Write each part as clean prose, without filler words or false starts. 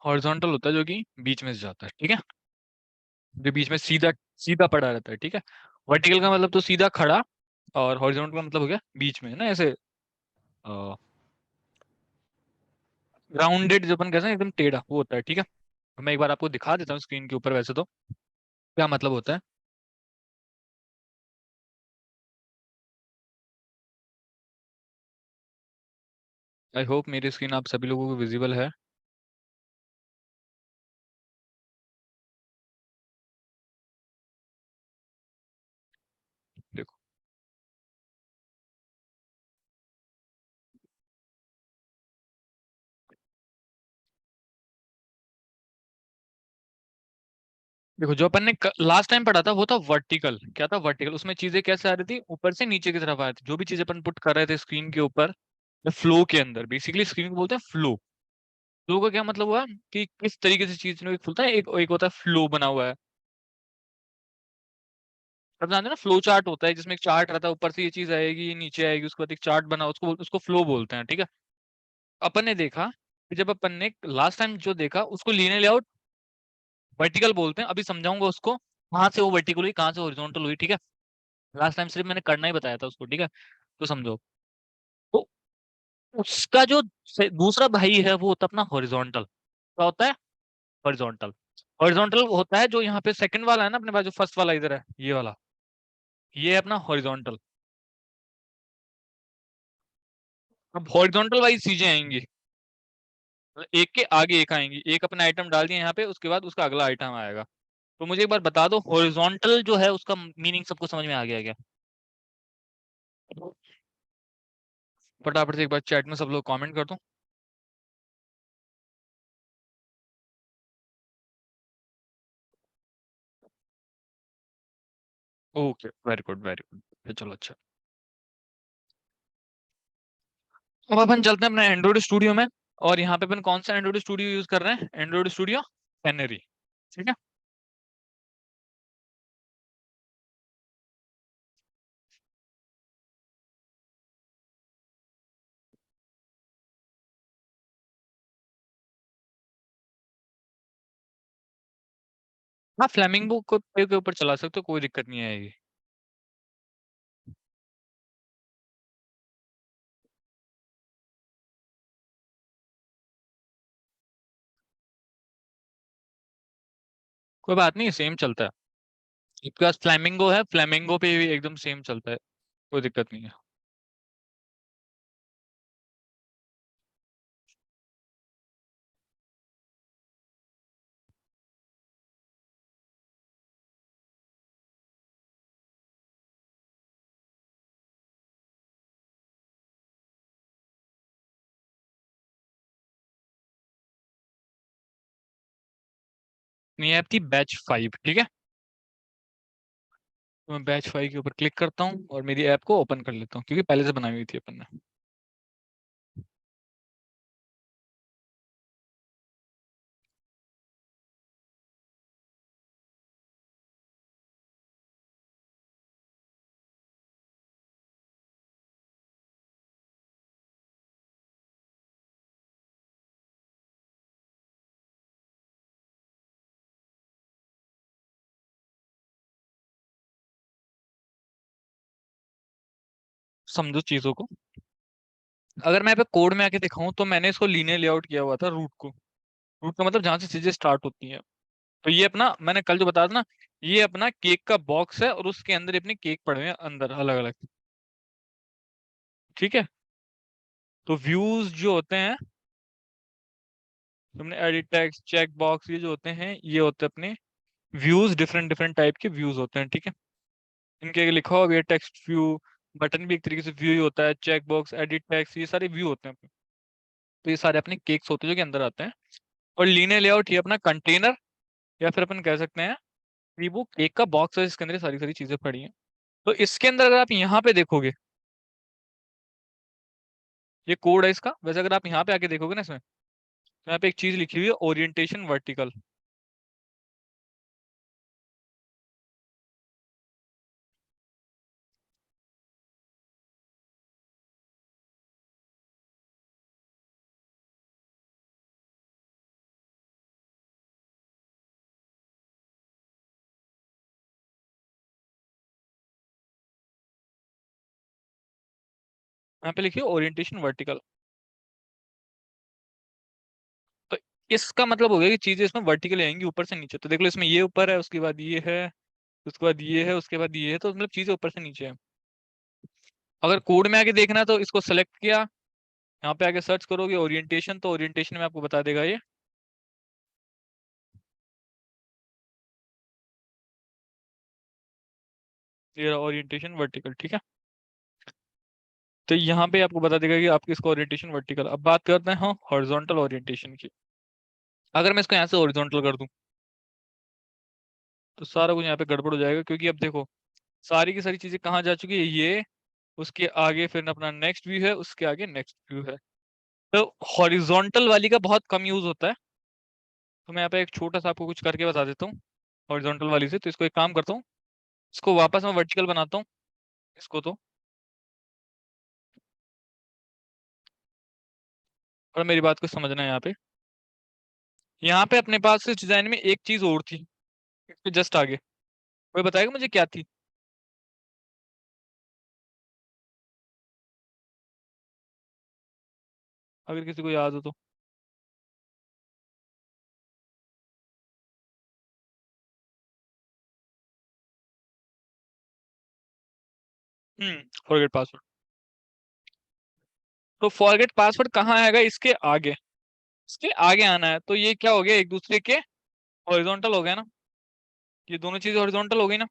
Horizontal होता है जो कि बीच में से जाता है, ठीक है। जो बीच में सीधा सीधा पड़ा रहता है, ठीक है। वर्टिकल का मतलब तो सीधा खड़ा, और हॉरिजॉन्टल का मतलब हो गया बीच में ना, ऐसे ग्राउंडेड, जो अपन कहते हैं एकदम टेढ़ा, वो होता है, ठीक है। मैं एक बार आपको दिखा देता हूँ स्क्रीन के ऊपर वैसे तो क्या मतलब होता है। आई होप मेरी स्क्रीन आप सभी लोगों को विजिबल है। देखो, देखो जो अपन ने लास्ट टाइम पढ़ा था वो था वर्टिकल। क्या था वर्टिकल? उसमें चीजें कैसे आ रही थी, ऊपर से नीचे की तरफ आ रही थी। जो भी चीज अपन पुट कर रहे थे स्क्रीन के ऊपर, फ्लो के अंदर, बेसिकली स्क्रीन को बोलते हैं फ्लो। फ्लो का क्या मतलब हुआ कि किस तरीके से चीज में खुलता है। एक एक होता है फ्लो बना हुआ है। अब जानते हैं ना, फ्लो चार्ट होता है जिसमें एक चार्ट रहता है, ऊपर से ये चीज आएगी, ये नीचे आएगी, उसके बाद एक चार्ट बना, उसको उसको फ्लो बोलते हैं, ठीक है। अपन ने देखा कि जब अपन ने लास्ट टाइम जो देखा उसको लीनियर लेआउट वर्टिकल बोलते हैं। अभी समझाऊंगा उसको, कहाँ से वो वर्टिकल हुई, कहाँ से हॉरिजॉन्टल हुई, ठीक है। लास्ट टाइम सिर्फ मैंने करना ही बताया था उसको, ठीक है। तो समझो, तो उसका जो दूसरा भाई है वो होता है अपना हॉरिजॉन्टल। क्या होता है? हॉरिजॉन्टल। हॉरिजॉन्टल होता है जो यहाँ पे सेकंड वाला है ना अपने पास, जो फर्स्ट वाला इधर है, ये वाला, ये है अपना हॉरिजॉन्टल। अब हॉरिजॉन्टल वाइज चीजें आएंगी, मतलब एक के आगे एक आएंगी। एक अपने आइटम डाल दिए यहाँ पे, उसके बाद उसका अगला आइटम आएगा। तो मुझे एक बार बता दो, हॉरिजॉन्टल जो है उसका मीनिंग सबको समझ में आ गया क्या? फटाफट से एक बार चैट में सब लोग कमेंट कर दो। Okay, very good very good, चलो अच्छा। अब अपन चलते हैं अपने एंड्रॉइड स्टूडियो में। और यहाँ पे अपन कौन सा एंड्रॉइड स्टूडियो यूज कर रहे हैं? एंड्रॉइड स्टूडियो कैनरी, ठीक है। हाँ, फ्लेमिंगो को पे के ऊपर चला सकते हो, कोई दिक्कत नहीं आएगी। कोई बात नहीं, सेम चलता है। आपके पास फ्लेमिंगो है, फ्लेमिंगो पे भी एकदम सेम चलता है, कोई दिक्कत नहीं है। ये ऐप थी बैच 5, ठीक है। तो मैं बैच 5 के ऊपर क्लिक करता हूँ और मेरी ऐप को ओपन कर लेता हूँ, क्योंकि पहले से बनाई हुई थी अपन ने। समझो चीजों को। अगर मैं यहाँ पे कोड में आके दिखाऊं तो मैंने इसको लीनियर लेआउट किया हुआ था, रूट को। रूट का मतलब जहां से चीजें स्टार्ट होती हैं। तो ये अपना, मैंने कल जो बताया था ना, ये अपना केक का बॉक्स है और उसके अंदर अपने केक पड़े हुए हैं अंदर, अलग अलग, ठीक है। तो व्यूज जो होते हैं, तुमने एडिट टेक्स्ट, चेक बॉक्स, ये जो होते हैं ये होते हैं अपने व्यूज। डिफरेंट डिफरेंट टाइप के व्यूज होते हैं, ठीक है। इनके आगे लिखा हुआ भी है टेक्स्ट व्यू। बटन भी एक तरीके से व्यू ही होता है, चेक बॉक्स, एडिट टेक्स्ट, ये सारे व्यू होते हैं अपने। तो ये सारे अपने केक्स होते हैं जो कि अंदर आते हैं। और लीनियर लेआउट ये अपना कंटेनर, या फिर अपन कह सकते हैं कि वो केक का बॉक्स है जिसके अंदर ये सारी सारी चीजें पड़ी हैं। तो इसके अंदर अगर आप यहाँ पे देखोगे, ये कोड है इसका। वैसे अगर आप यहाँ पे आके देखोगे ना इसमें, तो यहाँ पे एक चीज लिखी हुई है, ओरिएंटेशन वर्टिकल। यहाँ पे लिखिए ओरिएंटेशन वर्टिकल। तो इसका मतलब हो गया कि चीजें इसमें वर्टिकल आएंगी ऊपर से नीचे। तो देख लो इसमें ये ऊपर है, उसके बाद ये है, उसके बाद ये है, उसके बाद ये है, तो मतलब चीजें ऊपर से नीचे है। अगर कोड में आके देखना है तो इसको सेलेक्ट किया, यहाँ पे आके सर्च करोगे ओरिएंटेशन, तो ओरिएंटेशन में आपको बता देगा ये ओरिएंटेशन वर्टिकल, ठीक है। तो यहाँ पे आपको बता देगा कि आपकी इसका ओरिएंटेशन वर्टिकल। अब बात करते हैं हाँ हॉरिजॉन्टल ओरिएंटेशन की। अगर मैं इसको यहाँ से हॉरिजॉन्टल कर दूं तो सारा कुछ यहाँ पे गड़बड़ हो जाएगा, क्योंकि अब देखो सारी की सारी चीजें कहाँ जा चुकी है, ये उसके आगे फिर अपना नेक्स्ट व्यू है, उसके आगे नेक्स्ट व्यू है। तो हॉरिजॉन्टल वाली का बहुत कम यूज होता है। तो मैं यहाँ पे एक छोटा सा आपको कुछ करके बता देता हूँ हॉरिजॉन्टल वाली से। तो इसको एक काम करता हूँ, इसको वापस मैं वर्टिकल बनाता हूँ इसको तो। और मेरी बात को समझना है यहाँ पे। यहाँ पे अपने पास इस डिजाइन में एक चीज और थी, इसके जस्ट आगे। कोई बताएगा मुझे क्या थी? अगर किसी को याद हो तो। Forget password. तो फॉरगेट पासवर्ड कहाँ आएगा? इसके आगे, इसके आगे आना है। तो ये क्या हो गया, एक दूसरे के हॉरिजॉन्टल हो गया ना। ये दोनों चीजें हॉरिजॉन्टल हो गई ना।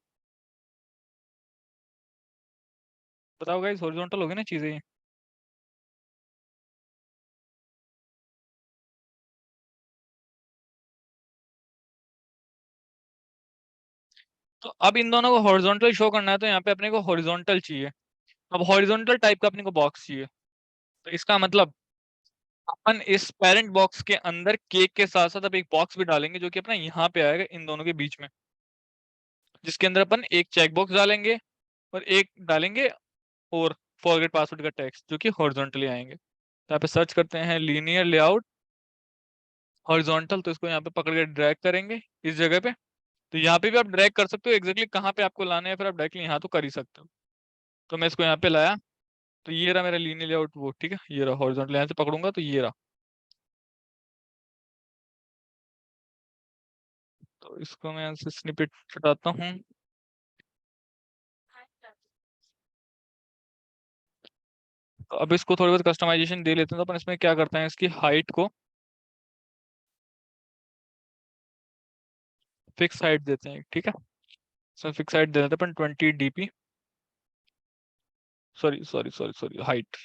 बताओ गाइस, हॉरिजॉन्टल हो गई ना चीजें ये। तो अब इन दोनों को हॉरिजॉन्टल शो करना है, तो यहाँ पे अपने को हॉरिजॉन्टल चाहिए। अब हॉरिजॉन्टल टाइप का अपने को बॉक्स चाहिए। तो इसका मतलब अपन इस पेरेंट बॉक्स के अंदर केक के साथ साथ अब एक बॉक्स भी डालेंगे, जो कि अपना यहाँ पे आएगा इन दोनों के बीच में, जिसके अंदर अपन एक चेक बॉक्स डालेंगे और एक डालेंगे और फॉरगेट पासवर्ड का टेक्स्ट, जो कि हॉरिजॉन्टली आएंगे। तो यहाँ पे सर्च करते हैं लीनियर लेआउट हॉरिजॉन्टल, तो इसको यहाँ पे पकड़ के ड्रैग करेंगे इस जगह पे। तो यहाँ पे भी आप ड्रैग कर सकते हो एग्जैक्टली कहाँ पे आपको लाना है, फिर आप डायरेक्टली यहाँ तो कर ही सकते हो। तो मैं इसको यहाँ पे लाया, तो ये रहा मेरा लीनियर लेआउट वो, ठीक है। ये रहा हॉरिजॉन्टल, यहाँ से पकड़ूंगा तो ये रहा। तो इसको मैं यहाँ से स्निपेट हटाता हूँ। तो अब इसको थोड़ी बहुत कस्टमाइजेशन दे लेते हैं। तो अपन इसमें क्या करते हैं, इसकी हाइट को फिक्स हाइट देते हैं, ठीक है। इसमें फिक्स हाइट दे देते हैं अपन 20 dp। Sorry sorry sorry sorry, height.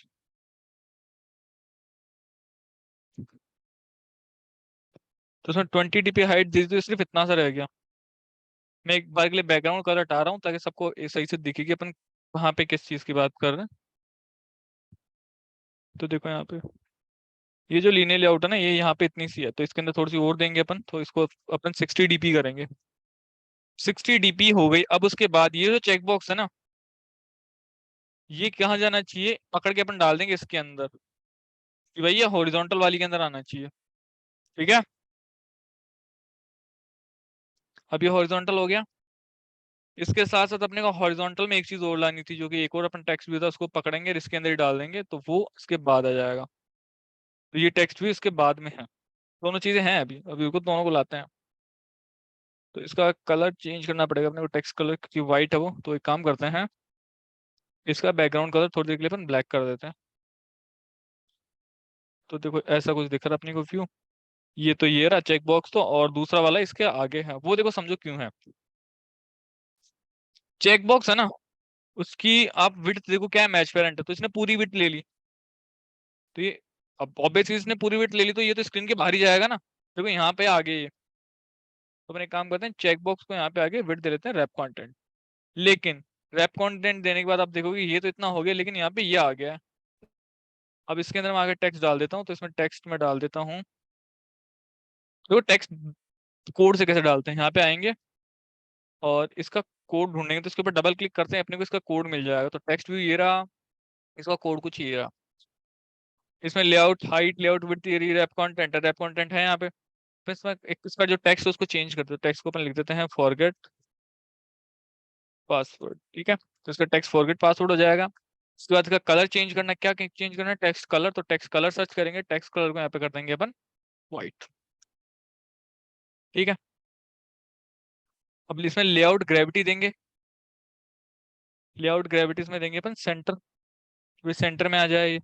तो उसमें 20 dp हाइट दे दी, तो सिर्फ इतना सा रह गया। मैं एक बार के लिए बैकग्राउंड कलर हटा रहा हूँ ताकि सबको ये सही से दिखे कि अपन कहाँ पे किस चीज की बात कर रहे हैं। तो देखो यहाँ पे ये जो लीनियर लेआउट है ना, ये यहाँ पे इतनी सी है, तो इसके अंदर थोड़ी सी और देंगे अपन। तो इसको अपन 60 dp करेंगे। 60 dp हो गई। अब उसके बाद ये जो चेक बॉक्स है ना, ये कहाँ जाना चाहिए, पकड़ के अपन डाल देंगे इसके अंदर कि भाई ये हॉरिजॉन्टल वाली के अंदर आना चाहिए, ठीक है। अब ये हॉरिजॉन्टल हो गया। इसके साथ साथ अपने को हॉरिजॉन्टल में एक चीज और लानी थी, जो कि एक और अपन टेक्स्ट भी था, उसको पकड़ेंगे और इसके अंदर ही डाल देंगे, तो वो इसके बाद आ जाएगा। तो ये टेक्स्ट भी इसके बाद में है। दोनों चीजें हैं, अभी अभी उसको दोनों को लाते हैं। तो इसका कलर चेंज करना पड़ेगा अपने को, टेक्स्ट कलर की वाइट है वो। तो एक काम करते हैं, इसका बैकग्राउंड कलर थोड़ी देर के लिए अपन ब्लैक कर देते हैं। तो देखो ऐसा कुछ दिख रहा है अपने को व्यू। ये तो ये रहा चेक बॉक्स, तो और दूसरा वाला इसके आगे है, वो देखो समझो क्यों है। चेक बॉक्स है ना, उसकी आप विड्थ देखो क्या है, मैच पेरेंट है, तो इसने पूरी विड्थ ले ली। तो ये अब ऑब्वियसली इसने पूरी विड्थ ले ली, तो ये तो स्क्रीन के बाहर ही जाएगा ना। देखो यहाँ पे आगे ये। तो अपन एक काम करते हैं, चेक बॉक्स को यहाँ पे आगे विड्थ दे लेते हैं रैप कंटेंट। लेकिन रैप कंटेंट देने के बाद आप देखोगे ये तो इतना हो गया, लेकिन यहाँ पे ये आ गया है। अब इसके अंदर मैं आगे टेक्स्ट डाल देता हूँ। तो इसमें टेक्स्ट में डाल देता हूँ। देखो टेक्स्ट कोड से कैसे डालते हैं, यहाँ पे आएंगे और इसका कोड ढूंढेंगे, तो इसके ऊपर डबल क्लिक करते हैं, अपने को इसका कोड मिल जाएगा। तो टेक्स्ट भी ये रहा, इसका कोड कुछ ये रहा। इसमें लेआउट हाइट लेआउट विड्थ ये रैप कंटेंट है, रैप कंटेंट है यहाँ पे। फिर इसमें एक इसका जो टेक्स्ट है उसको चेंज करते हैं। टेक्स्ट को अपन लिख देते हैं फॉरगेट पासवर्ड, ठीक है। तो इसका टेक्स्ट फॉरगेट पासवर्ड हो जाएगा। उसके बाद का कलर चेंज करना, क्या चेंज करना है, टेक्स्ट कलर, तो टेक्स्ट कलर सर्च करेंगे, टेक्स्ट कलर को यहाँ पे कर देंगे अपन व्हाइट। ठीक है, अब इसमें लेआउट ग्रेविटी देंगे, लेआउट ग्रेविटी में देंगे अपन सेंटर, सेंटर में आ जाए ये।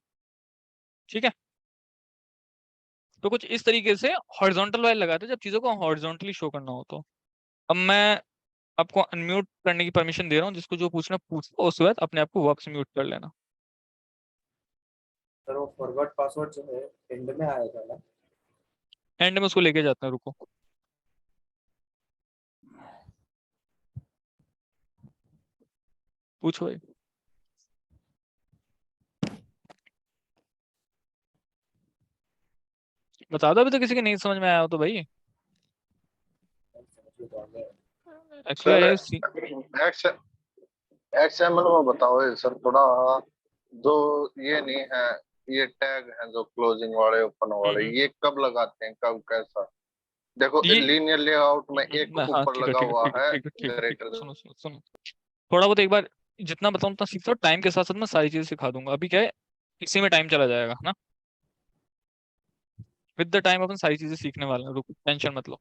ठीक है, तो कुछ इस तरीके से हॉरिजॉन्टल वाले लगाते हैं जब चीजों को हॉरिजॉन्टली शो करना हो तो। अब मैं आपको अनम्यूट करने की परमिशन दे रहा हूँ, जिसको जो पूछना पूछो, उसके बाद अपने आप को वापस म्यूट कर लेना। सर वो फॉरवर्ड पासवर्ड जो है एंड में आएगा ना? एंड में उसको लेके जाते हैं, रुको। पूछो भाई। बता दो, अभी तो किसी के नहीं समझ में आया हो तो भाई। सर एक्चुअली एक्स एक्सएमएल में बताओ ये सर थोड़ा, जो ये नहीं है, ये टैग है जो क्लोजिंग वाले ओपन वाले, ये कब लगाते हैं, कब कैसा? देखो ये लीनियर लेआउट में एक हाँ ऊपर ठीक है लगा ठीक है हुआ ठीक है है ठीक है ठीक है ठीक है, ग्रेटर। सुनो सुनो सुनो, थोड़ा बहुत एक बार जितना बताऊं उतना सीखो, टाइम के साथ साथ मैं सारी चीजें सिखा दूंगा। अभी क्या है, इसी में टाइम चला जाएगा ना, विद द टाइम अपन सारी चीजें सीखने वाले हैं, रुको टेंशन मत लो।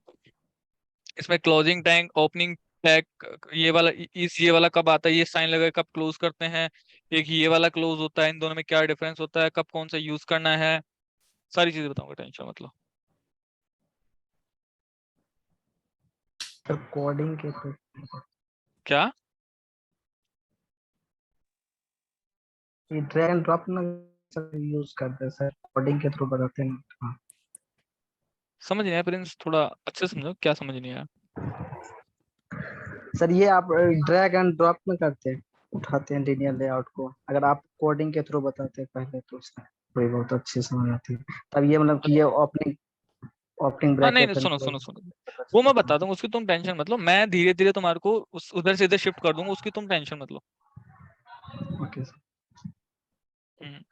इसमें क्लोजिंग टैग, ओपनिंग टैग, ये वाला इस ये वाला कब आता है, ये साइन लगा कब क्लोज करते हैं, एक ये वाला क्लोज होता है, इन दोनों में क्या डिफरेंस होता है, कब कौन सा यूज करना है, सारी चीजें बताऊंगा, टेंशन मत लो। सर कोडिंग के थ्रू क्या ये ड्रैग एंड ड्रॉप ना सर यूज करते हैं सर, कोडिंग के थ्रू बताते हैं। हाँ समझ नहीं आया प्रिंस, थोड़ा अच्छे से समझो, क्या समझ नहीं आया। सर, ये आप ड्रैग एंड ड्रॉप में करते हैं, उठाते हैं लीनियर लेआउट को। अगर आप कोडिंग के थ्रू बताते हैं पहले तो उसमें थोड़ी बहुत अच्छी समझ आती है। तब ये मतलब कि ये ओपनिंग ओपनिंग हाँ नहीं नहीं, ब्रैकेट एंड सुनो सुनो क्लोजिंग सुनो, वो मैं बता दूंगा, उसकी तुम टेंशन मत लो, मैं धीरे धीरे तुम्हारे को उधर से इधर शिफ्ट कर दूंगा, उसकी तुम टेंशन मत लो। Okay sir. हम्म।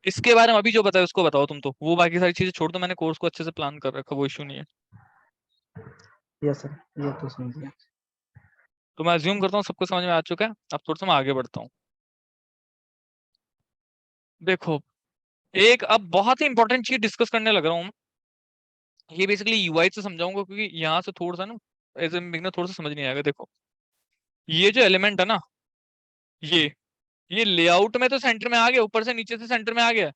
इसके बारे में अभी जो बताया उसको बताओ तुम, तो वो बाकी सारी चीजें छोड़ दो, मैंने कोर्स को अच्छे से प्लान कर रखा, वो इशू नहीं है। यस सर, ये तो समझ गया। तो मैं अज्यूम करता हूँ सबको समझ में आ चुका है, अब थोड़ा सा मैं आगे बढ़ता हूँ। देखो, एक अब बहुत ही इंपॉर्टेंट चीज डिस्कस करने लग रहा हूँ। ये बेसिकली यूआई से समझाऊंगा, क्योंकि यहाँ से थोड़ा सा ना एज ए बिगनर थोड़ा सा समझ नहीं आएगा। देखो, ये जो एलिमेंट है ना, ये ये लेआउट में तो सेंटर में आ गया, ऊपर से नीचे से सेंटर में आ गया।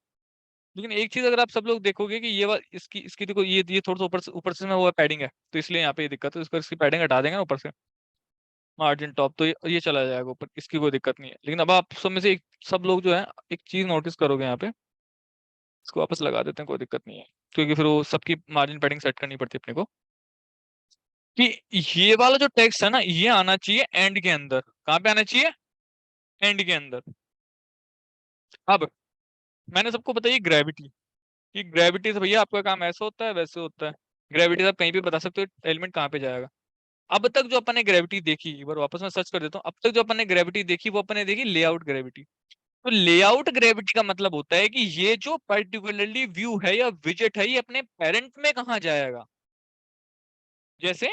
लेकिन एक चीज अगर आप सब लोग देखोगे कि ये इसकी इसकी देखो, ये थोड़ा सा ऊपर से में वो पैडिंग है, तो इसलिए यहाँ पे ये दिक्कत है। इसको इसकी पैडिंग हटा देंगे ना ऊपर से, मार्जिन टॉप, तो ये चला जाएगा ऊपर, इसकी कोई दिक्कत नहीं है। लेकिन अब आप सब में से सब लोग जो है एक चीज नोटिस करोगे यहाँ पे, इसको वापस लगा देते हैं, कोई दिक्कत नहीं है, क्योंकि फिर वो सबकी मार्जिन पैडिंग सेट करनी पड़ती है अपने को। कि ये वाला जो टेक्स्ट है ना, ये आना चाहिए एंड के अंदर। कहाँ पे आना चाहिए? एंड के अंदर। अब मैंने सबको बताई ग्रेविटी, कि ग्रेविटी से भैया आपका काम ऐसा होता है वैसे होता है। ग्रेविटी से आप कहीं भी बता सकते हो एलिमेंट कहाँ पे जाएगा। अब तक जो अपन ने ग्रेविटी देखी, एक बार वापस मैं सर्च कर देता हूँ, अब तक जो अपन ने ग्रेविटी देखी वो अपन ने देखी लेआउट ग्रेविटी। तो लेआउट ग्रेविटी का मतलब होता है कि ये जो पर्टिकुलरली व्यू है या विजेट है, ये अपने पेरेंट में कहाँ जाएगा। जैसे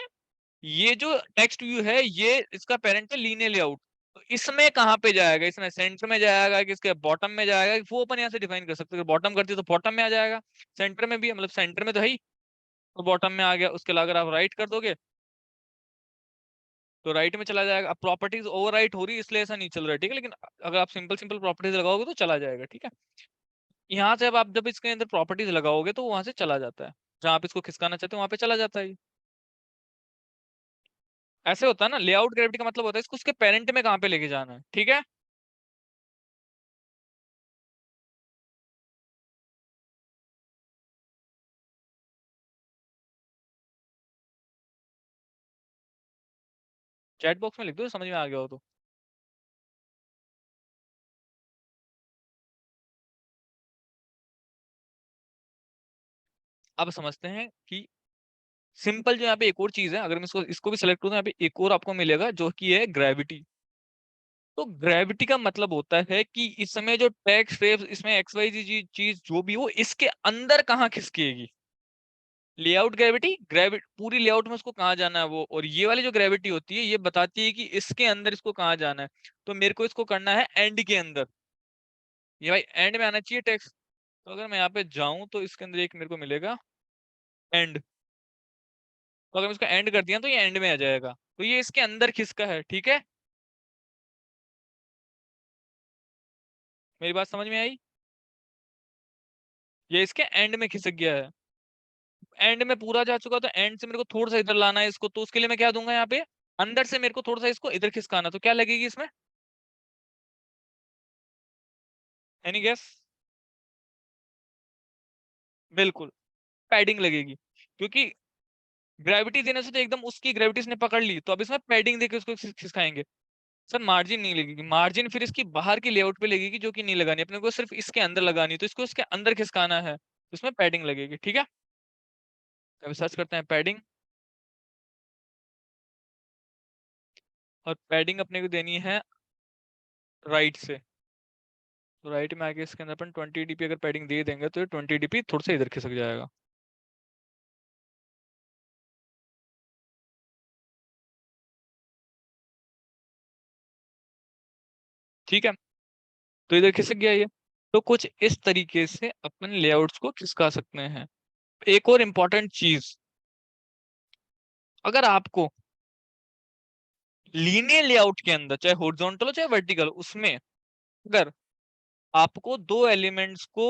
ये जो टेक्स्ट व्यू है, ये इसका पेरेंट है लीनियर लेआउट, तो इसमें कहाँ पे जाएगा, इसमें सेंटर में जाएगा कि इसके बॉटम में जाएगा, वो अपन यहाँ से डिफाइन कर सकते हैं। बॉटम करती है तो बॉटम में आ जाएगा, सेंटर में भी है, मतलब सेंटर में तो है ही, तो बॉटम में आ गया। उसके अलावा अगर आप राइट कर दोगे तो राइट में चला जाएगा। अब प्रॉपर्टीज ओवर राइट हो रही है इसलिए ऐसा नहीं चल रहा है, ठीक है, लेकिन अगर आप सिंपल सिंपल प्रॉपर्टीज लगाओगे तो चला जाएगा। ठीक है, यहाँ से अब आप जब इसके अंदर प्रॉपर्टीज लगाओगे तो वहां से चला जाता है, जहां आप इसको खिसकाना चाहते हो वहां पे चला जाता है ये। ऐसे होता है ना, लेआउट ग्रेविटी का मतलब होता है इसको उसके पेरेंट में कहाँ पे लेके जाना है। ठीक है, चैट बॉक्स में लिख दो समझ में आ गया हो तो। अब समझते हैं कि सिंपल जो यहाँ पे एक और चीज है, अगर मैं इसको इसको भी सिलेक्ट करूँ तो यहाँ पे एक और आपको मिलेगा जो कि है ग्रेविटी। तो ग्रेविटी का मतलब होता है कि इसमें जो टेक्स्ट वेव इसमें एक्स वाई जी चीज जो भी हो, इसके अंदर कहाँ खिसकेगी। लेआउट ग्रेविटी, ग्रेविटी पूरी लेआउट में उसको कहाँ जाना है वो, और ये वाली जो ग्रेविटी होती है ये बताती है कि इसके अंदर इसको कहाँ जाना है। तो मेरे को इसको करना है एंड के अंदर, ये भाई एंड में आना चाहिए टेक्स्ट। तो अगर मैं यहाँ पे जाऊं तो इसके अंदर एक मेरे को मिलेगा एंड, तो अगर मैं इसको एंड कर दिया तो ये एंड में आ जाएगा, तो ये इसके अंदर खिसका है। ठीक है, मेरी बात समझ में आई? ये इसके एंड में खिसक गया है, एंड में पूरा जा चुका, तो एंड से मेरे को थोड़ा सा इधर लाना है इसको, तो उसके लिए मैं क्या दूंगा यहाँ पे, अंदर से मेरे को थोड़ा सा इसको इधर खिसकाना, तो क्या लगेगी इसमें, एनी गेस? बिल्कुल पैडिंग लगेगी, क्योंकि ग्रेविटी देने से तो एकदम उसकी ग्रेविटी ने पकड़ ली, तो अब इसमें पैडिंग देके उसको खिसकाएंगे। सर मार्जिन नहीं लगेगी, मार्जिन फिर इसकी बाहर की लेआउट पे लगेगी जो कि नहीं लगानी, अपने को सिर्फ इसके अंदर लगानी है, तो इसको इसके अंदर खिसकाना है, तो इसमें पैडिंग लगेगी। ठीक है, अब सर्च करते हैं पैडिंग, और पैडिंग अपने को देनी है राइट से, तो राइट में आके इसके अंदर अपन 20 dp अगर पैडिंग दे देंगे तो ये 20 dp थोड़ा सा इधर खिसक जाएगा। ठीक है, तो इधर खिसक गया ये। तो कुछ इस तरीके से अपन लेआउट्स को खिसका सकते हैं। एक और इम्पोर्टेंट चीज, अगर आपको लीनियर लेआउट के अंदर चाहे हॉरिजॉन्टल हो चाहे वर्टिकल, उसमें अगर आपको दो एलिमेंट्स को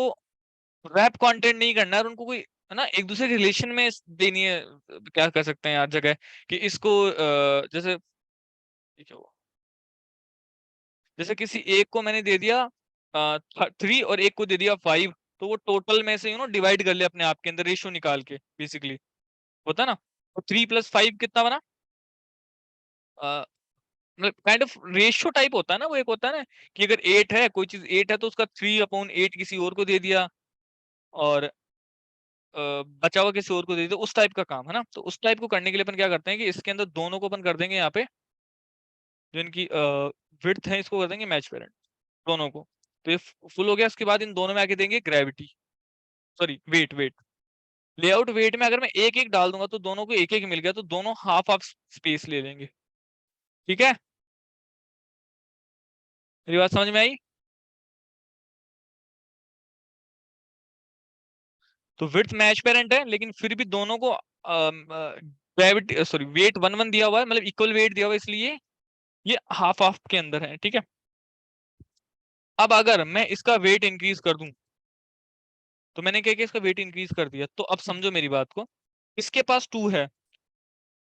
रैप कंटेंट नहीं करना है और उनको कोई है ना एक दूसरे के रिलेशन में देनी है, क्या कर सकते हैं यार जगह, कि इसको जैसे क्या हुआ, जैसे किसी एक को मैंने दे दिया 3 और एक को दे दिया 5, तो वो टोटल में से डिवाइड कर ले अपने आप के अंदर रेशियो निकाल के, बेसिकली होता ना। तो 3 + 5 कितना बना, मतलब काइंड ऑफ रेशियो टाइप होता है ना वो, एक होता है ना कि अगर 8 है, कोई चीज 8 है तो उसका 3/8 किसी और को दे दिया, और बचा हुआ किसी और को दे दिया, उस टाइप का काम है ना। तो उस टाइप को करने के लिए अपन क्या करते हैं कि इसके अंदर दोनों को अपन कर देंगे यहाँ पे, जो इनकी विड्थ है इसको कर देंगे मैच पेरेंट, दोनों को। तो ये फुल हो गया, उसके बाद इन दोनों में आके देंगे gravity, sorry wait, wait layout wait में अगर मैं एक एक डाल दूंगा तो दोनों को एक एक मिल गया, तो दोनों हाफ हाफ स्पेस ले लेंगे। ठीक है, मेरी बात समझ में आई? तो विड्थ मैच पेरेंट है, लेकिन फिर भी दोनों को ग्रेविटी सॉरी वेट 1 1 दिया हुआ है, मतलब इक्वल वेट दिया हुआ है, इसलिए ये हाफ हाफ के अंदर है। ठीक है, अब अगर मैं इसका वेट इंक्रीज कर दूं, तो मैंने क्या किया, इसका वेट इंक्रीज कर दिया, तो अब समझो मेरी बात को, इसके पास 2 है,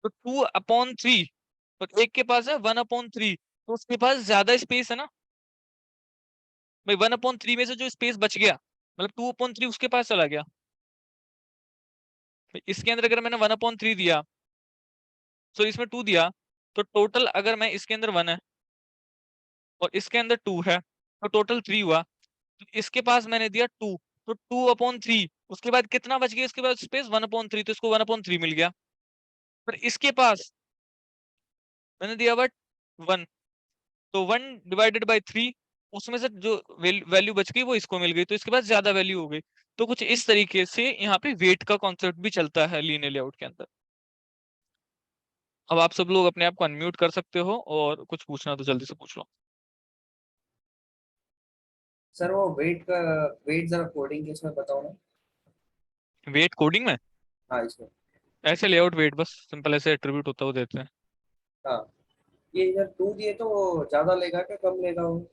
तो 2/3, और एक के पास है 1/3, तो उसके पास ज्यादा स्पेस है ना भाई। 1/3 में से जो स्पेस बच गया, मतलब 2/3 उसके पास चला गया। भाई इसके अंदर अगर मैंने 1/3 दिया, सो इसमें 2 दिया, तो टोटल अगर मैं इसके अंदर 1 है और इसके अंदर 2 है, तो टोटल 3 हुआ। तो इसके पास मैंने दिया 2, तो 2/3, उसके बाद कितना बच गया, इसके बाद स्पेस 1/3, तो इसको 1/3 मिल गया। पर इसके पास मैंने दिया 1, तो 1/3, उसमें से जो वैल्यू बच गई वो इसको मिल गई, तो इसके पास ज्यादा वैल्यू हो गई। तो कुछ इस तरीके से यहाँ पे वेट का कॉन्सेप्ट भी चलता है लीनियर लेआउट के अंदर। अब आप सब लोग अपने आप को अनम्यूट कर सकते हो, और कुछ पूछना तो जल्दी से पूछ लो। सर वो वेट जरा कोडिंग के इसमें बताओ ना। वेट कोडिंग में हाँ इसमें। ऐसे लेआउट वेट बस सिंपल ऐसे एट्रीब्यूट होता है वो देते हैं। हाँ, ये इधर 2 दिए तो वो ज्यादा लेगा क्या कम लेगा वो?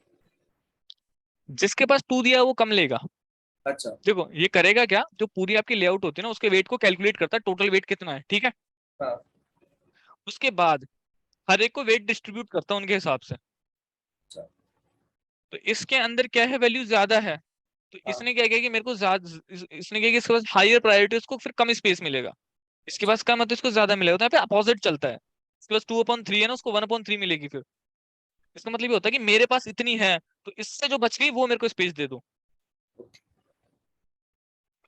जिसके पास 2 दिया है वो कम लेगा। अच्छा। देखो ये करेगा क्या, जो पूरी आपकी लेआउट होती है ना उसके वेट को कैलकुलेट करता है, टोटल वेट कितना है। ठीक है, हाँ। उसके बाद हर एक को वेट डिस्ट्रीब्यूट करता है उनके हिसाब से। अच्छा। तो इसके अंदर क्या है, वैल्यू ज्यादा है, तो हाँ। इसने क्या किया कि मेरे को ज्यादा, इसने क्या किया इसके पास हायर प्रायोरिटी, उसको फिर कम स्पेस मिलेगा। इसके पास कम है तो इसको ज्यादा मिलेगा, तो यहाँ पे अपोजिट चलता है। इसके पास 2/3 है ना, उसको 1/3 मिलेगी फिर। इसका मतलब ये होता है कि मेरे पास इतनी है, तो इससे जो बच गई वो मेरे को स्पेस दे दो।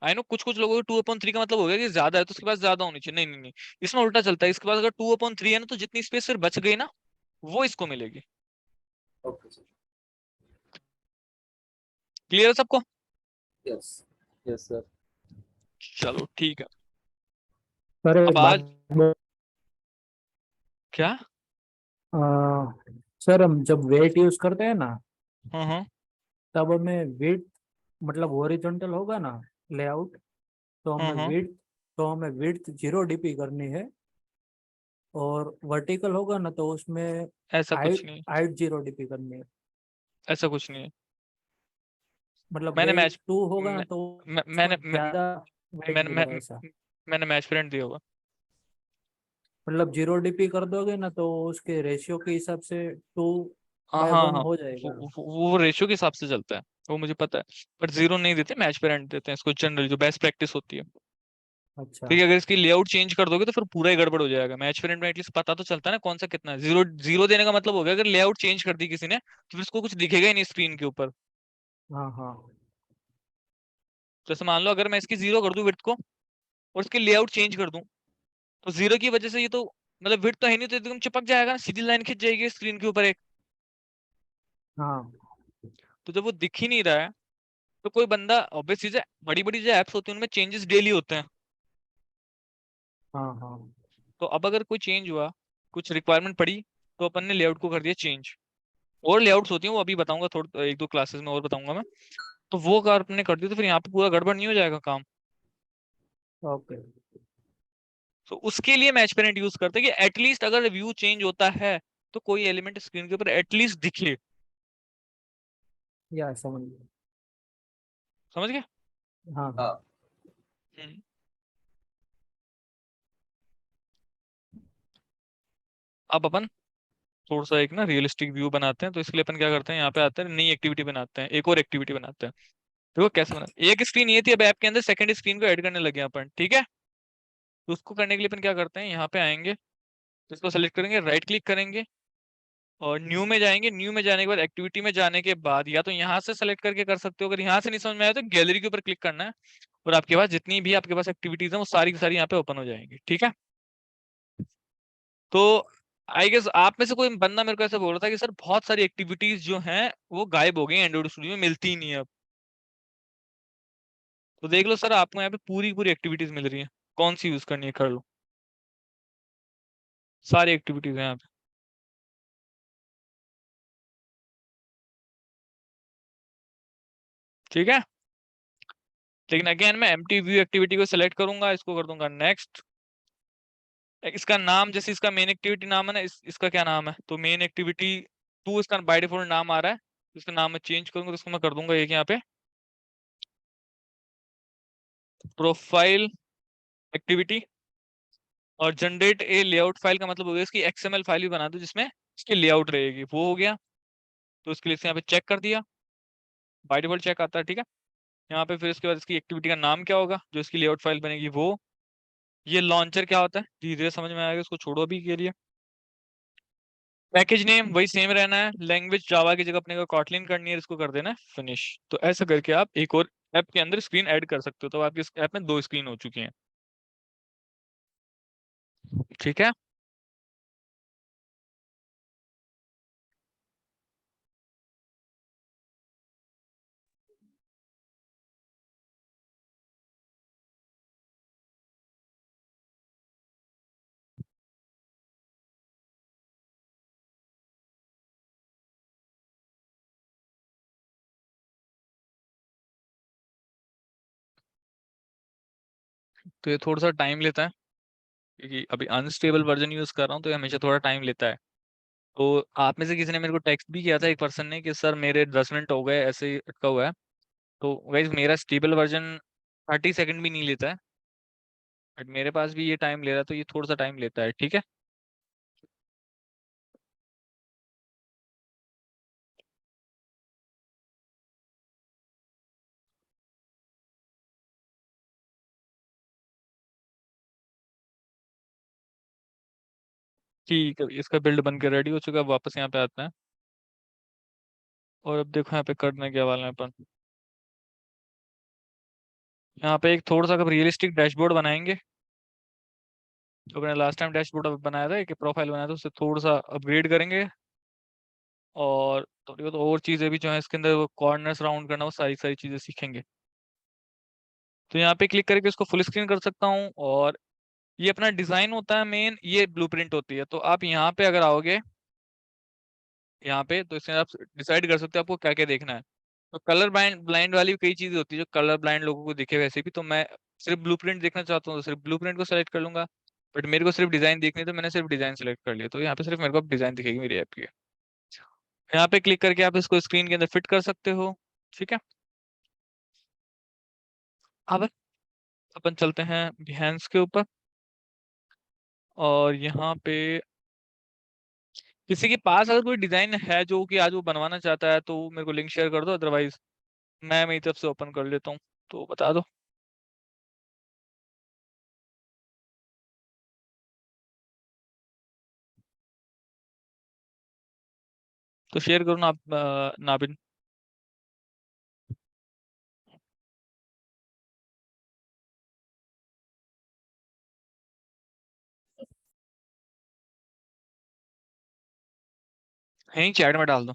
आई नो कुछ कुछ लोगों को 2/3 का मतलब हो गया कि ज्यादा है तो उसके पास ज्यादा होनी चाहिए, नहीं नहीं नहीं, इसमें उल्टा चलता है। इसके पास अगर 2/3 है ना, तो जितनी स्पेस फिर बच गई ना वो इसको मिलेगी। Okay sir. क्लियर है सबको? यस। Yes sir. चलो ठीक है। सर अब एक आज बात क्या? अ, सर हम जब वेट यूज करते हैं ना, हाँ तब हमें विड्थ मतलब हॉरिजॉन्टल होगा ना लेआउट, तो हाँ हमें हाँ। विड्थ तो हमें विड्थ 0 dp करनी है, और वर्टिकल होगा ना तो उसमें ऐसा कुछ हाइट नहीं, हाइट 0 dp करनी है। ऐसा कुछ नहीं है। मतलब मैंने वेट मैच 2 होगा ना मैं, तो मैं, उसको मैंने मैं, ज्यादा वेट मैंने मिलेगा मैं, ऐसा। मैंने मैच प्रिंट दिया होगा। मतलब 0 dp कर दोगे ना तो उसके रेशियो के हिसाब से टू हाँ बाय हाँ वन हाँ, हो जाएगा। वो रेशियो के हिसाब से चलता है, वो मुझे पता है। पर जीरो नहीं देते, मैच पेरेंट देते हैं इसको, जनरल जो बेस्ट प्रैक्टिस होती है। अच्छा। क्योंकि अगर इसकी लेआउट चेंज कर दोगे तो फिर पूरा ही गड़बड़ हो जाएगा। मैच पेरेंट में एटलीस्ट पता तो चलता है ना कौन सा कितना है। जीरो जीरो देने का मतलब हो गया अगर लेआउट चेंज कर दी किसी ने तो फिर इसको कुछ दिखेगा ही नहीं स्क्रीन के ऊपर। हाँ हाँ जैसे मान लो अगर मैं इसकी जीरो कर दूं विड्थ को और इसकी लेआउट चेंज कर दूं, तो जीरो की वजह से ये तो मतलब विड्थ तो है नहीं, तो एकदम चिपक जाएगा ना, सीधी लाइन खिंच जाएगी स्क्रीन के ऊपर एक। हाँ तो जब वो दिख ही नहीं रहा है तो कोई बंदा, ऑब्वियस चीज है, बड़ी बड़ी जो एप्स होती है उनमें चेंजेस डेली होते हैं। हाँ हाँ। तो अब अगर कोई चेंज हुआ, कुछ रिक्वायरमेंट पड़ी, तो अपन ने लेआउट को कर दिया चेंज। और लेआउट्स होती हैं वो अभी बताऊंगा, थोड़ा एक दो क्लासेस में और बताऊंगा मैं। तो वो कार अपने कर दी तो फिर यहाँ पे पूरा गड़बड़ नहीं हो जाएगा काम। ओके। तो उसके लिए मैच पेरेंट यूज करते हैं कि एटलीस्ट अगर व्यू चेंज होता है तो कोई एलिमेंट स्क्रीन के ऊपर एटलीस्ट दिखे। या समझ गया। समझ गया? हाँ हाँ। हाँ। हम्म। अब अपन थोड़ा सा एक ना रियलिस्टिक व्यू बनाते हैं, तो इसके लिए अपन क्या करते हैं, यहाँ पे आते हैं, नई एक्टिविटी बनाते हैं, एक और एक्टिविटी बनाते हैं। देखो कैसे बना, एक स्क्रीन ये थी, अब ऐप के अंदर सेकंड स्क्रीन को ऐड करने लगे हैं अपन, ठीक है। तो उसको करने के लिए अपन क्या करते हैं, यहाँ पे आएंगे, तो इसको सेलेक्ट करेंगे, राइट क्लिक करेंगे और न्यू में जाएंगे। न्यू में जाने के बाद एक्टिविटी में जाने के बाद या तो यहाँ से सेलेक्ट करके कर सकते हो, अगर यहाँ से नहीं समझ में आया तो गैलरी के ऊपर क्लिक करना है और आपके पास जितनी भी आपके पास एक्टिविटीज है वो सारी की सारी यहाँ पे ओपन हो जाएंगी, ठीक है। तो आई गेस आप में से कोई बंदा मेरे को ऐसा बोल रहा था कि सर बहुत सारी एक्टिविटीज जो हैं वो गायब हो गई एंड्रॉइड स्टूडियो में, मिलती ही नहीं है अब। तो देख लो सर, आपको यहाँ पे पूरी पूरी एक्टिविटीज मिल रही है, कौन सी यूज करनी है कर लो, सारी एक्टिविटीज है यहाँ पे। ठीक है, लेकिन अगेन मैं एम्प्टी व्यू एक्टिविटी को सिलेक्ट करूंगा, इसको कर दूंगा नेक्स्ट। इसका नाम जैसे इसका मेन एक्टिविटी नाम है ना, इसका क्या नाम है, तो मेन एक्टिविटी टू इसका बाय डिफॉल्ट नाम आ रहा है। इसका नाम मैं चेंज करूंगा, तो इसको मैं कर दूंगा एक यहाँ पे प्रोफाइल एक्टिविटी। और जनरेट ए लेआउट फाइल का मतलब हो गया इसकी एक्सएमएल फाइल भी बना दो जिसमें इसकी लेआउट रहेगी, वो हो गया। तो इसके लिए इसे यहाँ पे चेक कर दिया, बाय डिफॉल्ट चेक आता है, ठीक है। यहाँ पे फिर इसके बाद इसकी एक्टिविटी का नाम क्या होगा जो इसकी लेआउट फाइल बनेगी वो। ये लॉन्चर क्या होता है धीरे धीरे समझ में आएगा, उसको छोड़ो अभी के लिए। पैकेज नेम वही सेम रहना है, लैंग्वेज जावा की जगह अपने को कॉटलिन करनी है, इसको कर देना है फिनिश। तो ऐसा करके आप एक और ऐप के अंदर स्क्रीन ऐड कर सकते हो, तो आपकी इस ऐप में दो स्क्रीन हो चुकी हैं, ठीक है। तो ये थोड़ा सा टाइम लेता है क्योंकि अभी अनस्टेबल वर्जन यूज कर रहा हूँ, तो ये हमेशा थोड़ा टाइम लेता है। तो आप में से किसी ने मेरे को टेक्स्ट भी किया था, एक पर्सन ने, कि सर मेरे 10 मिनट हो गए ऐसे ही अटका हुआ है। तो गाइस मेरा स्टेबल वर्जन 30 सेकंड भी नहीं लेता है, बट मेरे पास भी ये टाइम ले रहा है, तो ये थोड़ा सा टाइम लेता है, ठीक है। ठीक है, इसका बिल्ड बन के रेडी हो चुका है, अब वापस यहाँ पे आते हैं और अब देखो यहाँ पे करने के वाले हैं अपन। यहाँ पे एक थोड़ा सा रियलिस्टिक डैशबोर्ड बनाएंगे। तो अपने लास्ट टाइम डैशबोर्ड बनाया था, एक प्रोफाइल बनाया था, उससे थोड़ा सा अपग्रेड करेंगे। और थोड़ी बहुत और चीजें भी जो है इसके अंदर, कॉर्नर्स राउंड करना, वो सारी सारी चीजें सीखेंगे। तो यहाँ पे क्लिक करके इसको फुल स्क्रीन कर सकता हूँ और ये अपना डिजाइन होता है मेन, ये ब्लूप्रिंट होती है। तो आप यहाँ पे अगर आओगे यहाँ पे, तो इसमें आप डिसाइड कर सकते हो आपको क्या क्या देखना है। तो कलर ब्लाइंड ब्लाइंड वाली कई चीजें होती है जो कलर ब्लाइंड लोगों को दिखे वैसे भी। तो मैं सिर्फ ब्लूप्रिंट देखना चाहता हूँ तो सिर्फ ब्लूप्रिंट को सेलेक्ट कर लूंगा। बट मेरे को सिर्फ डिजाइन देखनी है तो मैंने सिर्फ डिजाइन सेलेक्ट कर लिया। तो यहाँ पे सिर्फ मेरे को डिजाइन दिखेगी मेरी ऐप की। यहाँ पे क्लिक करके आप इसको स्क्रीन के अंदर फिट कर सकते हो। ठीक है, अब अपन चलते हैं बिहेंस के ऊपर। और यहाँ पे किसी के पास अगर कोई डिजाइन है जो कि आज वो बनवाना चाहता है तो मेरे को लिंक शेयर कर दो, अदरवाइज मैं मेरी तरफ से ओपन कर लेता हूँ, तो बता दो। तो शेयर करो ना आप, नाबिन। यहीं चैट में डाल दो।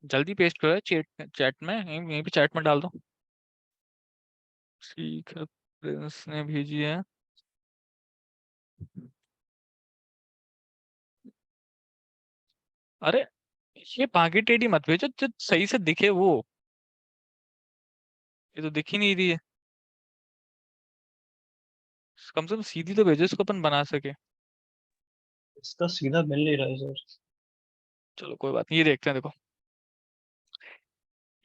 जल्दी पेस्ट करो चैट चैट में, यहीं पे चैट में डाल दो। ठीक है, प्रिंस ने भेजी है। अरे ये बाकी टेढ़ी मत भेजो, जो सही से दिखे वो। ये तो दिख ही नहीं रही है। कम से कम सीधी तो भेजो, इसको अपन बना सके। इसका सीधा मिल नहीं रहा है सर। चलो कोई बात नहीं, ये देखते हैं। देखो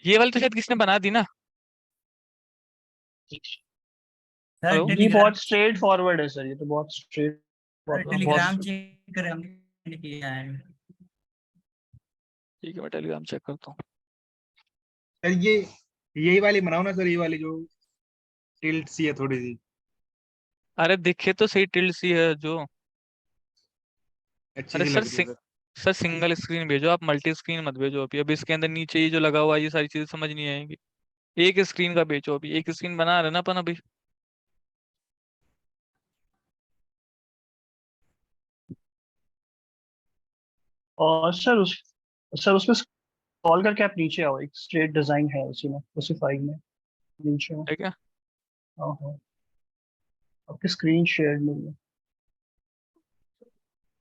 ये वाली तो शायद किसने बना दी ना। सर हेलो, ये टेलीग्राम, बहुत स्ट्रेट फॉरवर्ड है सर, ये तो बहुत स्ट्रेट सर फॉरवर्ड। टेलीग्राम बहुत चेक करें, हमने किया है। ठीक है, मैं टेलीग्राम चेक करता हूँ। सर ये यही वाली बनाओ ना सर, ये वाली जो टिल्ट सी है थोड़ी सी। अरे दिखे तो सही, टिल्ड सी है जो। अच्छी अरे सी सर लग रही है सर। सर सिंगल स्क्रीन भेजो, आप मल्टी स्क्रीन मत भेजो। अभी इसके अंदर नीचे ये जो लगा हुआ है ये सारी चीजें समझ नहीं आएंगी। एक स्क्रीन का भेजो, अभी एक स्क्रीन बना रहे हैं ना अपन अभी। और सर उसमें स्क्रॉल करके आप नीचे आओ, एक स्ट्रेट डिजाइन है उसी में, उसी फाइल में नीचे आओ। ठीक है, हाँ हाँ, आपकी स्क्रीन शेयर नहीं है।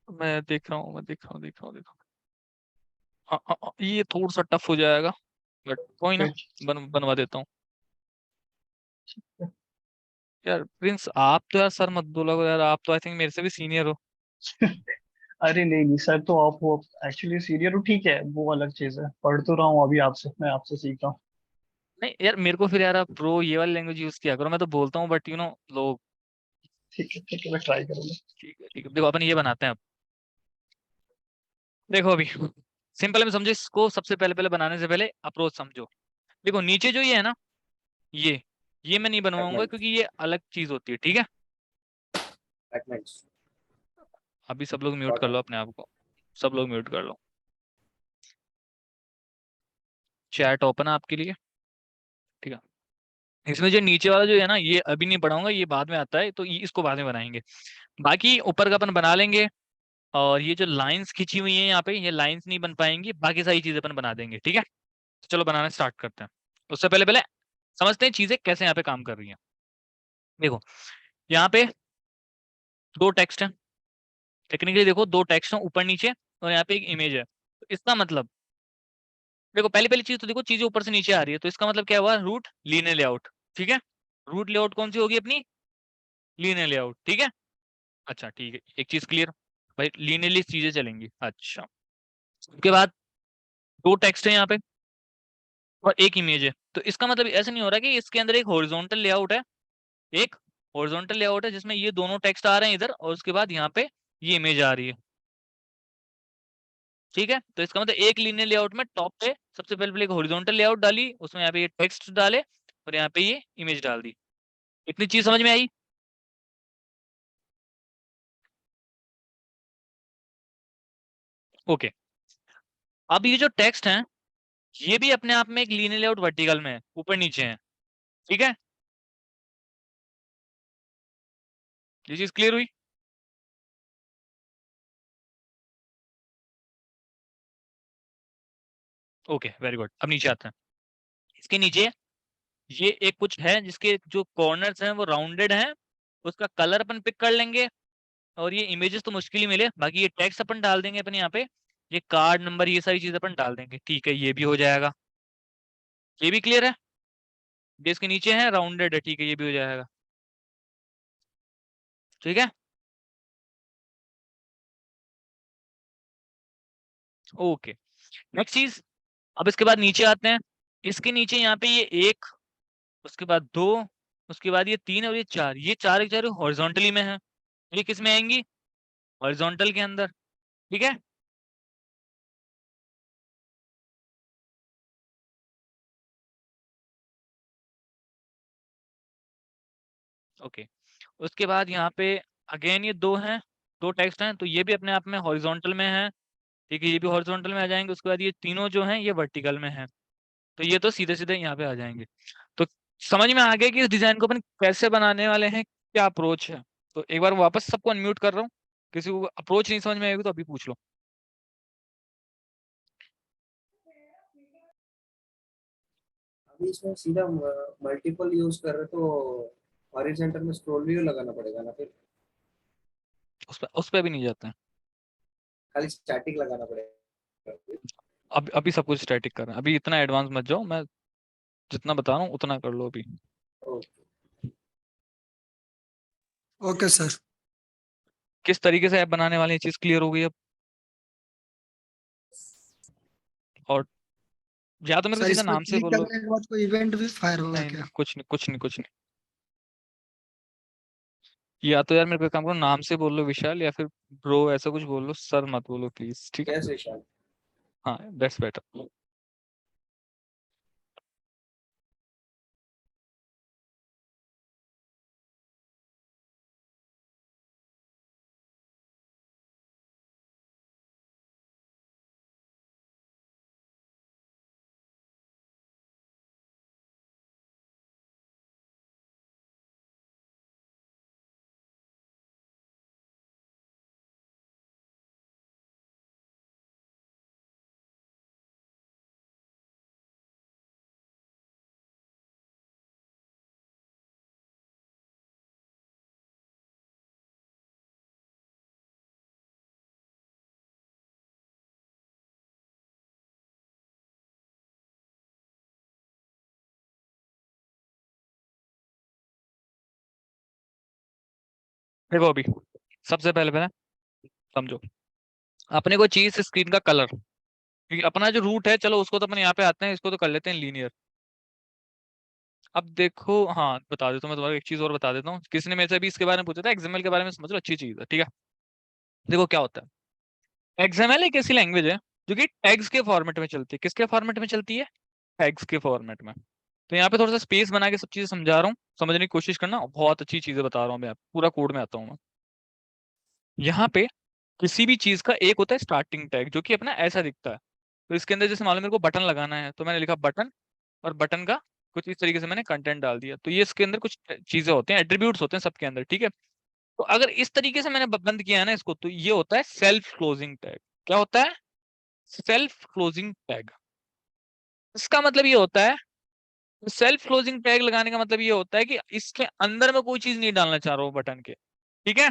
मैं देख रहा हूँ, मैं देख रहा हूँ, देख रहा हूँ, देख रहा हूँ। हाँ, हाँ, हाँ, ये थोड़ा सा टफ हो जाएगा, बट कोई ना, फिर बनवा देता हूँ। यार प्रिंस, आप तो यार सर मत बोलो यार, आप तो आई थिंक मेरे से भी सीनियर हो। अरे नहीं नहीं सर, तो आप वो एक्चुअली सीनियर हो, ठीक है, वो अलग चीज है। पढ़ तो रहा हूँ अभी आपसे, मैं आपसे सीख रहा हूँ। नहीं यार, मेरे को फिर यार आप प्रो ये वाली लैंग्वेज यूज किया करो। मैं तो बोलता हूँ बट लोग। ठीक है, मैं ट्राई करूंगा। ठीक है, ठीक है, देखो अपन ये बनाते हैं अब। देखो अभी सिंपल में समझो इसको, सबसे पहले पहले बनाने से पहले अप्रोच समझो। देखो नीचे जो ये है ना, ये ये मैं नहीं बनवाऊंगा फ्रैगमेंट, क्योंकि ये अलग चीज होती है। ठीक है, फ्रैगमेंट्स, अभी सब लोग म्यूट कर लो बॉटम। अपने आप को। सब लोग म्यूट कर लो। चैट ओपन है आपके लिए। ठीक है, इसमें जो नीचे वाला जो है ना, ये अभी नहीं पढ़ाऊंगा, ये बाद में आता है, तो इसको बाद में बनाएंगे। बाकी ऊपर का अपन बना लेंगे। और ये जो लाइंस खींची हुई है यहाँ पे, ये लाइंस नहीं बन पाएंगी, बाकी सारी चीजें अपन बना देंगे। ठीक है, तो चलो बनाना स्टार्ट करते हैं। उससे पहले पहले समझते हैं चीजें कैसे यहाँ पे काम कर रही हैं। देखो यहाँ पे दो टेक्स्ट हैं। टेक्निकली देखो, दो टेक्स्ट हैं ऊपर नीचे, और यहाँ पे एक इमेज है। तो इसका मतलब, देखो पहली पहली चीज तो देखो, चीजें ऊपर से नीचे आ रही है, तो इसका मतलब क्या हुआ, रूट लीनियर लेआउट। ठीक है, रूट लेआउट कौन सी होगी अपनी, लीनियर लेआउट। ठीक है, अच्छा ठीक है, एक चीज क्लियर भाई, लीनियरली चीजें चलेंगी। अच्छा, उसके बाद दो टेक्स्ट है यहाँ पे और एक इमेज है। तो इसका मतलब ऐसा नहीं हो रहा कि इसके अंदर एक हॉरिजॉन्टल लेआउट है, एक हॉरिजॉन्टल लेआउट है जिसमें ये दोनों टेक्स्ट आ रहे हैं इधर, और उसके बाद यहाँ पे ये इमेज आ रही है। ठीक है, तो इसका मतलब एक लीनियर लेआउट में टॉप पे सबसे पहले पहले एक हॉरिजॉन्टल लेआउट डाली, उसमें यहाँ पे ये टेक्स्ट डाले, और यहाँ पे ये इमेज डाल दी। इतनी चीज समझ में आई। ओके, अब ये जो टेक्स्ट है ये भी अपने आप में एक लीनियर लेआउट वर्टिकल में है, ऊपर नीचे है, ठीक है, ये चीज क्लियर हुई? Okay very good. अब नीचे आते हैं, इसके नीचे ये एक कुछ है जिसके जो कॉर्नर्स हैं वो राउंडेड हैं, उसका कलर अपन पिक कर लेंगे और ये इमेजेस तो मुश्किल ही मिले, बाकी ये टेक्स्ट अपन डाल देंगे अपन यहाँ पे, ये कार्ड नंबर ये सारी चीज अपन डाल देंगे, ठीक है, ये भी हो जाएगा, ये भी क्लियर है, ये इसके नीचे है राउंडेड है, ठीक है, ये भी हो जाएगा, ठीक है, ओके। नेक्स्ट चीज, अब इसके बाद नीचे आते हैं, इसके नीचे यहाँ पे ये एक, उसके बाद दो, उसके बाद ये तीन और ये चार, ये चार एक चार हॉरिजॉन्टली में है, ये किस में आएंगी? हॉरिजॉन्टल के अंदर, ठीक है, ओके। उसके बाद यहाँ पे अगेन ये दो हैं, दो टेक्स्ट हैं, तो ये भी अपने आप में हॉरिजॉन्टल में है, ठीक है, ये भी हॉरिजॉन्टल में आ जाएंगे। उसके बाद ये तीनों जो हैं ये वर्टिकल में है, तो ये तो सीधे सीधे यहाँ पे आ जाएंगे। तो समझ में आ गया कि इस डिजाइन को अपन कैसे बनाने वाले हैं, क्या अप्रोच है। तो एक बार वापस सबको अनम्यूट कर रहा हूँ, किसी को अप्रोच नहीं समझ में आएगी तो अभी पूछ लो। अभी इसमें सीधा मल्टीपल यूज कर रहे तो हॉरिजॉन्टल में स्क्रॉल व्हील लगाना पड़ेगा ना, फिर उस पर भी नहीं जाते हैं, खाली स्टैटिक लगाना पड़ेगा। अभी सब कुछ स्टैटिक कर रहे हैं, अभी इतना एडवांस मत जाओ, मैं जितना बता रहा हूँ उतना कर लो अभी। Okay sir. किस तरीके से ऐप बनाने वाले, ये चीज क्लियर हो गई अब? और या तो मेरे को सर सीधा इसमें नाम से क्लिक बोलो। करने के बाद कोई इवेंट भी फायर होगा नहीं क्या? नहीं, कुछ नहीं कुछ नहीं कुछ नहीं, या तो यार मेरे को एक काम करो, नाम से बोल लो विशाल, या फिर ब्रो ऐसा कुछ बोल लो, सर मत बोलो प्लीज, ठीक है? कैसे शायद हाँ दैट्स बेटर। देखो अभी सबसे पहले पहले समझो, अपने को चाहिए स्क्रीन का कलर, क्योंकि अपना जो रूट है, चलो उसको तो अपन यहाँ पे आते हैं, इसको तो कर लेते हैं लीनियर। अब देखो, हाँ बता देता हूँ मैं तुम्हारा, एक चीज और बता देता हूँ, किसी ने मेरे से भी इसके बारे में पूछा था, एक्सएमएल के बारे में समझ लो, अच्छी चीज है, ठीक है। देखो क्या होता है, एक्सएमएल एक ऐसी लैंग्वेज है जो कि टैग्स के फॉर्मेट में चलती है। किसके फॉर्मेट में चलती है? टैग्स के फॉर्मेट में। तो यहाँ पे थोड़ा सा स्पेस बना के सब चीजें समझा रहा हूँ, समझने की कोशिश करना, बहुत अच्छी चीजें बता रहा हूँ मैं, पूरा कोड में आता हूँ मैं। यहाँ पे किसी भी चीज का एक होता है स्टार्टिंग टैग, जो कि अपना ऐसा दिखता है। तो इसके अंदर जैसे मान लो मेरे को बटन लगाना है, तो मैंने लिखा बटन, और बटन का कुछ इस तरीके से मैंने कंटेंट डाल दिया, तो ये इसके अंदर कुछ चीजें होते हैं, एट्रीब्यूट्स होते हैं सबके अंदर, ठीक है। तो अगर इस तरीके से मैंने बंद किया है ना इसको, तो ये होता है सेल्फ क्लोजिंग टैग। क्या होता है? Self closing tag. इसका मतलब ये होता है, सेल्फ क्लोजिंग टैग लगाने का मतलब ये होता है कि इसके अंदर मैं कोई चीज नहीं डालना चाह रहा हूँ बटन के, ठीक है।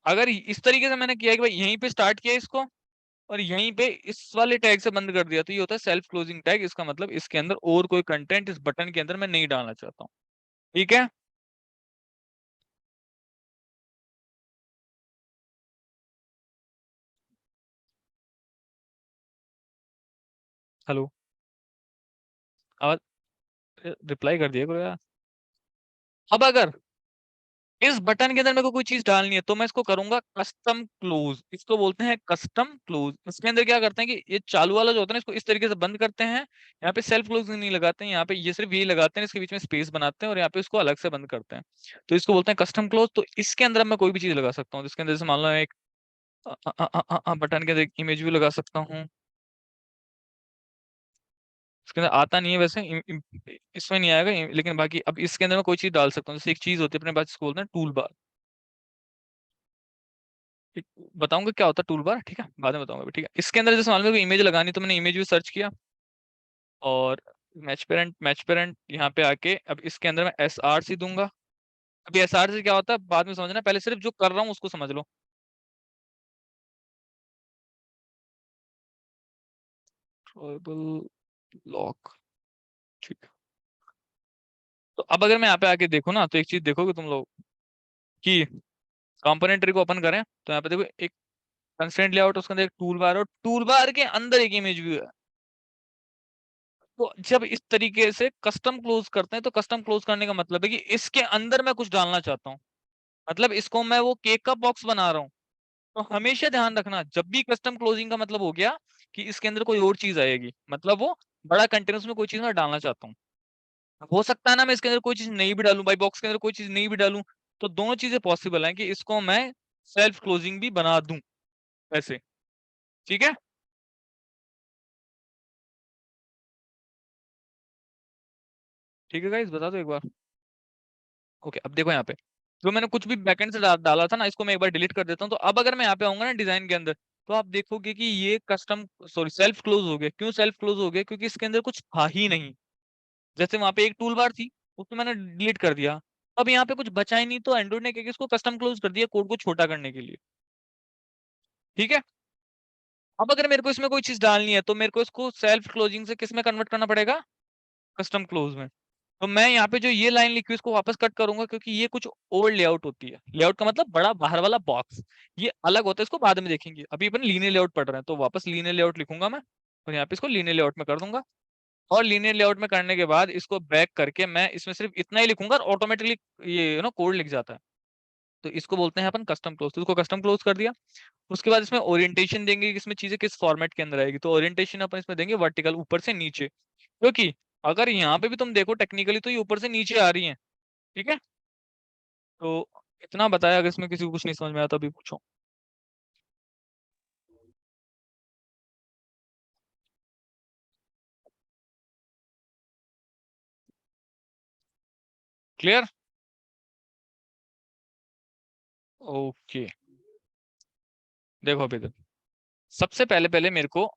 अगर इस तरीके से मैंने किया कि भाई यहीं पे स्टार्ट किया इसको, और यहीं पे इस वाले टैग से बंद कर दिया, तो ये होता है सेल्फ क्लोजिंग टैग। इसका मतलब इसके अंदर और कोई कंटेंट इस बटन के अंदर मैं नहीं डालना चाहता हूँ, ठीक है। हेलो, आवाज, रिप्लाई कर दिया करो यार। अब अगर इस बटन के अंदर मेरे को कोई चीज डालनी है, तो मैं इसको करूंगा कस्टम क्लोज, इसको बोलते हैं कस्टम क्लोज। इसके अंदर क्या करते हैं कि ये चालू वाला जो होता है ना, इसको इस तरीके से बंद करते हैं, यहाँ पे सेल्फ क्लोज नहीं लगाते हैं, यहाँ पे ये सिर्फ यही लगाते हैं, इसके बीच में स्पेस बनाते हैं, और यहाँ पे इसको अलग से बंद करते हैं, तो इसको बोलते हैं कस्टम क्लोज। तो इसके अंदर मैं कोई भी चीज लगा सकता हूँ, जिसके अंदर जैसे मान लो एक बटन के अंदर इमेज भी लगा सकता हूँ। इसके अंदर आता नहीं है वैसे, इसमें नहीं आएगा, लेकिन बाकी अब इसके अंदर मैं कोई चीज डाल सकता हूँ। जैसे एक चीज होती है अपने पास, इसको बोलते हैं टूल बार। बताऊंगा क्या होता है टूल बार, ठीक है, बाद में बताऊंगा, ठीक है। इसके अंदर जैसे मान लो इमेज लगानी, तो मैंने इमेज भी सर्च किया और मैच पेरेंट यहाँ पे आके अब इसके अंदर मैं SRC दूंगा। अभी SRC क्या होता है बाद में समझना, पहले सिर्फ जो कर रहा हूँ उसको समझ लो। ट्राइबल लॉक, ठीक है। तो अब अगर मैं यहाँ पे आके देखूँ ना, तो एक चीज देखोगे तुम लोग कि कंपोनेंट ट्री को ओपन करें तो यहाँ पे देखो एक कंस्ट्रेंट लेआउट, उसके अंदर एक टूल बार, और टूल बार के अंदर एक इमेज व्यू है। तो जब इस तरीके से कस्टम क्लोज करते हैं, तो कस्टम क्लोज करने का मतलब है कि इसके अंदर मैं कुछ डालना चाहता हूँ, मतलब इसको मैं वो केक का बॉक्स बना रहा हूँ। तो हमेशा ध्यान रखना, जब भी कस्टम क्लोजिंग का मतलब हो गया कि इसके अंदर कोई और चीज आएगी, मतलब वो बड़ा कंटेनर में कोई चीज मैं डालना चाहता हूँ। हो सकता है ना मैं इसके अंदर कोई चीज नहीं भी डालूं, भाई बॉक्स के अंदर कोई चीज नहीं भी डालूं, तो दोनों चीजें पॉसिबल है कि इसको मैं सेल्फ क्लोजिंग भी बना दूं ऐसे, ठीक है। ठीक है गाइस, बता दो एक बार। ओके, अब देखो यहाँ पे जो मैंने कुछ भी बैकएंड से डाला था ना, इसको मैं एक बार डिलीट कर देता हूँ। तो अब अगर मैं यहाँ पे आऊंगा ना डिजाइन के अंदर, तो आप देखोगे कि ये कस्टम सॉरी सेल्फ क्लोज हो गया। क्यों सेल्फ क्लोज हो गया? क्योंकि इसके अंदर कुछ था ही नहीं। जैसे वहां पे एक टूल बार थी, उसको मैंने डिलीट कर दिया, अब यहाँ पे कुछ बचा ही नहीं, तो एंड्रॉइड ने क्या किया, इसको कस्टम क्लोज कर दिया कोड को छोटा करने के लिए, ठीक है। अब अगर मेरे को इसमें कोई चीज डालनी है, तो मेरे को इसको सेल्फ क्लोजिंग से किस में कन्वर्ट करना पड़ेगा? कस्टम क्लोज में। तो मैं यहाँ पे जो ये लाइन लिखी हुई इसको वापस कट करूंगा, क्योंकि ये कुछ ओल्ड लेआउट होती है। लेआउट का मतलब बड़ा बाहर वाला बॉक्स, ये अलग होता है, इसको बाद में देखेंगे। अभी अपन लीनियर लेआउट पढ़ रहे हैं, तो वापस लीनियर लेआउट लिखूंगा मैं, और यहाँ पे इसको लीनियर लेआउट में कर दूंगा। और लीनियर लेआउट में करने के बाद इसको बैक करके मैं इसमें सिर्फ इतना ही लिखूंगा, और ऑटोमेटिकली ये ना कोड लिख जाता है। तो इसको बोलते हैं अपन कस्टम क्लोज। तो इसको कस्टम क्लोज कर दिया। उसके बाद इसमें ओरिएंटेशन देंगे कि इसमें चीजें किस फॉर्मेट के अंदर आएगी। तो ओरिएंटेशन अपन इसमें देंगे वर्टिकल, ऊपर से नीचे, क्योंकि अगर यहाँ पे भी तुम देखो टेक्निकली तो ये ऊपर से नीचे आ रही है, ठीक है। तो इतना बताया, अगर इसमें किसी को कुछ नहीं समझ में आया तो अभी पूछो। क्लियर? ओके, देखो अभी देखो, सबसे पहले पहले मेरे को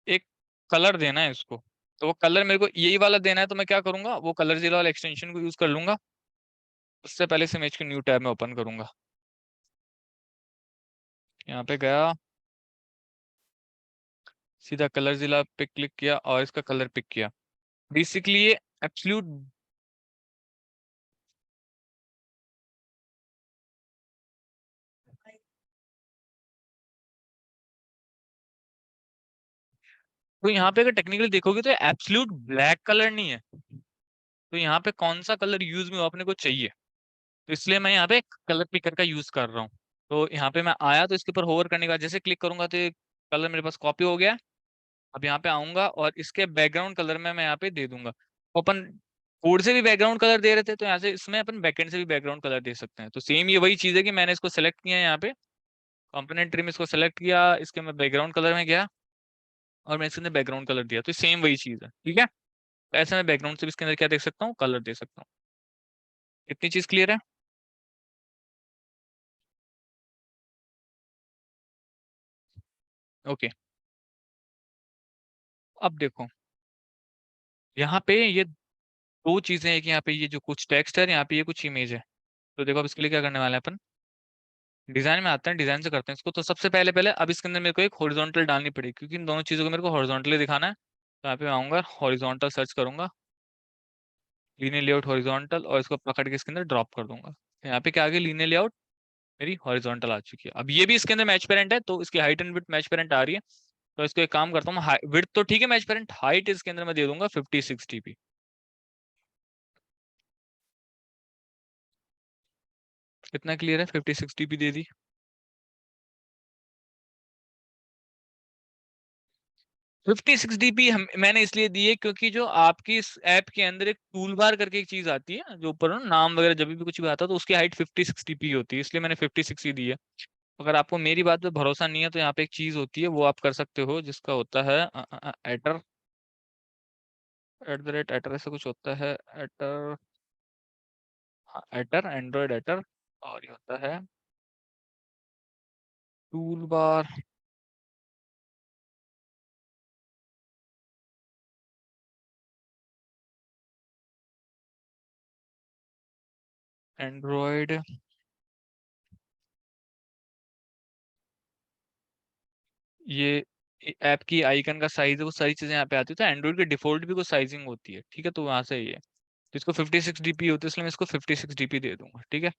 एक कलर देना है इसको। तो वो कलर मेरे को यही वाला देना है, तो मैं क्या करूंगा, वो कलर जीरो वाला एक्सटेंशन को यूज कर लूंगा। उससे पहले से इमेज की न्यू टैब में ओपन करूंगा, यहाँ पे गया, सीधा कलर जिला पे क्लिक किया और इसका कलर पिक किया। बेसिकली ये एब्सोल्यूट तो यहाँ पे अगर टेक्निकली देखोगे तो एब्सोल्यूट ब्लैक कलर नहीं है। तो यहाँ पे कौन सा कलर यूज में अपने को चाहिए, तो इसलिए मैं यहाँ पे कलर पिकर का यूज कर रहा हूँ। तो यहाँ पे मैं आया, तो इसके ऊपर होवर करने के बाद जैसे क्लिक करूंगा तो कलर मेरे पास कॉपी हो गया। अब यहाँ पे आऊंगा और इसके बैकग्राउंड कलर में मैं यहाँ पे दे दूंगा। तो अपन कोड से भी बैकग्राउंड कलर दे रहे थे, तो यहाँ से इसमें अपन बैकएंड से भी बैकग्राउंड कलर दे सकते हैं। तो सेम ये वही चीज है कि मैंने इसको सेलेक्ट किया है, यहाँ पे कंपोनेंट ट्री में इसको सेलेक्ट किया, इसके मैं बैकग्राउंड कलर में गया और मैं इसके अंदर बैकग्राउंड कलर दिया। तो सेम वही चीज है, ठीक है। तो ऐसे मैं बैकग्राउंड से भी इसके अंदर क्या देख सकता हूँ, कलर दे सकता हूँ। इतनी चीज क्लियर है? ओके, अब देखो यहाँ पे ये दो चीजें हैं कि यहाँ पे ये जो कुछ टेक्स्ट है, यहाँ पे ये कुछ इमेज है। तो देखो अब इसके लिए क्या करने वाले हैं अपन, डिजाइन में आते हैं, डिजाइन से करते हैं इसको। तो सबसे पहले पहले अब इसके अंदर मेरे को एक हॉरिजॉन्टल डालनी पड़ेगी, क्योंकि इन दोनों चीजों को मेरे को हॉरिजॉन्टली दिखाना है। तो यहाँ पे मैं आऊंगा, हॉरिजॉन्टल सर्च करूंगा, लीनियर लेआउट हॉरिजॉन्टल, और इसको पकड़ के इसके अंदर ड्रॉप कर दूंगा। तो यहाँ पे क्या आ गया, लीनियर लेआउट मेरी हॉरिजॉन्टल आ चुकी है। अब ये भी इसके अंदर मैच पेरेंट है, तो इसकी height and width match parent आ रही है। तो इसको एक काम करता हूँ, विड्थ तो ठीक है मैच पेरेंट, हाइट इसके अंदर मैं दे दूंगा 56 dp। कितना क्लियर है? 56 dp दे दी। 56 dp मैंने इसलिए दी है क्योंकि जो आपकी इस ऐप के अंदर एक टूल बार करके एक चीज आती है, जो ऊपर ना नाम वगैरह जब भी कुछ भी आता है, तो उसकी हाइट 56 dp होती है, इसलिए मैंने 56 ही दी है। अगर आपको मेरी बात पे भरोसा नहीं है तो यहाँ पे एक चीज होती है, वो आप कर सकते हो, जिसका होता है एटर, @ एटर ऐसा कुछ होता है, एटर, हाँ एटर, एंड्रॉइड एटर। और ये होता है टूल बार, एंड्रॉइड, ये ऐप की आइकन का साइज है, वो सारी चीजें यहाँ पे आती है। तो एंड्रॉइड की डिफॉल्ट भी कुछ साइजिंग होती है, ठीक है, तो वहां से ही है। तो इसको 56 DP होती है, इसलिए मैं इसको 56 DP दे दूंगा, ठीक है।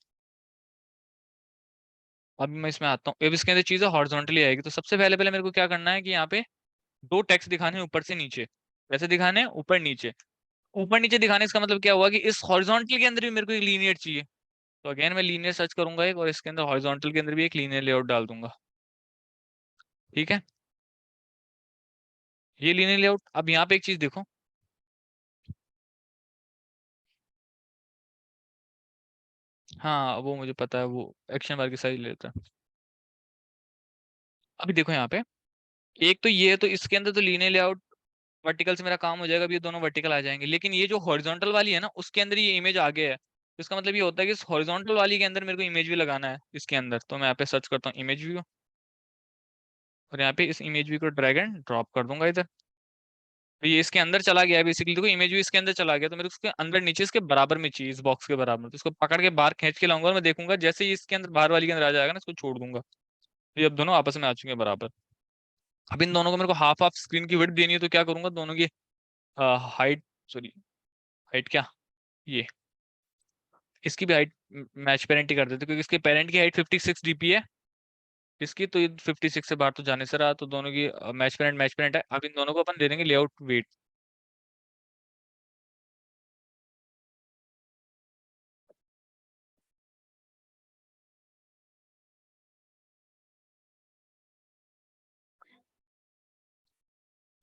अभी मैं इसमें आता हूँ, अब इसके अंदर चीजें हॉरिजॉन्टली आएगी। तो सबसे पहले पहले मेरे को क्या करना है कि यहाँ पे दो टेक्स्ट दिखाने हैं, ऊपर से नीचे। वैसे दिखाने हैं ऊपर नीचे। ऊपर नीचे दिखाने इसका मतलब क्या हुआ कि इस हॉरिजॉन्टल के अंदर भी मेरे को एक लीनियर चाहिए। तो अगेन मैं लीनियर सर्च करूंगा एक, और इसके अंदर हॉरिजॉन्टल के अंदर भी एक लीनियर लेआउट डाल दूंगा, ठीक है। ये लीनियर लेआउट। अब यहाँ पे एक चीज देखो, हाँ वो मुझे पता है, वो एक्शन बार की साइज लेता है। अभी देखो यहाँ पे, एक तो ये है, तो इसके अंदर तो लीनियर लेआउट वर्टिकल से मेरा काम हो जाएगा, अब ये दोनों वर्टिकल आ जाएंगे। लेकिन ये जो हॉरिजॉन्टल वाली है ना, उसके अंदर ये इमेज आगे है। तो इसका मतलब ये होता है कि इस हॉरिजॉन्टल वाली के अंदर मेरे को इमेज भी लगाना है इसके अंदर। तो मैं यहाँ पे सर्च करता हूँ इमेज व्यू, और यहाँ पे इस इमेज व्यू को ड्रैग एंड ड्रॉप कर दूंगा इधर। तो ये इसके अंदर चला गया है बेसिकली, देखो इमेज व्यू इसके अंदर चला गया। तो मेरे को उसके अंदर नीचे इसके बराबर में चाहिए, इस बॉक्स के बराबर। तो इसको पकड़ के बाहर खींच के लाऊंगा, और मैं देखूंगा जैसे ही इसके अंदर बाहर वाली के अंदर आ जाएगा ना, इसको छोड़ दूंगा। तो ये अब दोनों आपस में आ चुके हैं बराबर। अब इन दोनों को मेरे को हाफ हाफ स्क्रीन की विड्थ देनी है, तो क्या करूंगा, दोनों की हाइट, सॉरी हाइट क्या, ये इसकी भी हाइट मैच पेरेंट ही कर देते, क्योंकि इसके पेरेंट की हाइट 56 DP है, इसकी तो ये 56 से बाहर तो जाने से रहा। तो दोनों की मैच पेरेंट है। अब इन दोनों को अपन दे देंगे लेआउट वेट।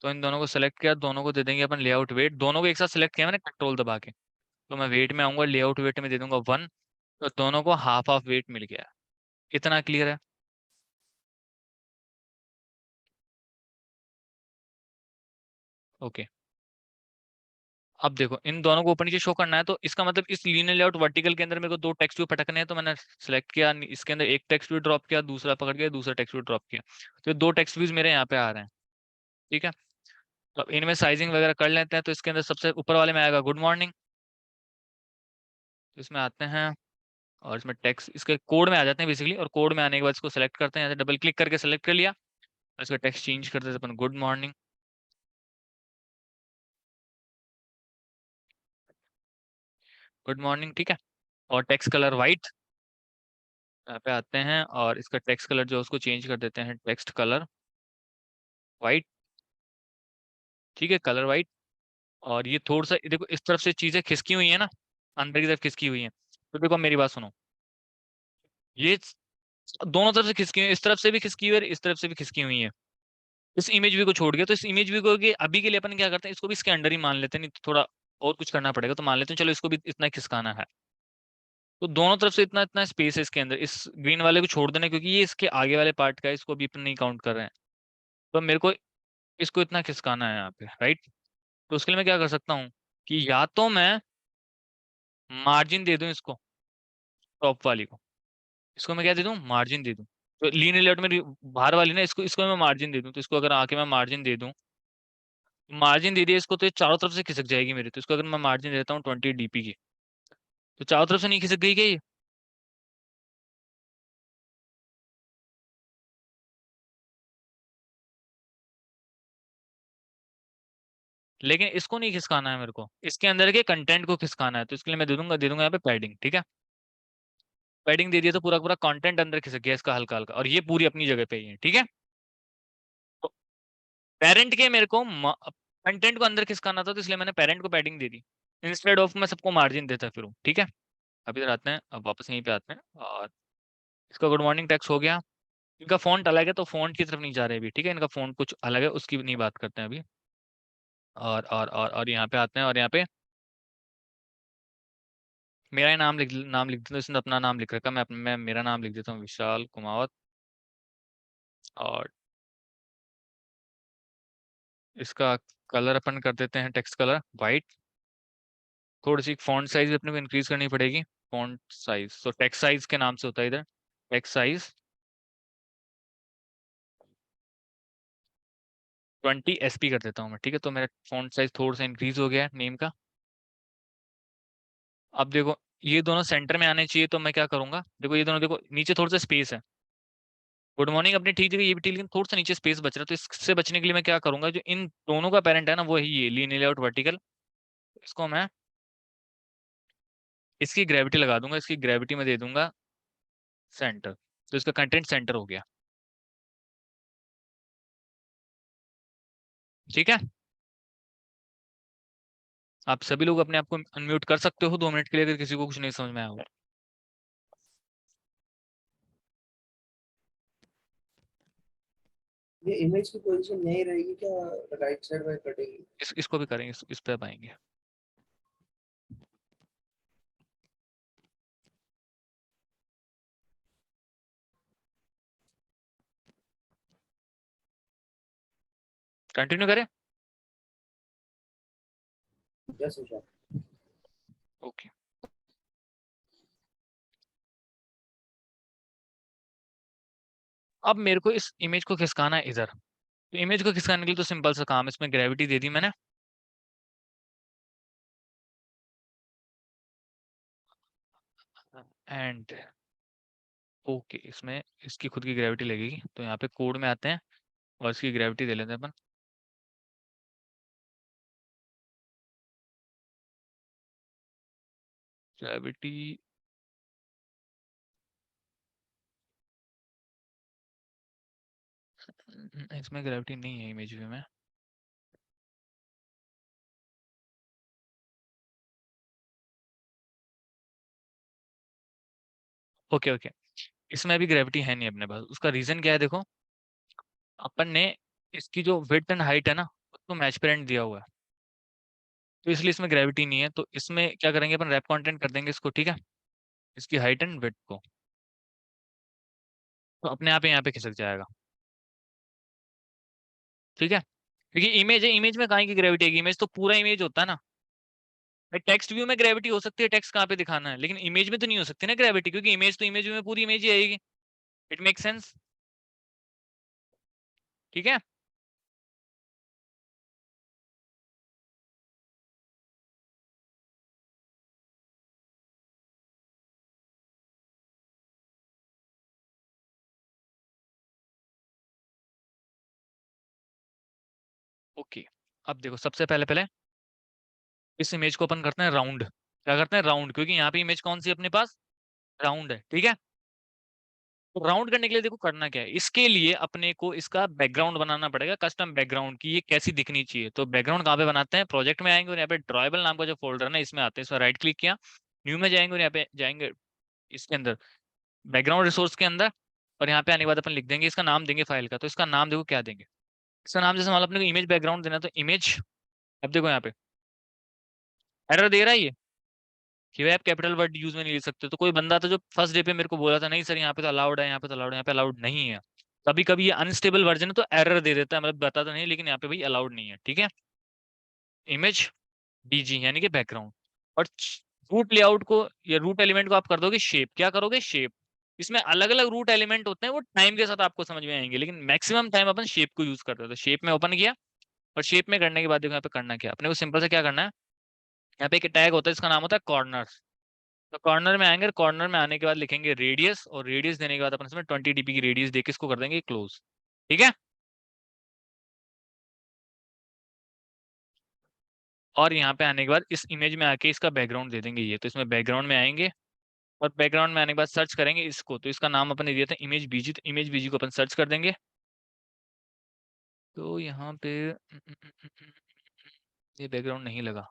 तो इन दोनों को सेलेक्ट किया, दोनों को दे देंगे अपन लेआउट वेट। दोनों को एक साथ सेलेक्ट किया मैंने कंट्रोल दबा के। तो मैं वेट में आऊंगा, लेआउट वेट में दे दूंगा 1। तो दोनों को हाफ हाफ वेट मिल गया। इतना क्लियर है। ओके, अब देखो इन दोनों को ऊपर नीचे शो करना है, तो इसका मतलब इस लीनियर लेआउट वर्टिकल के अंदर मेरे को दो टेक्स्ट व्यू पटकने हैं। तो मैंने सेलेक्ट किया, इसके अंदर एक टेक्स्ट व्यू ड्रॉप किया, दूसरा पकड़ के दूसरा टेक्स्ट व्यू ड्रॉप किया। तो ये दो टेक्स्ट व्यूज मेरे यहाँ पे आ रहे हैं, ठीक है। तो अब इनमें साइजिंग वगैरह कर लेते हैं। तो इसके अंदर सबसे ऊपर वाले में आएगा गुड मॉर्निंग। तो इसमें आते हैं, और इसमें टेक्स्ट इसके कोड में आ जाते हैं बेसिकली। और कोड में आने के बाद इसको सेलेक्ट करते हैं, यहाँ से डबल क्लिक करके सेलेक्ट कर लिया, और इसका टेक्स्ट चेंज कर देते हैं अपन गुड मॉर्निंग। गुड मॉर्निंग, ठीक है। और टेक्स्ट कलर वाइट, यहाँ पे आते हैं, और इसका टेक्स्ट कलर जो है उसको चेंज कर देते हैं, टेक्स्ट कलर वाइट, ठीक है, कलर वाइट। और ये थोड़ा सा देखो, इस तरफ से चीजें खिसकी हुई है ना, अंदर की तरफ खिसकी हुई है। तो देखो मेरी बात सुनो, ये दोनों तरफ से खिसकी हुई है, इस तरफ से भी खिसकी हुई है और इस तरफ से भी खिसकी हुई है। इस इमेज व्यू को छोड़ के, तो इस इमेज व्यू को अभी के लिए अपन क्या करते हैं, इसको भी इसके अंडर ही मान लेते हैं, नहीं तो थोड़ा और कुछ करना पड़ेगा। तो मान लेते हैं चलो इसको भी इतना ही खिसकाना है। तो दोनों तरफ से इतना इतना स्पेस है इसके अंदर, इस ग्रीन वाले को छोड़ देना, क्योंकि ये इसके आगे वाले पार्ट का है, इसको भी अपन नहीं काउंट कर रहे हैं। तो मेरे को इसको इतना खिसकाना है यहाँ पे, राइट। तो उसके लिए मैं क्या कर सकता हूँ कि या तो मैं मार्जिन दे दूं इसको, टॉप वाली को, इसको मैं क्या दे दूं, मार्जिन दे दूं। तो लीनियर लेआउट में बाहर वाली ना, इसको इसको मैं मार्जिन दे दूं। तो इसको अगर आके मैं मार्जिन दे दूं, मार्जिन दे दिया इसको, तो ये चारों तरफ से खिसक जाएगी मेरी। तो इसको अगर मैं मार्जिन देता हूँ 20 DP की, तो चारों तरफ से नहीं खिसक गई क्या ये? लेकिन इसको नहीं खिसकाना है मेरे को, इसके अंदर के कंटेंट को खिसकाना है। तो इसके लिए मैं दे दूंगा यहाँ पे पैडिंग, ठीक है। पैडिंग दे दिया तो पूरा पूरा कंटेंट अंदर खिसक गया इसका हल्का हल्का, और ये पूरी अपनी जगह पे ही है, ठीक है। तो पेरेंट के मेरे को कंटेंट को अंदर खिसकाना था, तो इसलिए मैंने पेरेंट को padding they the, instead of मैं सबको मार्जिन देता फिर, ठीक है। अब इधर आते हैं, अब वापस यहीं पे आते हैं, और इसका गुड मॉर्निंग टेक्स्ट हो गया। इनका फॉन्ट अलग है, तो फॉन्ट की तरफ नहीं जा रहे अभी, ठीक है। इनका फॉन्ट कुछ अलग है, उसकी भी नहीं बात करते हैं अभी। और यहाँ पे आते हैं, और यहाँ पे मेरा ही नाम लिख देता हूँ। इसने अपना नाम लिख रखा है, मैं मेरा नाम लिख देता हूँ, विशाल कुमावत। और इसका कलर अपन कर देते हैं टेक्स्ट कलर वाइट। थोड़ी सी फॉन्ट साइज अपने को इंक्रीज करनी पड़ेगी। फॉन्ट साइज तो टेक्स्ट साइज के नाम से होता है इधर, टेक्स्ट साइज 20 SP कर देता हूँ मैं, ठीक है। तो मेरा फॉन्ट साइज थोड़ा सा इंक्रीज हो गया है नेम का। अब देखो ये दोनों सेंटर में आने चाहिए, तो मैं क्या करूंगा, देखो ये दोनों, देखो नीचे थोड़ा सा स्पेस है। गुड मॉर्निंग अपनी ठीक जगह, ये भी ठीक, लेकिन थोड़ा सा नीचे स्पेस बच रहा है। तो इससे बचने के लिए मैं क्या करूंगा, जो इन दोनों का पेरेंट है ना वो है ये लीनियर लेआउट वर्टिकल, इसको मैं इसकी ग्रेविटी लगा दूंगा, इसकी ग्रेविटी में दे दूंगा सेंटर, तो इसका कंटेंट सेंटर हो गया, ठीक है। आप सभी लोग अपने आप को अनम्यूट कर सकते हो 2 मिनट के लिए, अगर किसी को कुछ नहीं समझ में आया हो। ये इमेज की पोजीशन यही रहेगी क्या, राइट साइड में कटेगी? इसको भी करेंगे, इस पे अब आएंगे। कंटिन्यू करें, यस सर। ओके। अब मेरे को इस इमेज को खिसकाना है इधर, तो इमेज को खिसकाने के लिए तो सिंपल सा काम है, इसमें ग्रेविटी दे दी मैंने। एंड ओके, इसमें इसकी खुद की ग्रेविटी लगेगी, तो यहाँ पे कोड में आते हैं और इसकी ग्रेविटी दे लेते हैं अपन। ग्रेविटी इसमें ग्रेविटी नहीं है इमेज व्यू में। ओके ओके, इसमें अभी ग्रेविटी है नहीं अपने पास। उसका रीजन क्या है, देखो अपन ने इसकी जो विड्थ एंड हाइट है ना उसको मैच पेरेंट दिया हुआ है, तो इसलिए इसमें ग्रेविटी नहीं है। तो इसमें क्या करेंगे अपन, रैप कंटेंट कर देंगे इसको, ठीक है, इसकी हाइट एंड विड्थ को, तो अपने आप ही यहाँ पे खिसक जाएगा, ठीक है। क्योंकि इमेज है, इमेज में कहाँ की ग्रेविटी है, इमेज तो पूरा इमेज होता है ना। टेक्स्ट व्यू में ग्रेविटी हो सकती है, टेक्स्ट कहाँ पे दिखाना है, लेकिन इमेज में तो नहीं हो सकती ना ग्रेविटी, क्योंकि इमेज तो इमेज व्यू में पूरी इमेज ही आएगी। इट मेक सेंस, ठीक है। ओके, अब देखो सबसे पहले पहले इस इमेज को अपन करते हैं राउंड। क्या करते हैं, राउंड, क्योंकि यहाँ पे इमेज कौन सी है अपने पास, राउंड है, ठीक है। तो राउंड करने के लिए देखो करना क्या है, इसके लिए अपने को इसका बैकग्राउंड बनाना पड़ेगा, कस्टम बैकग्राउंड की ये कैसी दिखनी चाहिए। तो बैकग्राउंड कहाँ पे बनाते हैं, प्रोजेक्ट में आएंगे और यहाँ पे ड्रॉयबल नाम का जो फोल्डर है ना इसमें आते हैं, इसमें राइट क्लिक किया, न्यू में जाएंगे और यहाँ पे जाएंगे इसके अंदर बैकग्राउंड रिसोर्स के अंदर, और यहाँ पे आने के बाद अपन लिख देंगे, इसका नाम देंगे फाइल का। तो इसका नाम देखो क्या देंगे, इसका नाम जैसे मान लो अपने को इमेज बैकग्राउंड देना है, तो इमेज, अब देखो यहाँ पे एरर दे रहा है ये कि भाई आप कैपिटल वर्ड यूज में नहीं ले सकते। तो कोई बंदा था जो फर्स्ट डे पे मेरे को बोला था नहीं सर यहाँ पे तो अलाउड है, यहाँ पे तो अलाउड है, यहाँ पे अलाउड नहीं है। कभी कभी ये अनस्टेबल वर्जन है तो एरर दे देता है, मतलब बताता नहीं, लेकिन यहाँ पे भाई अलाउड नहीं है, ठीक है। इमेज बीजी यानी कि बैकग्राउंड, और रूट लेआउट को या रूट एलिमेंट को आप कर दोगे शेप। क्या करोगे, शेप। इसमें अलग अलग रूट एलिमेंट होते हैं, वो टाइम के साथ आपको समझ में आएंगे, लेकिन मैक्सिमम टाइम अपन शेप को यूज करते हैं। तो शेप में ओपन किया, और शेप में करने के बाद देखो यहाँ पे करना क्या, अपने को सिंपल से क्या करना है, यहाँ पे एक टैग होता है इसका नाम होता है कॉर्नर। तो कॉर्नर में आएंगे, कॉर्नर में आने के बाद लिखेंगे रेडियस, और रेडियस देने के बाद अपन इसमें 20 dp की रेडियस देके इसको कर देंगे क्लोज, ठीक है। और यहाँ पे आने के बाद इस इमेज में आके इसका बैकग्राउंड दे देंगे ये, तो इसमें बैकग्राउंड में आएंगे, और बैकग्राउंड में आने के बाद सर्च करेंगे इसको, तो इसका नाम अपन ने दिया था इमेज बीजी, तो इमेज बीजी को अपन सर्च कर देंगे। तो यहाँ पे ये बैकग्राउंड नहीं लगा,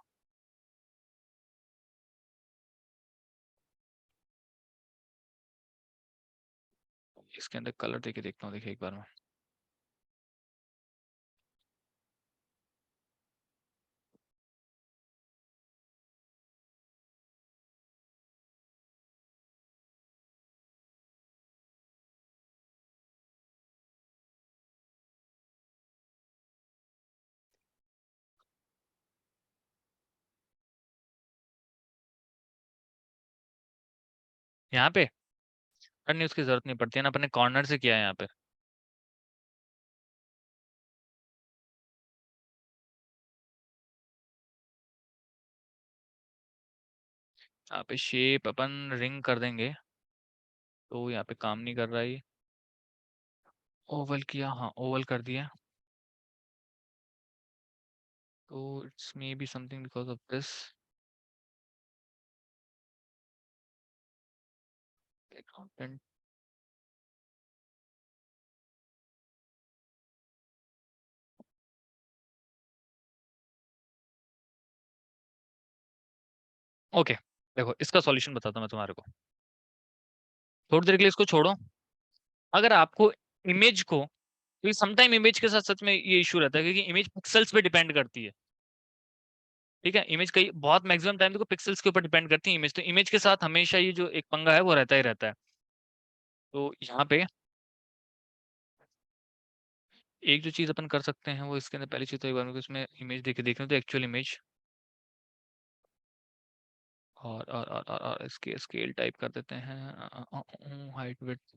इसके अंदर कलर देके देखता हूँ, देखिए एक बार में। यहाँ पे करने उसकी जरूरत नहीं पड़ती है ना, अपने कॉर्नर से किया है यहाँ पे। यहाँ पे शेप अपन रिंग कर देंगे, तो यहाँ पे काम नहीं कर रहा है। ओवल किया, हाँ ओवल कर दिया, तो it's may be something because of this. Content okay, देखो इसका सॉल्यूशन बताता हूँ मैं तुम्हारे को। थोड़ी देर के लिए इसको छोड़ो। अगर आपको इमेज को, क्योंकि समटाइम इमेज के साथ सच में ये इशू रहता है, क्योंकि इमेज पिक्सल्स पे डिपेंड करती है। ठीक है, इमेज कई बहुत मैक्सिमम टाइम देखो पिक्सल्स के ऊपर डिपेंड करती है इमेज, तो इमेज के साथ हमेशा ये जो एक पंगा है वो रहता ही रहता है। तो यहाँ पे एक जो चीज अपन कर सकते हैं वो इसके अंदर, पहली चीज तो एक बार मेरे को इसमें इमेज देख रहे तो एक्चुअल इमेज, और इसके स्केल टाइप कर देते हैं, हाइट विड्थ,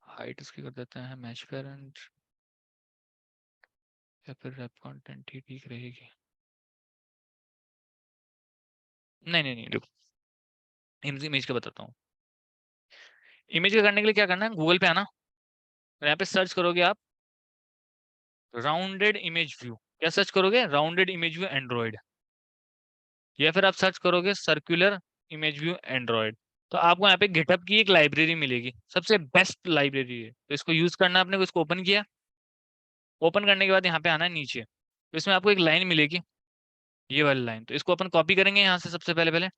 हाइट इसकी कर देते हैं मैच करंट, या फिर रैप कंटेंट ही ठीक रहेगी। नहीं नहीं नहीं, देखो इमेज का बताता हूँ। इमेज का करने के लिए क्या करना है, गूगल पे आना और यहाँ पे सर्च करोगे आप राउंडेड इमेज व्यू। क्या सर्च करोगे, राउंडेड इमेज व्यू एंड्रॉइड, या फिर आप सर्च करोगे सर्कुलर इमेज व्यू एंड्रॉइड। तो आपको यहाँ पे गिटहब की एक लाइब्रेरी मिलेगी, सबसे बेस्ट लाइब्रेरी है, तो इसको यूज करना है। आपने को इसको ओपन किया, ओपन करने के बाद यहाँ पे आना है नीचे, तो इसमें आपको एक लाइन मिलेगी, ये वाली लाइन, तो इसको अपन कॉपी करेंगे यहाँ से। सबसे पहले पहले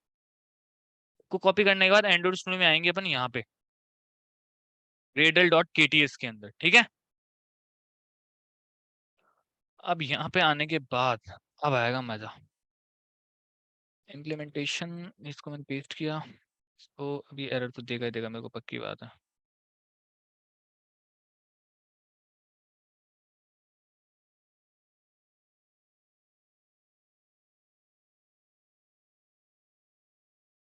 को कॉपी करने के बाद एंड्रॉइड स्टूडियो में आएंगे अपन यहाँ पे gradle.kts के अंदर, ठीक है। अब यहाँ पे आने के बाद अब आएगा मजा, इम्प्लीमेंटेशन। इसको मैंने पेस्ट किया, तो अभी एरर तो देगा ही देगा, मेरे को पक्की बात है।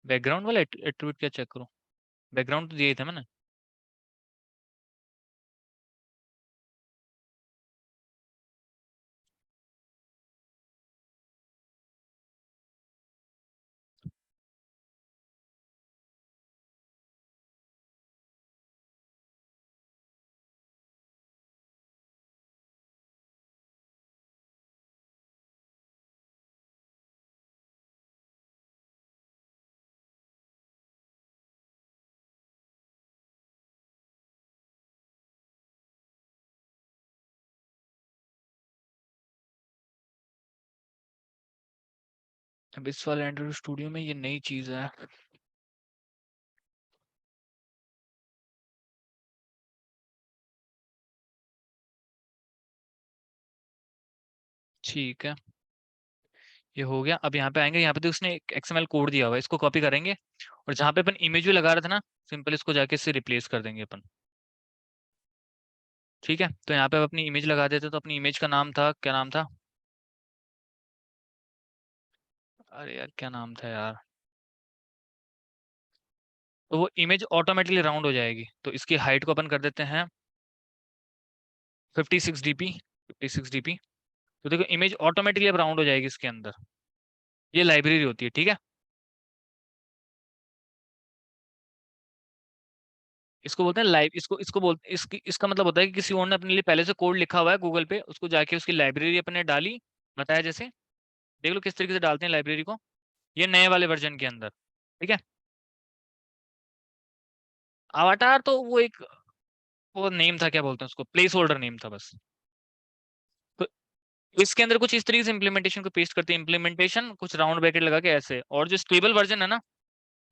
बैकग्राउंड वाला एट्रीब्यूट क्या चेक करूं, बैकग्राउंड तो दिया ही था मैंने। अब इस वाले एंड्रॉइड स्टूडियो में ये नई चीज है, ठीक है ये हो गया। अब यहाँ पे आएंगे, यहाँ पे तो उसने एक XML कोड दिया हुआ है, इसको कॉपी करेंगे और जहाँ पे अपन इमेज भी लगा रहे थे ना, सिंपल इसको जाके इससे रिप्लेस कर देंगे अपन। ठीक है, तो यहाँ पे अब अपनी इमेज लगा देते, तो अपनी इमेज का नाम था, क्या नाम था, अरे यार क्या नाम था यार, तो वो इमेज ऑटोमेटिकली राउंड हो जाएगी। तो इसकी हाइट को अपन कर देते हैं 56 dp, 56 dp। तो देखो इमेज ऑटोमेटिकली अब राउंड हो जाएगी इसके अंदर, ये लाइब्रेरी होती है, ठीक है। इसको बोलते हैं लाइव, इसको बोलते इसका मतलब होता है कि किसी और ने अपने लिए पहले से कोड लिखा हुआ है गूगल पे, उसको जाके उसकी लाइब्रेरी अपने डाली, बताया जैसे, देख लो किस तरीके से डालते हैं लाइब्रेरी को, ये नए वाले वर्जन के अंदर, ठीक है। अवाटार तो वो एक, वो नेम था, क्या बोलते हैं उसको, प्लेस होल्डर नेम था बस। तो इसके अंदर कुछ इस तरीके से इम्प्लीमेंटेशन को पेस्ट करते हैं, इम्प्लीमेंटेशन कुछ राउंड ब्रैकेट लगा के ऐसे, और जो स्टेबल वर्जन है ना,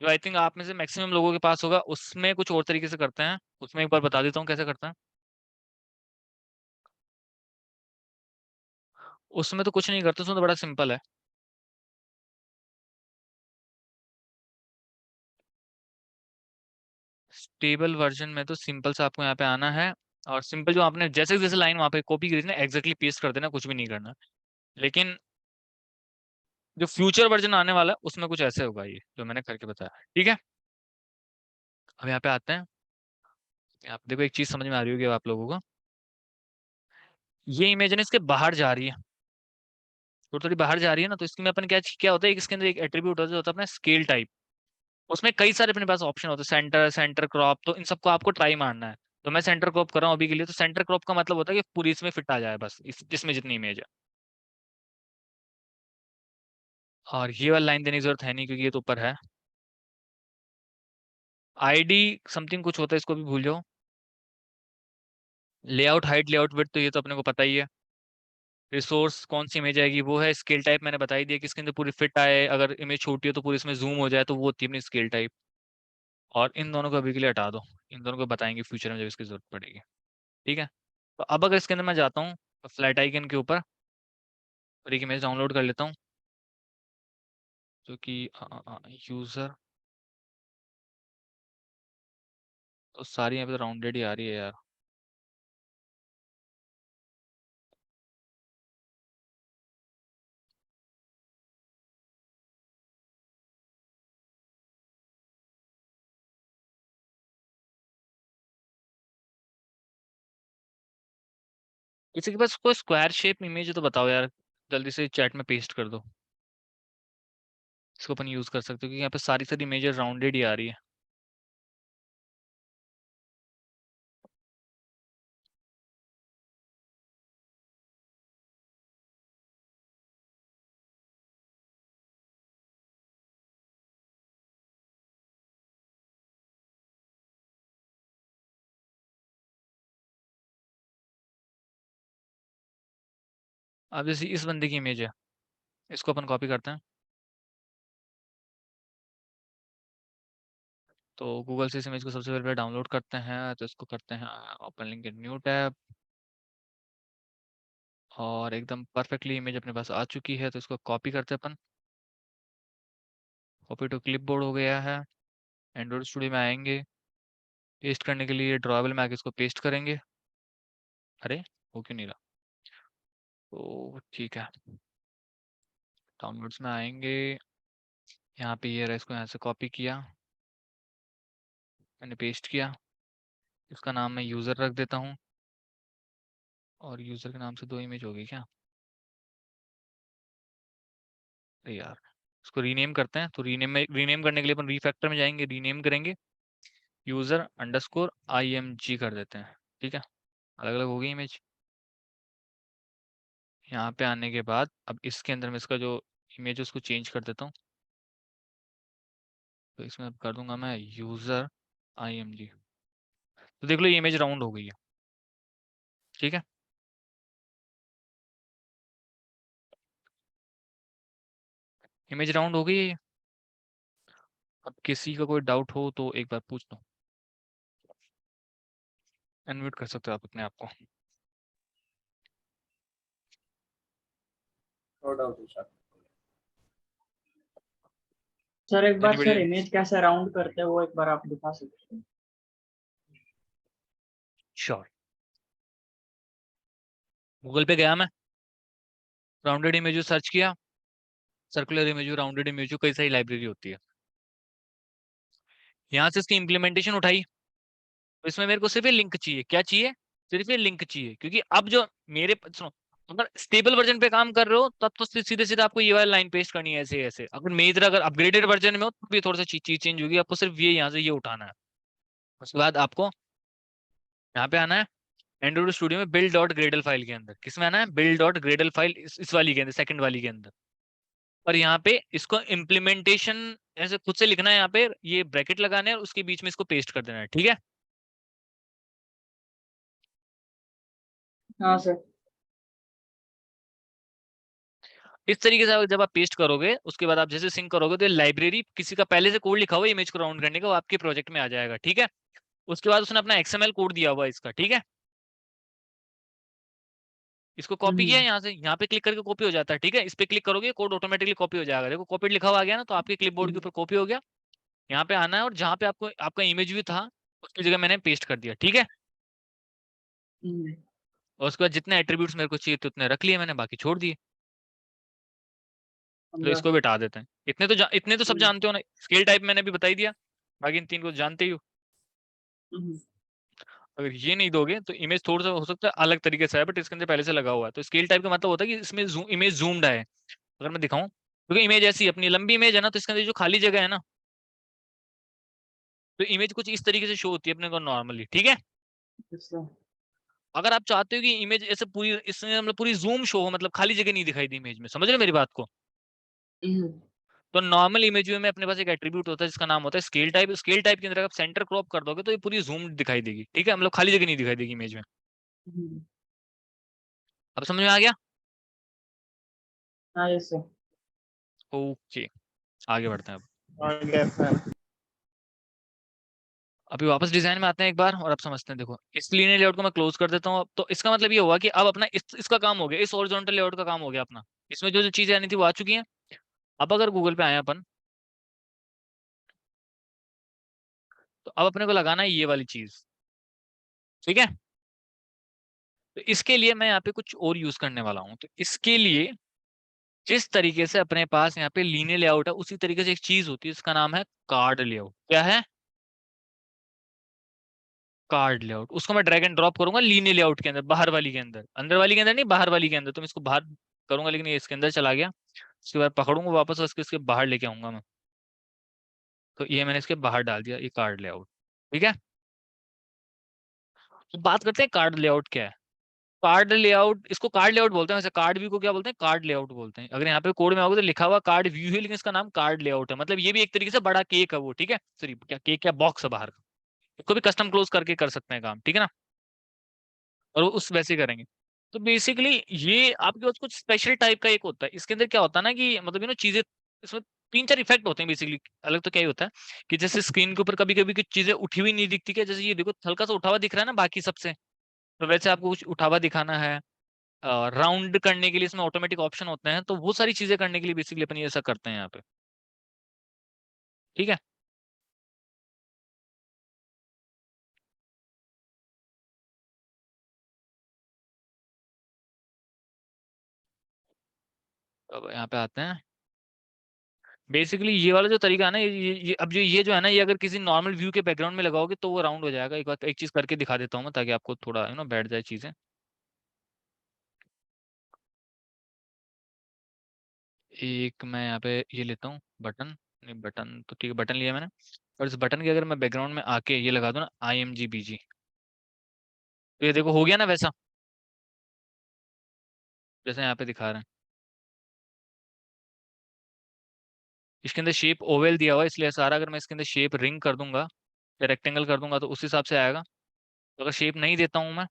जो आई थिंक आप में से मैक्सिमम लोगों के पास होगा, उसमें कुछ और तरीके से करते हैं। उसमें एक बार बता देता हूँ कैसे करते हैं। उसमें तो कुछ नहीं करते, उसमें तो बड़ा सिंपल है। स्टेबल वर्जन में तो सिंपल से आपको यहाँ पे आना है, और सिंपल जो आपने जैसे जैसे लाइन वहां पे कॉपी करी थी ना, एग्जैक्टली पेस्ट कर देना, कुछ भी नहीं करना। लेकिन जो फ्यूचर वर्जन आने वाला है उसमें कुछ ऐसे होगा, ये जो मैंने करके बताया, ठीक है। अब यहाँ पे आते हैं, यहाँ पे देखो एक चीज समझ में आ रही होगी अब आप लोगों को, ये इमेज है ना इसके बाहर जा रही है, थोड़ी थोड़ी बाहर जा रही है ना, तो इसमें अपन क्या क्या होता है, इसके अंदर एक एट्रीब्यूट होता है अपना स्केल टाइप। उसमें कई सारे अपने पास ऑप्शन होते हैं, सेंटर, सेंटर क्रॉप, तो इन सबको आपको ट्राई मारना है। तो मैं सेंटर क्रॉप कर रहा हूँ अभी के लिए, तो सेंटर क्रॉप का मतलब होता है कि पूरी इसमें फिट आ जाए बस, इसमें जितनी इमेज है। और ये वाला लाइन देने की जरूरत है नहीं क्योंकि ये तो ऊपर है। आईडी समथिंग कुछ होता है, इसको भी भूल जाओ। लेआउट हाइट, लेआउट विड्थ, तो ये तो अपने को पता ही है। रिसोर्स कौन सी इमेज आएगी वो है। स्केल टाइप मैंने बता ही दिया कि इसके अंदर पूरी फिट आए, अगर इमेज छोटी हो तो पूरी इसमें जूम हो जाए, तो वो होती है अपनी स्केल टाइप। और इन दोनों को अभी के लिए हटा दो, इन दोनों को बताएंगे फ्यूचर में जब इसकी जरूरत पड़ेगी। ठीक है, तो अब अगर इसके अंदर मैं जाता हूँ फ्लैट आइकन के ऊपर और एक इमेज डाउनलोड कर लेता हूँ, जो कि यूजर, तो सारी यहाँ पे राउंडेड ही आ रही है यार। किसी के पास कोई स्क्वायर शेप इमेज है तो बताओ यार, जल्दी से चैट में पेस्ट कर दो। इसको अपन यूज कर सकते हो क्योंकि यहाँ पे सारी सारी इमेजेस राउंडेड ही आ रही है। अब जैसे इस बंदे की इमेज है, इसको अपन कॉपी करते हैं, तो गूगल से इस इमेज को सबसे पहले डाउनलोड करते हैं, तो इसको करते हैं open link in new tab, और एकदम परफेक्टली इमेज अपने पास आ चुकी है, तो इसको कॉपी करते हैं अपन। कॉपी टू क्लिपबोर्ड हो गया है। एंड्रॉइड स्टूडियो में आएंगे, पेस्ट करने के लिए ड्रॉवेबल में आके इसको पेस्ट करेंगे। अरे वो क्यों नहीं रहा, तो ठीक है, डाउनलोड्स में आएंगे, यहाँ पे ये रहा, इसको यहाँ से कॉपी किया, मैंने पेस्ट किया, इसका नाम मैं यूज़र रख देता हूँ, और यूज़र के नाम से 2 इमेज होगी क्या, अरे यार, इसको रीनेम करते हैं। तो रीनेम करने के लिए अपन रीफैक्टर में जाएंगे, रीनेम करेंगे, यूज़र अंडरस्कोर IMG कर देते हैं। ठीक है, अलग अलग हो गई इमेज। यहाँ पे आने के बाद अब इसके अंदर में इसका जो इमेज है उसको चेंज कर देता हूँ, तो इसमें अब कर दूंगा मैं यूज़र IMG, तो देख लो ये इमेज राउंड हो गई है। ठीक है, इमेज राउंड हो गई है ये। अब किसी का कोई डाउट हो तो एक बार पूछ लो, अनम्यूट कर सकते हो आप अपने आप को। No doubt sir. सर एक बार Anybody? सर इमेज कैसे राउंड करते हैं वो एक बार आप दिखा सकते हैं? श्योर, गूगल पे गया मैं, राउंडेड इमेज सर्च किया, सर्कुलर इमेज, राउंडेड इमेज, कई सारी लाइब्रेरी होती है, यहाँ से इसकी इम्प्लीमेंटेशन उठाई, तो इसमें मेरे को सिर्फ ये लिंक चाहिए। क्या चाहिए, सिर्फ ये लिंक चाहिए, क्योंकि अब जो मेरे सुनो, अगर स्टेबल वर्जन पे काम कर रहे हो तब तो सीधे सीधे आपको ये वाली लाइन पेस्ट करनी है, ऐसे ऐसे। अगर मेरी तरह अगर अपग्रेडेड वर्जन में हो तो भी थोड़ा सा चीज चेंज होगी, आपको सिर्फ ये यहाँ से ये उठाना है। उसके बाद आपको यहाँ पे आना है एंड्रॉइड स्टूडियो में बिल्ड डॉट ग्रेडल फाइल के अंदर, किसमें आना है, बिल्ड डॉट ग्रेडल फाइल, इस वाली के अंदर, सेकंड वाली के अंदर। और यहाँ पे इसको इम्प्लीमेंटेशन ऐसे खुद से लिखना है, यहाँ पे ये ब्रैकेट लगाने है और उसके बीच में इसको पेस्ट कर देना है। ठीक है, हाँ सर। इस तरीके से जब आप पेस्ट करोगे उसके बाद आप जैसे सिंक करोगे तो लाइब्रेरी किसी का पहले से कोड लिखा हुआ इमेज को राउंड करने का, वो आपके प्रोजेक्ट में आ जाएगा। ठीक है, उसके बाद उसने अपना XML कोड दिया हुआ इसका। ठीक है, इसको कॉपी किया, यहाँ से यहाँ पे क्लिक करके कॉपी हो जाता है। ठीक है, इस पे क्लिक करोगे कोड ऑटोमेटिकली कॉपी हो जाएगा। देखो कॉपी लिखा हुआ आ गया ना, तो आपके क्लिपबोर्ड के ऊपर कॉपी हो गया। यहाँ पे आना है और जहाँ पे आपको आपका इमेज भी था उसकी जगह मैंने पेस्ट कर दिया। ठीक है, और उसके बाद जितने एट्रीब्यूट्स मेरे को चाहिए थे उतने रख लिए मैंने, बाकी छोड़ दिए। तो इसको भी हटा देते हैं। इतने तो सब जानते हो ना, स्केल टाइप मैंने भी बता ही दिया, बाकी इन 3 को जानते ही हो। हम्म, अगर ये नहीं दोगे तो इमेज थोड़ा सा हो सकता है अलग तरीके से है, बट इसके अंदर पहले से लगा हुआ है। तो स्केल टाइप का मतलब होता है कि इसमें इमेज जूम्ड है। अगर मैं दिखाऊं, क्योंकि इमेज ऐसी अपनी लंबी इमेज है ना, तो इसके अंदर जो खाली जगह है ना, तो इमेज कुछ इस तरीके से शो होती है अपने को नॉर्मली, ठीक है। अच्छा। अगर आप चाहते हो कि इमेज ऐसे पूरी इसमें मतलब पूरी जूम शो हो, मतलब खाली जगह नहीं दिखाई दी इमेज में, समझ रहे हो मेरी बात को। हम्म, तो नॉर्मल इमेज में अपने पास एक एट्रीब्यूट होता है जिसका नाम होता है स्केल टाइप। स्केल टाइप के अंदर आप सेंटर क्रॉप कर दोगे तो ये पूरी जूम दिखाई देगी, ठीक है, मतलब खाली जगह नहीं दिखाई देगी इमेज में। हम्म, अब समझ में आ गया। हाँ यस सर। ओके, आगे बढ़ते हैं अब। और क्या सर? अभी वापस डिजाइन में आते हैं एक बार और अब समझते हैं। देखो, इस लीनियर लेआउट को मैं क्लोज कर देता हूँ अब। तो इसका मतलब ये हुआ कि अब अपना इसका काम हो गया, इस हॉरिजॉन्टल लेआउट का काम हो गया अपना। इसमें जो जो चीजें आनी थी वो आ चुकी हैं। अब अगर गूगल पे आए अपन, तो अब अपने को लगाना है ये वाली चीज, ठीक है। तो इसके लिए मैं यहाँ पे कुछ और यूज करने वाला हूँ। तो इसके लिए जिस तरीके से अपने पास यहाँ पे लीनियर लेआउट है, उसी तरीके से एक चीज होती है इसका नाम है कार्ड लेआउट। क्या है? Card layout. उसको मैं ड्रैग एंड ड्रॉप करूंगा लीनियर लेआउट के अंदर, बाहर वाली के अंदर, अंदर वाली के अंदर नहीं, बाहर वाली के अंदर। तो मैं इसको बाहर करूंगा, लेकिन ये इसके अंदर चला गया। उसके बाद पकड़ूंगा वापस और इसके बाहर लेके आऊंगा मैं। तो ये मैंने इसके बाहर डाल दिया, ये कार्ड लेआउट, ठीक है। तो बात करते हैं कार्ड लेआउट क्या है। कार्ड लेआउट, इसको कार्ड लेआउट बोलते हैं वैसे। कार्ड व्यू को क्या बोलते हैं? कार्ड लेआउट बोलते हैं। अगर यहाँ पे कोड में आओगे तो लिखा हुआ कार्ड व्यू है, लेकिन इसका नाम कार्ड लेआउट है। मतलब ये भी एक तरीके से बड़ा केक है वो, ठीक है। सॉरी, क्या केक, क्या बॉक्स है बाहर का। इसको भी कस्टम क्लोज करके कर सकते हैं काम, ठीक है ना। और वो उस वैसे ही करेंगे। तो बेसिकली ये आपके पास कुछ स्पेशल टाइप का एक होता है। इसके अंदर क्या होता है ना कि मतलब चीजें इसमें तीन चार इफेक्ट होते हैं बेसिकली। अलग तो क्या ही होता है कि जैसे स्क्रीन के ऊपर कभी कभी कुछ चीजें उठी हुई नहीं दिखती, क्या जैसे ये देखो हल्का सा उठा हुआ दिख रहा है ना बाकी सबसे। तो वैसे आपको कुछ उठा हुआ दिखाना है, राउंड करने के लिए इसमें ऑटोमेटिक ऑप्शन होते हैं। तो वो सारी चीजें करने के लिए बेसिकली अपन ये ऐसा करते हैं यहाँ पे, ठीक है। अब यहाँ पे आते हैं। बेसिकली ये वाला जो तरीका है ना, ये अब जो है ना, ये अगर किसी नॉर्मल व्यू के बैकग्राउंड में लगाओगे तो वो राउंड हो जाएगा। एक बार एक चीज करके दिखा देता हूँ मैं, ताकि आपको थोड़ा बैठ जाए चीजें। एक मैं यहाँ पे ये लेता हूँ बटन। नहीं, बटन तो ठीक है, बटन लिया मैंने। और इस बटन के अगर मैं बैकग्राउंड में आके ये लगा दूँ ना, IMGBG, तो ये देखो हो गया ना वैसा, जैसे यहाँ पे दिखा रहे हैं। इसके अंदर शेप ओवल दिया हुआ है इसलिए ऐसा आ रहा है। अगर मैं इसके अंदर शेप रिंग कर दूंगा या रेक्टेंगल कर दूंगा तो उस हिसाब से आएगा। तो अगर शेप नहीं देता हूँ मैं,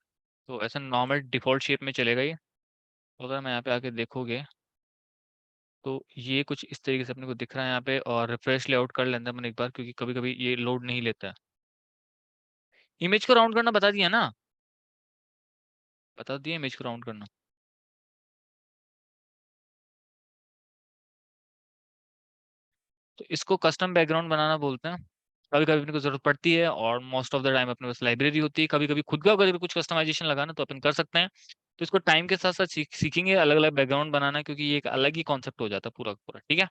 तो ऐसा नॉर्मल डिफॉल्ट शेप में चलेगा ये। तो अगर मैं यहाँ पे आके देखोगे तो ये कुछ इस तरीके से अपने को दिख रहा है यहाँ पे। और रिफ्रेश लेआउट कर लेते हैं अपन एक बार, क्योंकि कभी कभी ये लोड नहीं लेता है। इमेज को राउंड करना बता दिया ना, बता दिया इमेज को राउंड करना। तो इसको कस्टम बैकग्राउंड बनाना बोलते हैं। कभी कभी अपने को जरूरत पड़ती है, और मोस्ट ऑफ द टाइम अपने पास लाइब्रेरी होती है। कभी कभी खुद का अगर कुछ कस्टमाइजेशन लगाना तो अपन कर सकते हैं। तो इसको टाइम के साथ साथ सीखेंगे अलग अलग बैकग्राउंड बनाना, क्योंकि ये एक अलग ही कॉन्सेप्ट हो जाता है पूरा का पूरा, ठीक है।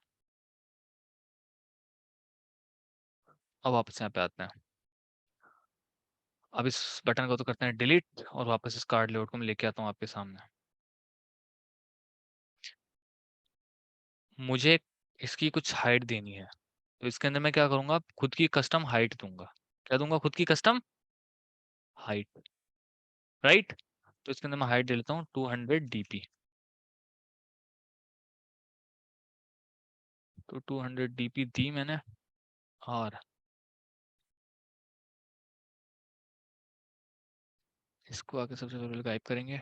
अब वापस यहाँ पे आते हैं। अब इस बटन को तो करते हैं डिलीट, और वापस इस कार्ड लेआउट को मैं लेके आता हूँ आपके सामने। मुझे इसकी कुछ हाइट देनी है। तो इसके अंदर मैं क्या करूंगा, खुद की कस्टम हाइट दूंगा। क्या दूंगा? खुद की कस्टम हाइट, राइट। तो इसके अंदर मैं हाइट दे लेता हूँ 200 dp। तो 200 dp दी मैंने। और इसको आके सबसे पहले गायब करेंगे।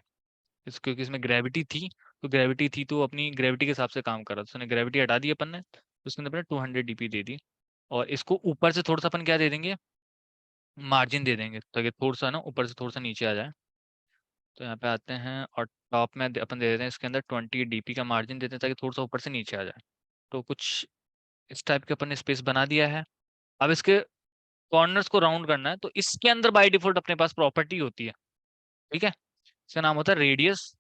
क्योंकि इसमें ग्रेविटी थी, तो ग्रेविटी थी तो अपनी ग्रेविटी के हिसाब से काम कर रहा था। तो उसने ग्रेविटी हटा दी अपन ने, तो उसके अंदर अपने 200 dp दे दी। और इसको ऊपर से थोड़ा सा अपन क्या दे देंगे, मार्जिन दे देंगे, ताकि थोड़ा सा ना ऊपर से थोड़ा सा नीचे आ जाए। तो यहाँ पे आते हैं और टॉप में अपन दे देते हैं इसके अंदर 20 dp का मार्जिन देते हैं, ताकि थोड़ा सा ऊपर से नीचे आ जाए। तो कुछ इस टाइप के अपन ने स्पेस बना दिया है। अब इसके कॉर्नर्स को राउंड करना है, तो इसके अंदर बाय डिफॉल्ट अपने पास प्रॉपर्टी होती है, ठीक है। इसका नाम होता है रेडियस।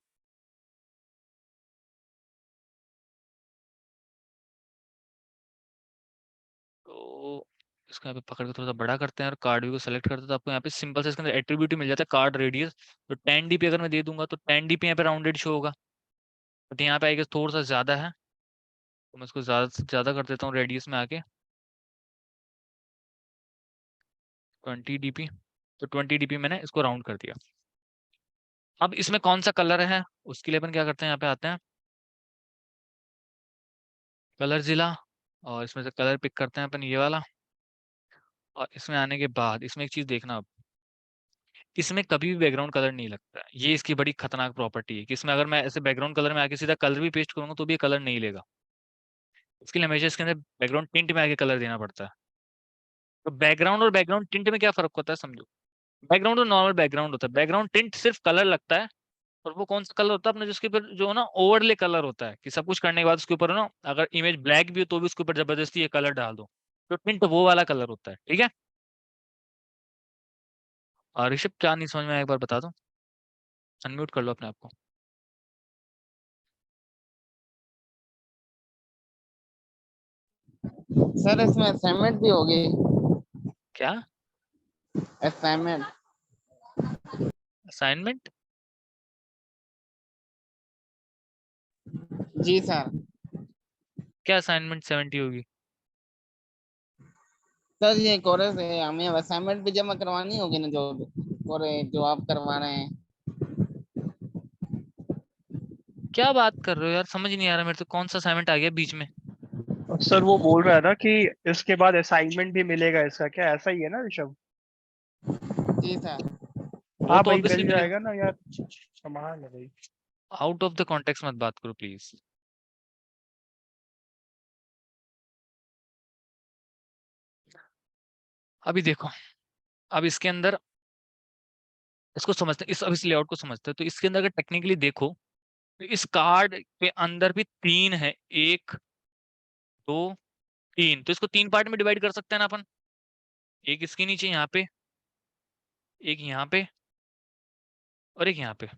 तो इसको यहाँ पे पकड़ के थोड़ा सा बड़ा करते हैं और कार्ड व्यू को सेलेक्ट करते हैं, तो आपको यहाँ पे सिंपल से इसके अंदर एट्रीब्यूट ही मिल जाता है, कार्ड रेडियस। तो 10 dp अगर मैं दे दूंगा तो 10 dp यहाँ पे राउंडेड शो होगा, बट यहाँ पे आएगा थोड़ा सा ज्यादा है, तो मैं इसको ज्यादा से ज्यादा कर देता हूँ रेडियस में आके 20 dp। तो 20 dp मैंने इसको राउंड कर दिया। अब इसमें कौन सा कलर है उसके लिए अपन क्या करते हैं, यहाँ पे आते हैं कलर जिला, और इसमें से कलर पिक करते हैं अपन ये वाला। और इसमें आने के बाद इसमें एक चीज देखना, अब इसमें कभी भी बैकग्राउंड कलर नहीं लगता है, ये इसकी बड़ी खतरनाक प्रॉपर्टी है कि इसमें अगर मैं ऐसे बैकग्राउंड कलर में आके सीधा कलर भी पेस्ट करूंगा तो भी ये कलर नहीं लेगा। इसके लिए हमेशा इसके अंदर बैकग्राउंड टिंट में आके कलर देना पड़ता है। तो बैकग्राउंड और बैकग्राउंड टिंट में क्या फर्क होता है समझो। बैकग्राउंड तो नॉर्मल बैकग्राउंड होता है, बैकग्राउंड टिंट सिर्फ कलर लगता है। और वो कौन सा कलर होता है अपने जिसके ऊपर जो ना ओवरले कलर होता है, कि सब कुछ करने के बाद उसके ऊपर ना अगर इमेज ब्लैक भी हो तो भी उसके ऊपर जबरदस्ती ये कलर डाल दो, तो टिंट वो वाला कलर होता है, ठीक है। और ऋषभ क्या नहीं समझ में आया एक बार बता दो, अनम्यूट कर लो अपने आप को। सर इसमें असाइनमेंट भी होगी? क्या असाइनमेंट? असाइनमेंट? जी सर। क्या असाइनमेंट 70 होगी? सर ये कोर्स है, हमें असाइनमेंट भी जमा करवानी होगी ना, जो जो आप करवा रहे हैं। क्या बात कर रहे हो यार, समझ नहीं आ रहा मेरे तो, कौन सा असाइनमेंट आ गया बीच में? सर वो बोल रहा है ना कि इसके बाद असाइनमेंट भी मिलेगा इसका, क्या ऐसा ही है ना ऋषभ? जी सर। वो हाँ तो भाई ऑब्वियसली मिल मिलेगा। जाएगा ना यार, संभाल है भाई। आउट ऑफ द कॉन्टेक्स्ट मत बात करो प्लीज। अभी देखो, अब इसके अंदर इसको समझते हैं, अब इस लेआउट को समझते हैं। तो इसके अंदर अगर टेक्निकली देखो तो इस कार्ड के अंदर भी 3 है, 1 2 3, तो इसको 3 पार्ट में डिवाइड कर सकते हैं ना अपन। एक इसके नीचे यहाँ पे, एक यहाँ पे, और एक यहाँ पे।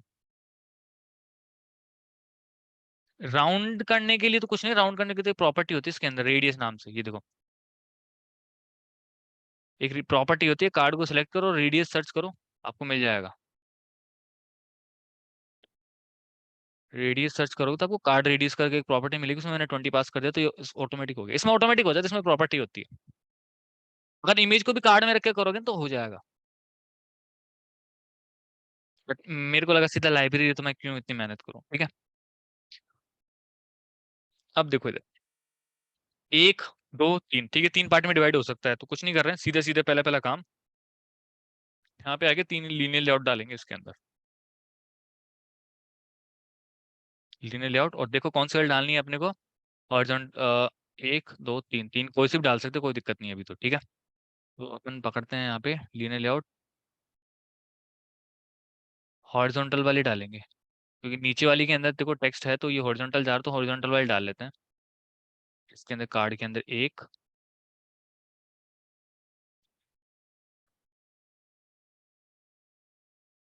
राउंड करने के लिए तो कुछ नहीं, राउंड करने के लिए प्रॉपर्टी होती है इसके अंदर रेडियस नाम से, ये देखो एक प्रॉपर्टी होती है, कार्ड को सिलेक्ट करो रेडियस सर्च करो आपको मिल जाएगा। रेडियस सर्च करोगे तो आपको कार्ड रेडियस करके एक प्रॉपर्टी मिलेगी, उसमें मैंने 20 पास कर दिया तो ये ऑटोमेटिक हो गया। इसमें ऑटोमेटिक हो जाता है, इसमें प्रॉपर्टी होती है। अगर इमेज को भी कार्ड में रख के करोगे तो हो जाएगा, बट मेरे को लगा सीधा लाइब्रेरी, तो मैं क्यों इतनी मेहनत करूं, ठीक है। अब देखो इधर 1 2 3, ठीक है 3 पार्ट में डिवाइड हो सकता है, तो कुछ नहीं कर रहे हैं, सीधे सीधे पहला पहला काम यहाँ पे आके 3 लीनियर लेआउट डालेंगे इसके अंदर, लीनियर लेआउट। और देखो कौन सी वाली डालनी है अपने को, हॉरिजॉन्टल 1 2 3, 3 कोई सी भी डाल सकते हो, कोई दिक्कत नहीं है अभी तो, ठीक है। तो अपन पकड़ते हैं यहाँ पे लीनियर लेआउट, हॉरिजॉन्टल वाली डालेंगे क्योंकि नीचे वाली के अंदर देखो टेक्स्ट है, तो ये हॉरिजॉन्टल जा रहा, तो हॉरिजॉन्टल वाली डाल लेते हैं। इसके अंदर कार्ड के अंदर 1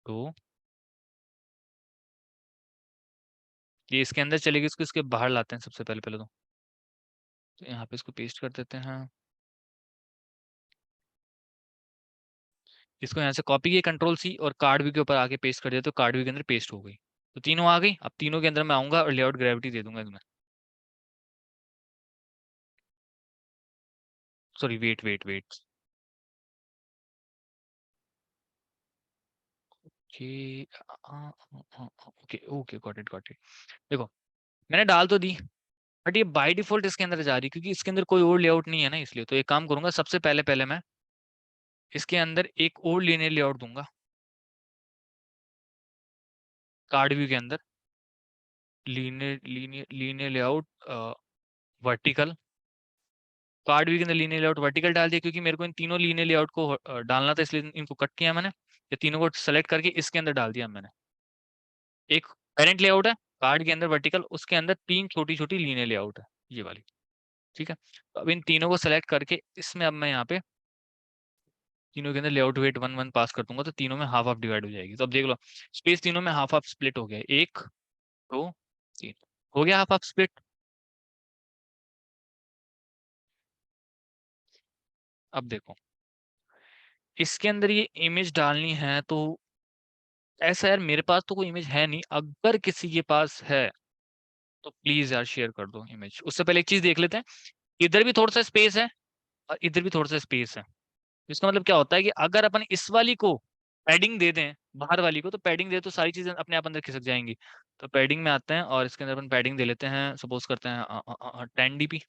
2, ये इसके अंदर चलेगी, इसको इसके बाहर लाते हैं सबसे पहले पहले तो यहाँ पे इसको पेस्ट कर देते हैं। इसको यहाँ से कॉपी किया Ctrl+C और कार्ड व्यू के ऊपर आके पेस्ट कर दिया, तो कार्ड व्यू के अंदर पेस्ट हो गई। तो तीनों आ गई, अब तीनों के अंदर मैं आऊंगा और लेआउट ग्रेविटी दे दूंगा इसमें। Sorry wait wait wait, okay okay got it. देखो मैंने डाल तो दी, बट ये बाय डिफॉल्ट इसके अंदर जा रही है क्योंकि इसके अंदर कोई और लेआउट नहीं है ना, इसलिए तो एक काम करूंगा, सबसे पहले पहले मैं इसके अंदर एक और लीनियर लेआउट दूंगा कार्ड व्यू के अंदर, linear linear linear layout vertical. Card view के अंदर लीनियर लेआउट वर्टिकल डाल दिया क्योंकि मेरे को इन तीनों लीनियर लेआउट को डालना था, इसलिए इनको कट किया मैंने, ये तीनों को सेलेक्ट करके इसके अंदर डाल दिया मैंने। एक पेरेंट लेआउट है कार्ड के अंदर वर्टिकल, उसके अंदर 3 छोटी छोटी लीनियर लेआउट है ये वाली, ठीक है। तो अब इन तीनों को सेलेक्ट करके इसमें अब मैं यहाँ पे तीनों के अंदर लेआउट वेट 1 1 पास कर दूंगा, तो तीनों में हाफ हाफ डिवाइड हो जाएगी। तो अब देख लो स्पेस तीनों में हाफ हाफ स्प्लिट हो गया, 1 2 3 हो गया हाफ हाफ स्प्लिट। अब देखो, इसके अंदर ये इमेज डालनी है तो ऐसा यार मेरे पास तो कोई इमेज है नहीं, अगर किसी के पास है तो प्लीज यार शेयर कर दो इमेज। उससे पहले एक चीज देख लेते हैं, इधर भी थोड़ा सा स्पेस है और इधर भी थोड़ा सा स्पेस है। इसका मतलब क्या होता है कि अगर अपन इस वाली को पैडिंग दे दें, बाहर वाली को तो पैडिंग दे तो सारी चीजें अपने आप अंदर खिसक जाएंगी। तो पैडिंग में आते हैं और इसके अंदर अपन पैडिंग दे लेते हैं, सपोज करते हैं 10 dp।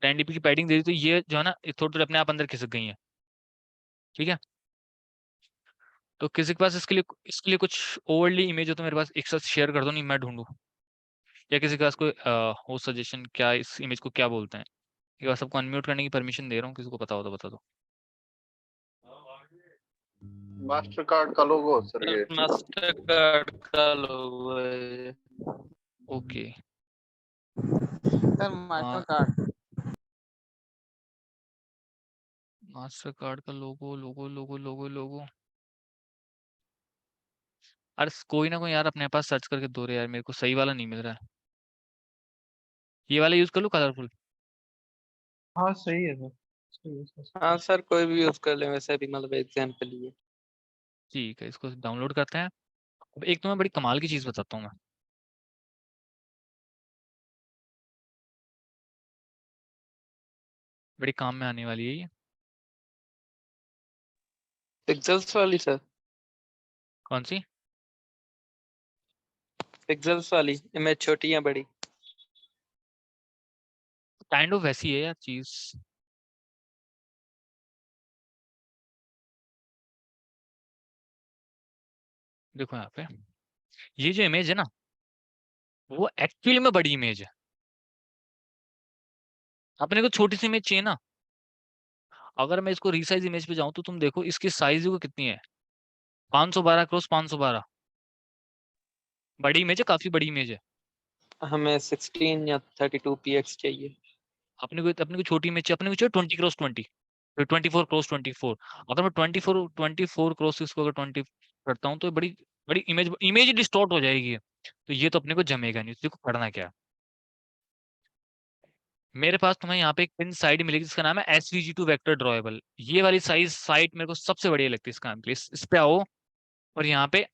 10 dp की पैडिंग दे दी तो ये जो है ना थोड़ी थोड़ी अपने आप अंदर खिसक गई है। ठीक है, तो किसी के पास इसके लिए कुछ ओवरली इमेज हो तो मेरे पास एक साथ शेयर कर दो, नहीं मैं ढूंढूं। या किसी के पास कोई हो सजेशन, क्या इस इमेज को क्या बोलते हैं? एक बार सबको अनम्यूट करने की परमिशन दे रहा हूँ, किसी को पता हो तो बता दो। मास्टर कार्ड का लोगो सर ये। मास्टर कार्ड का लोगो है। Okay, sir master card. Master card का लोगो लोगो लोगो लोगो लोगो। अरे कोई ना कोई यार अपने पास सर्च करके दो रे यार, मेरे को सही वाला नहीं मिल रहा है। ये वाला यूज कर लूं, कलरफुल? हाँ सही है सर, सही है सर। हाँ सर, कोई भी यूज कर ले, वैसे भी मतलब एग्जाम के लिए। ठीक है, इसको डाउनलोड करते हैं। अब एक तो मैं बड़ी कमाल की चीज बताता हूँ मैं। बड़ी काम में आने वाली है ये। पिक्सेल्स वाली सर? कौन सी? पिक्सेल्स वाली इमेज, छोटी या बड़ी? काइंड ऑफ वैसी है यार चीज। देखो यहाँ पे ये जो इमेज है ना, वो एक्चुअली में बड़ी इमेज है। अपने को छोटी सी इमेज चाहिए ना, अगर मैं इसको रीसाइज इमेज पे जाऊं तो तुम देखो इसकी साइज को कितनी है, 512 क्रॉस 512। बड़ी इमेज है, काफी बड़ी इमेज है। हमें 16 या 32 px चाहिए। अपने को छोटी इमेज चाहिए, अपने को चाहिए 20 क्रॉस 20, 24 क्रॉस 24। अगर मैं 24 क्रॉस इसको अगर 20 करता हूँ तो बड़ी बड़ी इमेज डिस्टॉर्ट हो जाएगी। तो ये तो अपने को जमेगा नहीं, तो देखो करना क्या है। मेरे पास तुम्हें यहाँ पे एक पिन साइड मिलेगी जिसका नाम है SVG2 वेक्टर ड्रॉएबल। ये वाली साइट मेरे को सबसे बढ़िया लगती है इस काम के लिए। इस पे आओ और यहाँ पे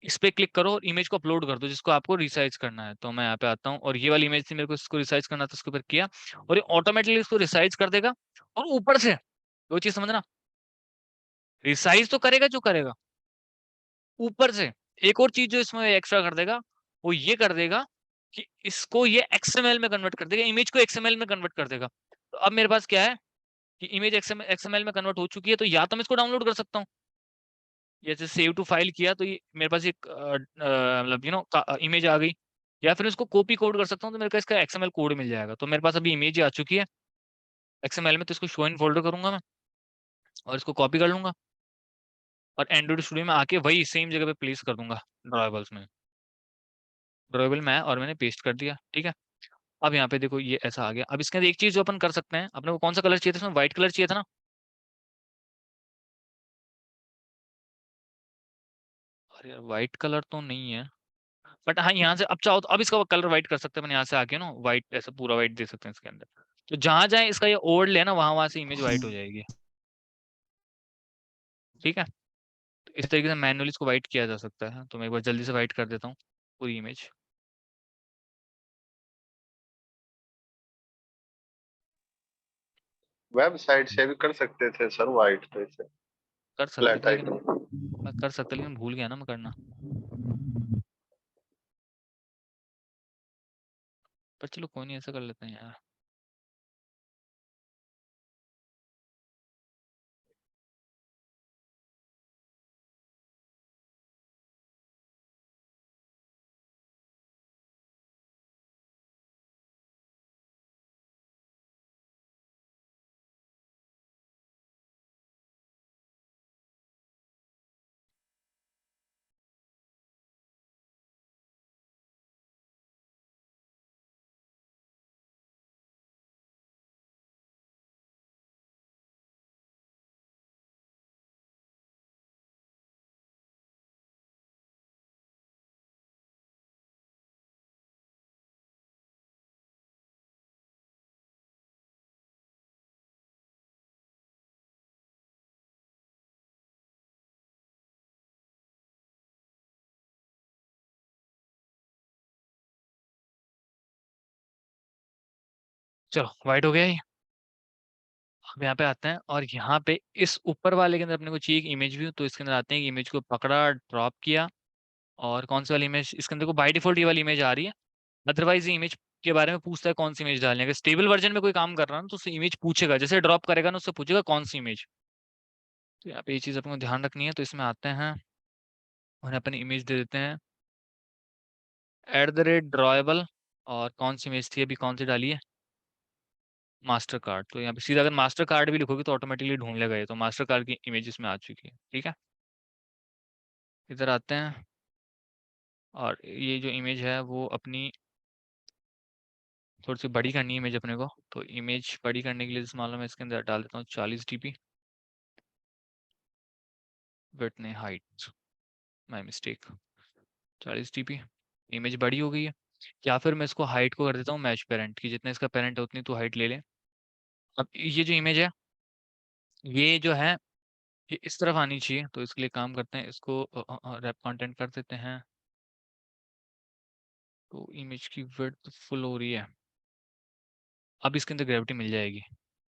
इस पे क्लिक करो और इमेज को अपलोड कर दो जिसको आपको रिसाइज करना है। तो मैं यहाँ पे आता हूँ और ये वाली इमेज थी, मेरे को इसको रिसाइज करना था, उसके ऊपर किया और ये ऑटोमेटिकली इसको रिसाइज कर देगा। और ऊपर से दो चीज समझना, रिसाइज तो करेगा जो करेगा, ऊपर से एक और चीज जो इसमें एक्स्ट्रा कर देगा वो ये कर देगा कि इसको ये XML में कन्वर्ट कर देगा, इमेज को XML में कन्वर्ट कर देगा। तो अब मेरे पास क्या है कि इमेज XML में कन्वर्ट हो चुकी है, तो या तो मैं इसको डाउनलोड कर सकता हूँ, जैसे सेव टू फाइल किया तो ये मेरे पास एक मतलब इमेज आ गई, या फिर इसको कॉपी कोड कर सकता हूँ तो मेरे को इसका XML कोड मिल जाएगा। तो मेरे पास अभी इमेज आ चुकी है XML में, तो इसको शो इन फोल्डर करूंगा मैं और इसको कॉपी कर लूंगा और एंड्रॉइड स्टूडियो में आके वही सेम जगह पे प्लेस कर दूंगा ड्रॉएबल्स में। ड्रॉएबल में और मैंने पेस्ट कर दिया। ठीक है, अब यहाँ पे देखो ये ऐसा आ गया। अब इसके अंदर एक चीज जो अपन कर सकते हैं, अपने को कौन सा कलर चाहिए था इसमें? व्हाइट कलर चाहिए था ना? अरे यार व्हाइट कलर तो नहीं है, बट हाँ यहाँ से अब चाहो तो अब इसका कलर व्हाइट कर सकते हैं अपन, यहाँ से आके ना व्हाइट ऐसा पूरा व्हाइट दे सकते हैं इसके अंदर। तो जहां जाए इसका ये ओवरले है ना, वहां वहां से इमेज व्हाइट हो जाएगी। ठीक है, तो इस तरीके से मैनुअली इसको व्हाइट किया जा सकता है। तो मैं एक बार जल्दी से व्हाइट कर देता हूँ पूरी इमेज। वेबसाइट से भी कर सकते थे सर वाइट पे से, कर सकते फ्लैट थे लेकिन आइकन। मैं कर सकता, लेकिन भूल गया ना मैं करना। पर चलो कोई नहीं, ऐसा कर लेते हैं यार। चलो वाइट हो गया ये। अब यहाँ पे आते हैं और यहाँ पे इस ऊपर वाले के अंदर अपने को चाहिए एक इमेज व्यू, तो इसके अंदर आते हैं, इमेज को पकड़ा, ड्रॉप किया, और कौन सी वाली इमेज इसके अंदर को बाय डिफॉल्ट ये वाली इमेज आ रही है। अदरवाइज ये इमेज के बारे में पूछता है कौन सी इमेज डालने का। स्टेबल वर्जन में कोई काम कर रहा है ना तो उससे इमेज पूछेगा, जैसे ड्रॉप करेगा ना उससे पूछेगा कौन सी इमेज। तो यहाँ पे ये चीज अपने को ध्यान रखनी है। तो इसमें आते हैं और अपन इमेज दे देते हैं @drawable, और कौन सी इमेज थी अभी, कौन सी डाली है, मास्टर कार्ड। तो यहाँ पे सीधा अगर मास्टर कार्ड भी लिखोगे तो ऑटोमेटिकली ढूंढ लेगा ये, तो मास्टर कार्ड की इमेज इसमें आ चुकी है। ठीक है, इधर आते हैं और ये जो इमेज है वो अपनी थोड़ी सी बड़ी करनी है इमेज अपने को। तो इमेज बड़ी करने के लिए जैसे मान लो मैं इसके अंदर डाल देता हूँ 40 dp, विड्थ नहीं height, my mistake, 40 dp। Image बड़ी हो गई है। या फिर मैं इसको हाइट को कर देता हूँ मैच पेरेंट की, जितना इसका पेरेंट है उतनी तो हाइट ले ले। अब ये जो इमेज है ये जो है ये इस तरफ आनी चाहिए, तो इसके लिए काम करते हैं, इसको रैप कंटेंट कर देते हैं। तो इमेज की विड्थ फुल हो रही है। अब इसके अंदर ग्रेविटी मिल जाएगी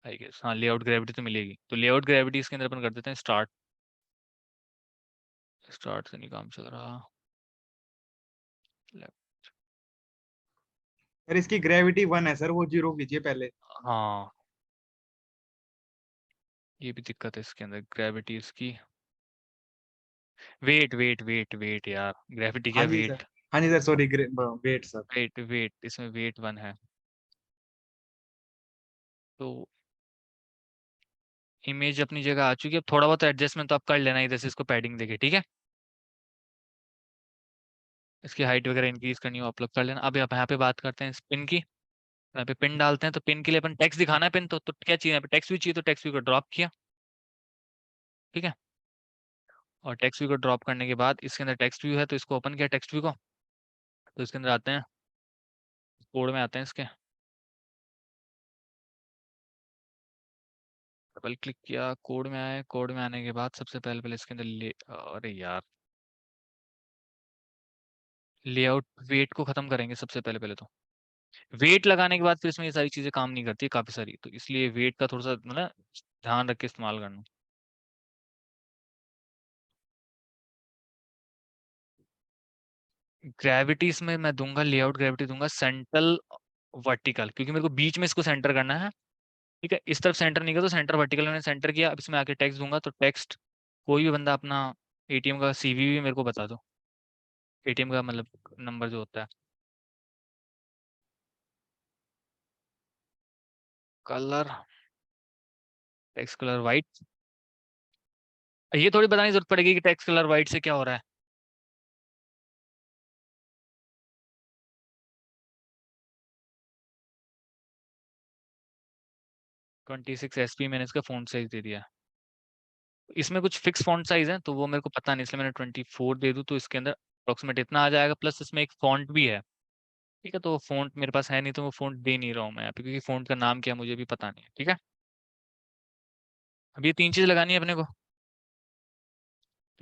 आई गेस, हाँ लेआउट ग्रेविटी तो मिलेगी। तो लेआउट ग्रेविटी इसके अंदर अपन कर देते हैं स्टार्ट। स्टार्ट से नहीं काम चल रहा। सर इसकी ग्रेविटी 1 है सर, वो 0 कीजिए पहले। हाँ ये भी दिक्कत है इसके अंदर, ग्रेविटी इसकी, वेट वेट वेट वेट यार, ग्रेविटी हाँ क्या जी सर, वेट, हाँ जी sir, sorry, wait sir. Wait wait इसमें वेट 1 है। तो इमेज अपनी जगह आ चुकी है। अब थोड़ा बहुत एडजस्टमेंट तो आप कर लेना इधर से, इसको पैडिंग देके, ठीक है। इसकी हाइट वगैरह इंक्रीज करनी हो आप लोग कर लेना। अब यहाँ पे बात करते हैं पिन की। यहाँ पे पिन डालते हैं, तो पिन के लिए अपन टेक्स्ट दिखाना है पिन, तो क्या चाहिए यहाँ पे, टेक्स्ट भी चाहिए, तो टेक्स्ट व्यू को ड्रॉप किया, ठीक है। और टेक्स्ट व्यू को ड्रॉप करने के बाद इसके अंदर टेक्स्ट व्यू है, तो इसको ओपन किया टेक्स्ट व्यू को। तो इसके अंदर आते हैं, कोड में आते हैं इसके, डबल क्लिक किया, कोड में आए, कोड में आने के बाद सबसे पहले पहले इसके अंदर अरे यार, लेआउट वेट को खत्म करेंगे सबसे पहले पहले। तो वेट लगाने के बाद फिर इसमें ये सारी चीजें काम नहीं करती काफी सारी, तो इसलिए वेट का थोड़ा सा मतलब ध्यान रख के इस्तेमाल करना। ग्रेविटी इसमें मैं दूंगा, लेआउट ग्रेविटी दूंगा सेंट्रल वर्टिकल, क्योंकि मेरे को बीच में इसको सेंटर करना है। ठीक है, इस तरफ सेंटर नहीं किया तो सेंटर वर्टिकल मैंने सेंटर किया। अब इसमें आके टेक्स्ट दूंगा, तो टेक्स्ट कोई भी बंदा अपना एटीएम का सीवीवी मेरे को बता दो, एटीएम का मतलब नंबर जो होता है। कलर, टेक्स्ट कलर वाइट, ये थोड़ी बताने की जरूरत पड़ेगी कि टेक्स्ट कलर वाइट से क्या हो रहा है। $26 मैंने इसका फॉन्ट साइज दे दिया। इसमें कुछ फिक्स फॉन्ट साइज है तो वो मेरे को पता नहीं, इसलिए मैंने 24 दे दूं, तो इसके अंदर अप्रोक्सीमेट इतना आ जाएगा। प्लस इसमें एक फॉन्ट भी है, ठीक है। तो वो फॉन्ट मेरे पास है नहीं, तो वो फॉन्ट दे नहीं रहा हूँ मैं यहाँ पे, क्योंकि फॉन्ट का नाम क्या है मुझे भी पता नहीं है, ठीक है। अब ये 3 चीज लगानी है अपने को।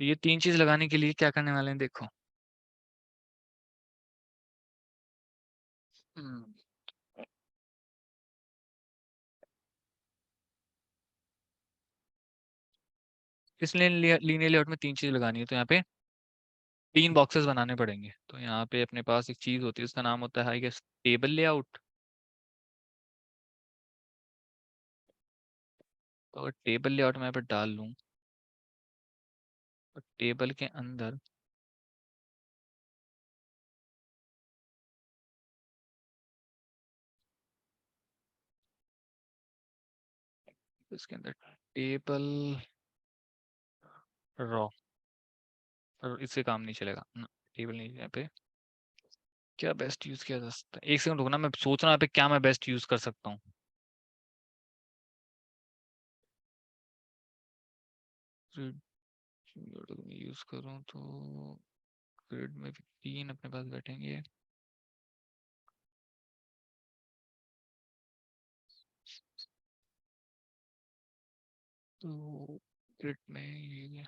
तो ये 3 चीज लगाने के लिए क्या करने वाले हैं देखो। हम्म, इसलिए लीनियर लेआउट में 3 चीज लगानी है, तो यहाँ पे 3 बॉक्सेस बनाने पड़ेंगे। तो यहाँ पे अपने पास एक चीज होती है, उसका नाम होता है आई गेस टेबल लेआउट। तो अगर टेबल लेआउट मैं यहाँ पे डाल लूँ, तो टेबल के अंदर इसके अंदर टेबल रॉ, और इससे काम नहीं चलेगा ना, टेबल नहीं यहाँ पे। क्या बेस्ट यूज किया जा सकता है, एक सेकंड रुकना, मैं सोच रहा हूँ यहाँ पे क्या मैं बेस्ट यूज कर सकता हूँ। यूज करूँ तो ग्रिड में भी 3 अपने पास बैठेंगे। तो ग्रिड में ये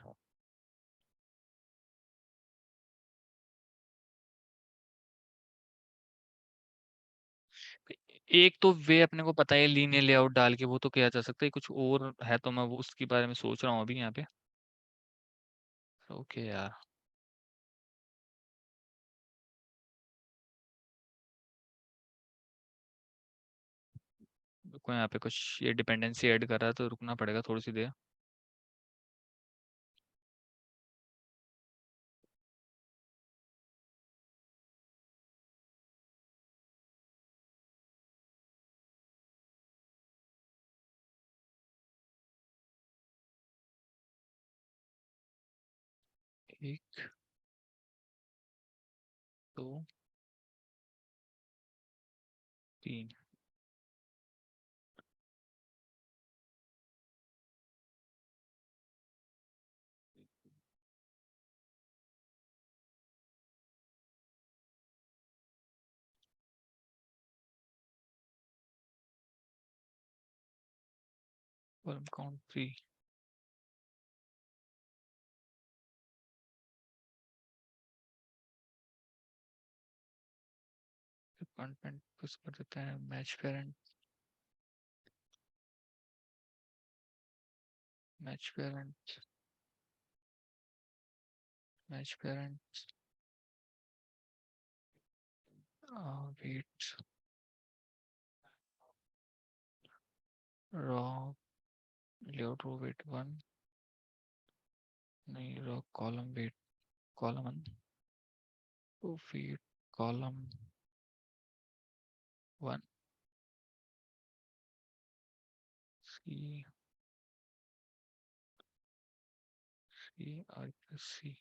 एक तो वे अपने को पता है लीनियर लेआउट डाल के वो तो किया जा सकता है, कुछ और है तो मैं वो उसके बारे में सोच रहा हूँ अभी यहाँ पे। ओके यार, रुको यहाँ पे कुछ ये डिपेंडेंसी ऐड कर रहा है तो रुकना पड़ेगा थोड़ी सी देर। एक, दो, तीन। Column count 3। कंटेंट पुश कर देते हैं, match parent, match parent, match parent, weight, row layout row weight 1, नहीं रॉ कॉलम वेट कॉलम 1, तो फीड कॉलम 1, सी और सी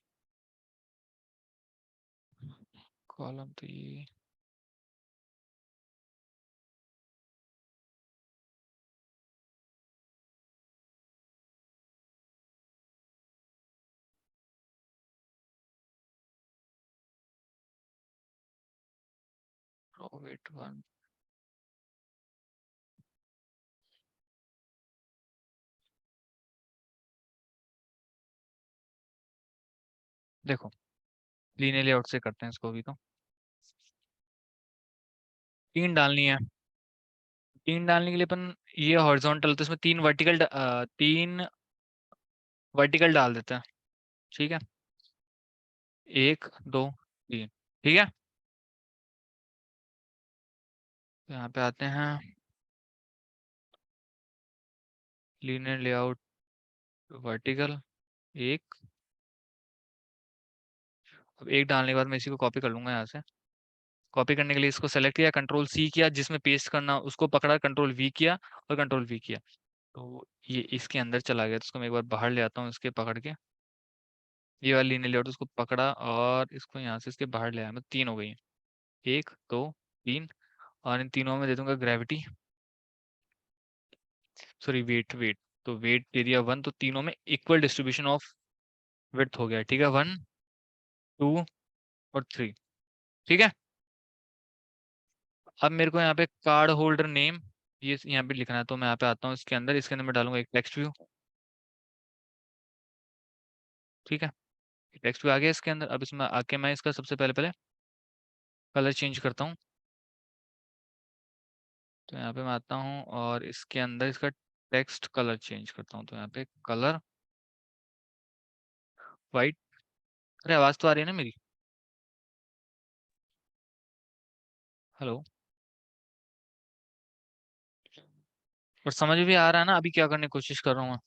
कॉलम तो ये रो वेट 1, देखो लीनियर लेआउट से करते हैं इसको भी। तो 3 डालनी है, 3 डालने के लिए अपन ये हॉरिजॉन्टल तो इसमें 3 वर्टिकल 3 वर्टिकल डाल देते हैं, ठीक है, 1 2 3, ठीक है। तो यहाँ पे आते हैं लीनियर लेआउट वर्टिकल 1। अब 1 डालने के बाद मैं इसी को कॉपी कर लूंगा यहाँ से। कॉपी करने के लिए इसको सेलेक्ट किया, कंट्रोल सी किया, जिसमें पेस्ट करना उसको पकड़ा, कंट्रोल वी किया और कंट्रोल वी किया, तो ये इसके अंदर चला गया। तो इसको मैं एक बार बाहर ले आता हूँ इसके पकड़ के, ये वाली लीनियर लेआउट उसको पकड़ा और इसको यहाँ से इसके बाहर ले आया। मैं 3 हो गई, 1 2 3, और इन तीनों में दे दूंगा ग्रेविटी, सॉरी वेट, वेट तो वेट दे दिया 1, तो तीनों में इक्वल डिस्ट्रीब्यूशन ऑफ विड्थ हो गया, ठीक है, 1 2 और 3, ठीक है। अब मेरे को यहाँ पे कार्ड होल्डर नेम ये यहाँ पे लिखना है, तो मैं यहाँ पे आता हूँ इसके अंदर मैं डालूंगा एक टेक्स्ट व्यू, ठीक है, टेक्स्ट व्यू आ गया इसके अंदर। अब इसमें आके मैं इसका सबसे पहले पहले कलर चेंज करता हूँ। तो यहाँ पे मैं आता हूँ और इसके अंदर इसका टेक्स्ट कलर चेंज करता हूँ। तो यहाँ पे कलर वाइट, अरे आवाज तो आ रही है ना मेरी, हेलो, और समझ में भी आ रहा है ना अभी क्या करने की कोशिश कर रहा हूँ मैं?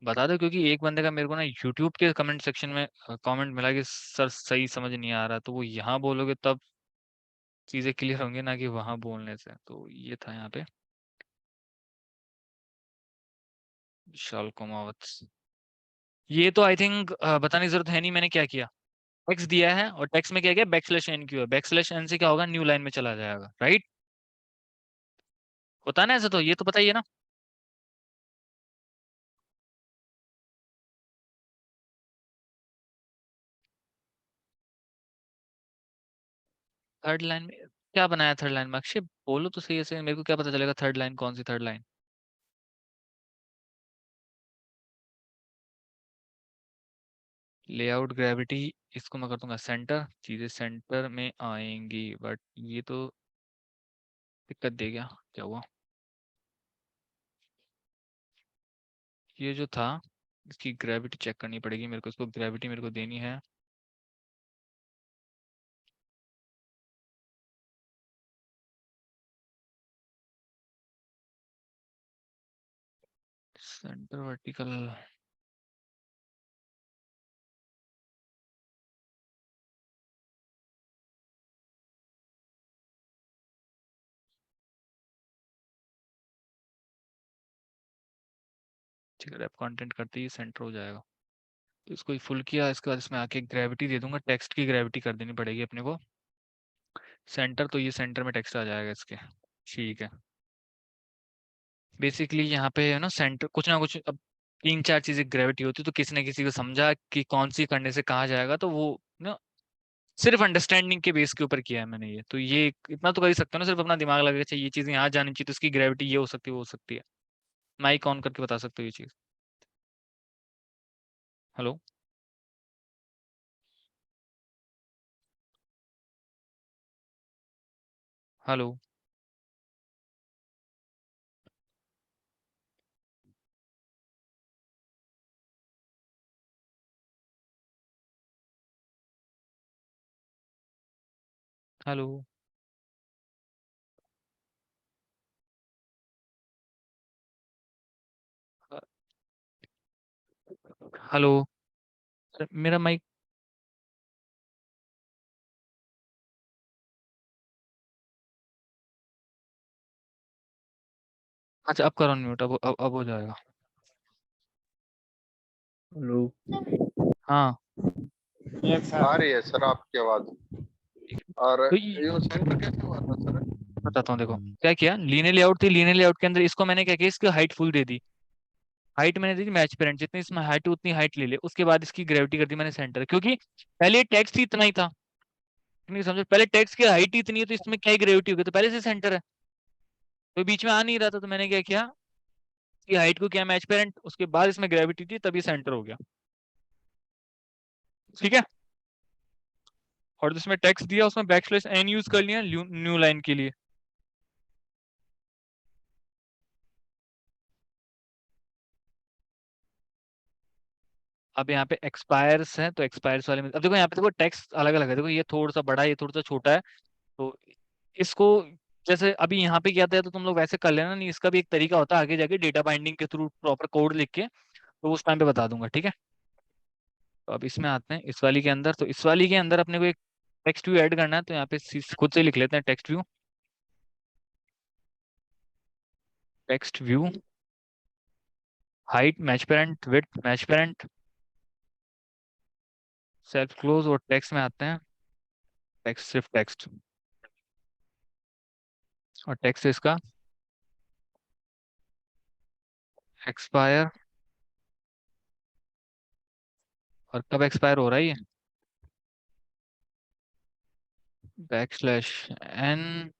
बता दो, क्योंकि एक बंदे का मेरे को ना यूट्यूब के कमेंट सेक्शन में कमेंट मिला कि सर सही समझ नहीं आ रहा, तो वो यहाँ बोलोगे तब चीजें क्लियर होंगी ना कि वहां बोलने से। तो ये था यहाँ पे विशाल कुमावत, ये तो आई थिंक बताने की जरूरत है नहीं मैंने क्या किया। टेक्स्ट दिया है और टेक्स्ट में क्या किया, बैकस्लैश एन क्यू है, बैकस्लैश एन से क्या होगा, न्यू लाइन में चला जाएगा, राइट, होता है ना ऐसा, तो ये तो पता ही है ना। थर्ड लाइन में क्या बनाया, थर्ड लाइन में अक्षय बोलो तो सही से, मेरे को क्या पता चलेगा थर्ड लाइन कौन सी थर्ड लाइन। लेआउट ग्रेविटी, इसको मैं कर दूंगा सेंटर, चीजें सेंटर में आएंगी, बट ये तो दिक्कत दे गया। क्या हुआ? ये जो था इसकी ग्रेविटी चेक करनी पड़ेगी मेरे को, इसको ग्रेविटी मेरे को देनी है। सेंटर वर्टिकल, ठीक है, रैप कंटेंट करते ही सेंटर हो जाएगा। तो इसको फुल किया, इसके बाद इसमें आके ग्रेविटी दे दूंगा, टेक्स्ट की ग्रेविटी कर देनी पड़ेगी अपने को सेंटर, तो ये सेंटर में टेक्स्ट आ जाएगा इसके। ठीक है, बेसिकली यहाँ पे है ना सेंटर कुछ ना कुछ, अब 3-4 चीजें ग्रेविटी होती है, तो किसी न किसी को समझा कि कौन सी करने से कहाँ जाएगा, तो वो ना सिर्फ अंडरस्टैंडिंग के बेस के ऊपर किया है मैंने ये, तो ये इतना तो कर ही सकते हो ना, सिर्फ अपना दिमाग लगा चाहिए ये चीज यहाँ जानी चाहिए तो इसकी ग्रेविटी ये हो सकती है वो हो सकती है। माइक ऑन करके बता सकते हो ये चीज। हेलो, हेलो, हेलो, हेलो, मेरा माइक, अच्छा अब करो म्यूट, अब हो जाएगा। हेलो। हाँ आ रही है सर आपकी आवाज। और तो ये सेंटर कैसे हुआ था सर? बताता हूँ, देखो क्या किया, लीनियर लेआउट थी, लीनियर लेआउट के अंदर इसको मैंने क्या किया, इसकी हाइट फुल दे दी, हाइट मैंने दी थी मैच पेरेंट, जितनी इसमें हाइट उतनी हाइट ले ले, उसके बाद इसकी ग्रेविटी कर दी मैंने सेंटर, क्योंकि पहले टेक्स्ट ही इतना ही था, नहीं समझो, पहले टेक्स्ट की हाइट ही इतनी है तो इसमें क्या ग्रेविटी होगी, तो पहले से सेंटर है, तो बीच में आ नहीं रहा था, तो मैंने क्या किया कि हाइट को किया मैच पेरेंट, उसके बाद इसमें ग्रेविटी थी तभी सेंटर हो गया। ठीक है, और जिसमें टेक्स्ट दिया उसमें बैकस्लैश एन यूज कर लिया न्यू लाइन के लिए। अब यहाँ पे एक्सपायर्स है, तो एक्सपायर्स वाले में अब देखो यहाँ पे देखो टेक्स्ट अलग अलग है, देखो ये थोड़ा सा बड़ा है ये थोड़ा सा छोटा है, तो इसको जैसे अभी यहाँ पे किया था तो तुम लोग वैसे कर लेना, नहीं इसका भी एक तरीका होता है आगे जाके डेटा बाइंडिंग के थ्रू प्रॉपर कोड लिख के, तो उस टाइम पे बता दूंगा। ठीक है, तो अब इसमें आते हैं इस वाली के अंदर, तो इस वाली के अंदर अपने को एक टेक्स्ट व्यू ऐड करना है, तो यहाँ पे खुद से लिख लेते हैं text view, text view height match parent, width match parent, self close, और टेक्स्ट में आते हैं टेक्स्ट, सिर्फ टेक्स्ट, और टेक्स्ट इसका एक्सपायर, और कब एक्सपायर हो रहा है ये, बैकस्लैश एन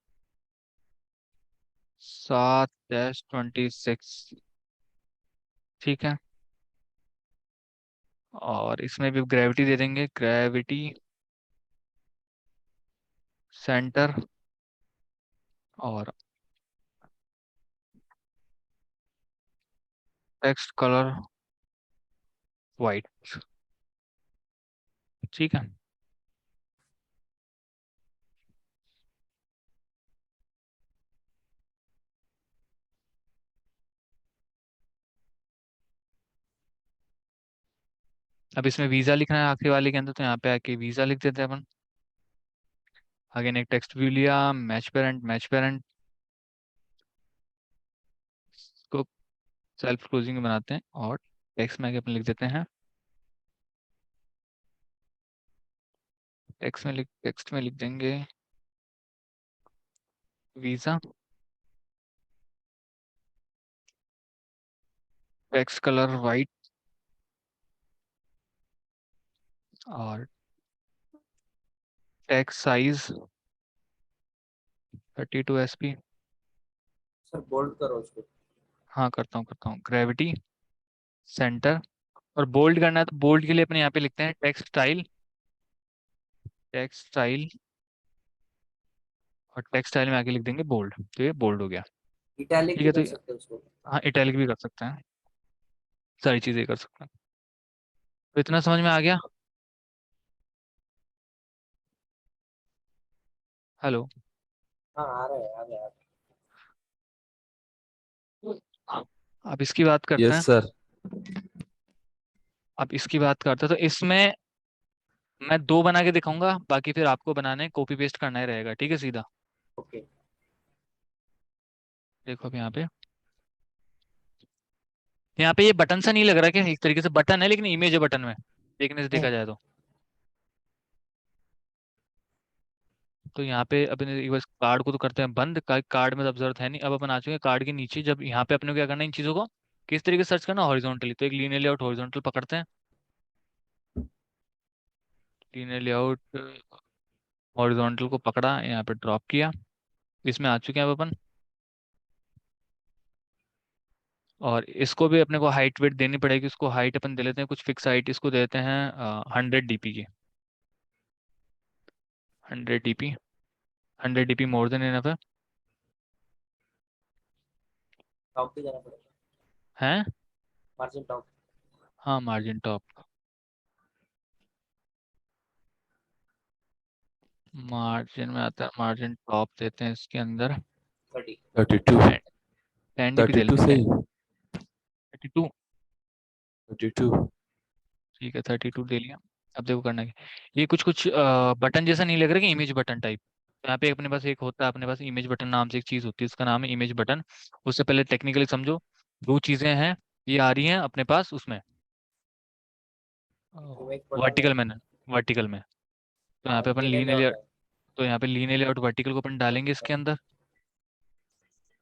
7-26। ठीक है, और इसमें भी ग्रेविटी दे देंगे, ग्रेविटी सेंटर, और टेक्स्ट कलर वाइट। ठीक है, अब इसमें वीजा लिखना है आखिरी वाले के अंदर, तो यहाँ पे आके वीजा लिख देते हैं अपन। अगेन एक टेक्स्ट व्यू लिया, मैच पेरेंट को सेल्फ क्लोजिंग में बनाते हैं, और टेक्स्ट में आके अपन लिख देते हैं, टेक्स्ट में लिख देंगे वीजा, टेक्स्ट कलर वाइट, और text size 32 SP। Sir bold करो उसको। हाँ करता हूँ, ग्रेविटी सेंटर और बोल्ड करना है तो बोल्ड के लिए अपने यहाँ पे लिखते हैं टेक्सटाइल, टेक्सटाइल, और टेक्सटाइल में आके लिख देंगे बोल्ड, तो ये बोल्ड हो गया। इटैलिक ठीक भी है, कर तो सकते हैं उसको। हाँ इटैलिक भी कर सकते हैं, सारी चीजें कर सकते हैं। तो इतना समझ में आ गया। हेलो। हाँ आ रहा है, आ रहा है। अब इसकी बात करते यस हैं। सर। अब इसकी बात करते हैं, तो इसमें मैं 2 बना के दिखाऊंगा, बाकी फिर आपको बनाने कॉपी पेस्ट करना ही रहेगा, ठीक है सीधा। ओके। देखो अब यहाँ पे ये बटन सा नहीं लग रहा, क्या एक तरीके से बटन है लेकिन इमेज है बटन में, देखने से देखा जाए तो यहाँ पे अपने एक बार कार्ड को तो करते हैं बंद, कार्ड में तो अब जरूरत है नहीं। अब अपन आ चुके हैं कार्ड के नीचे। जब यहाँ पे अपने को क्या करना है, इन चीजों को किस तरीके से सर्च करना, हॉरिजॉन्टली, तो एक लीनियर लेआउट हॉरिजॉन्टल पकड़ते हैं, लीनियर लेआउट हॉरिजॉन्टल को पकड़ा, यहाँ पे ड्रॉप किया, इसमें आ चुके हैं अब अपन। और इसको भी अपने को हाइट वेट देनी पड़ेगी, इसको हाइट अपन दे लेते हैं कुछ फिक्स हाइट, इसको देते हैं 100 DP की, 100 DP, 100 DP more than enough top पे जाना पड़ेगा, है। Margin top. हाँ मार्जिन टॉप, मार्जिन में आता है, मार्जिन टॉप देते हैं इसके अंदर 30। 32, 10 DP दे 32 लेते हैं, सही, 32, 32। ठीक है 32 दे लिया। अब देखो करना क्या, ये कुछ कुछ बटन जैसा नहीं लग रहा कि इमेज बटन टाइप। तो यहाँ पे अपने पास एक होता है, अपने पास इमेज बटन नाम से एक चीज होती है, इसका नाम है इमेज बटन। उससे पहले टेक्निकली समझो, 2 चीजें हैं, ये आ रही हैं अपने पास उसमें इमेज बटन है। वर्टिकल में, वर्टिकल में। तो यहाँ हाँ पे अपन लिनियर लीन लेआउट लेआउट, है। तो यहाँ पे लीन लेआउट वर्टिकल को अपन डालेंगे इसके अंदर,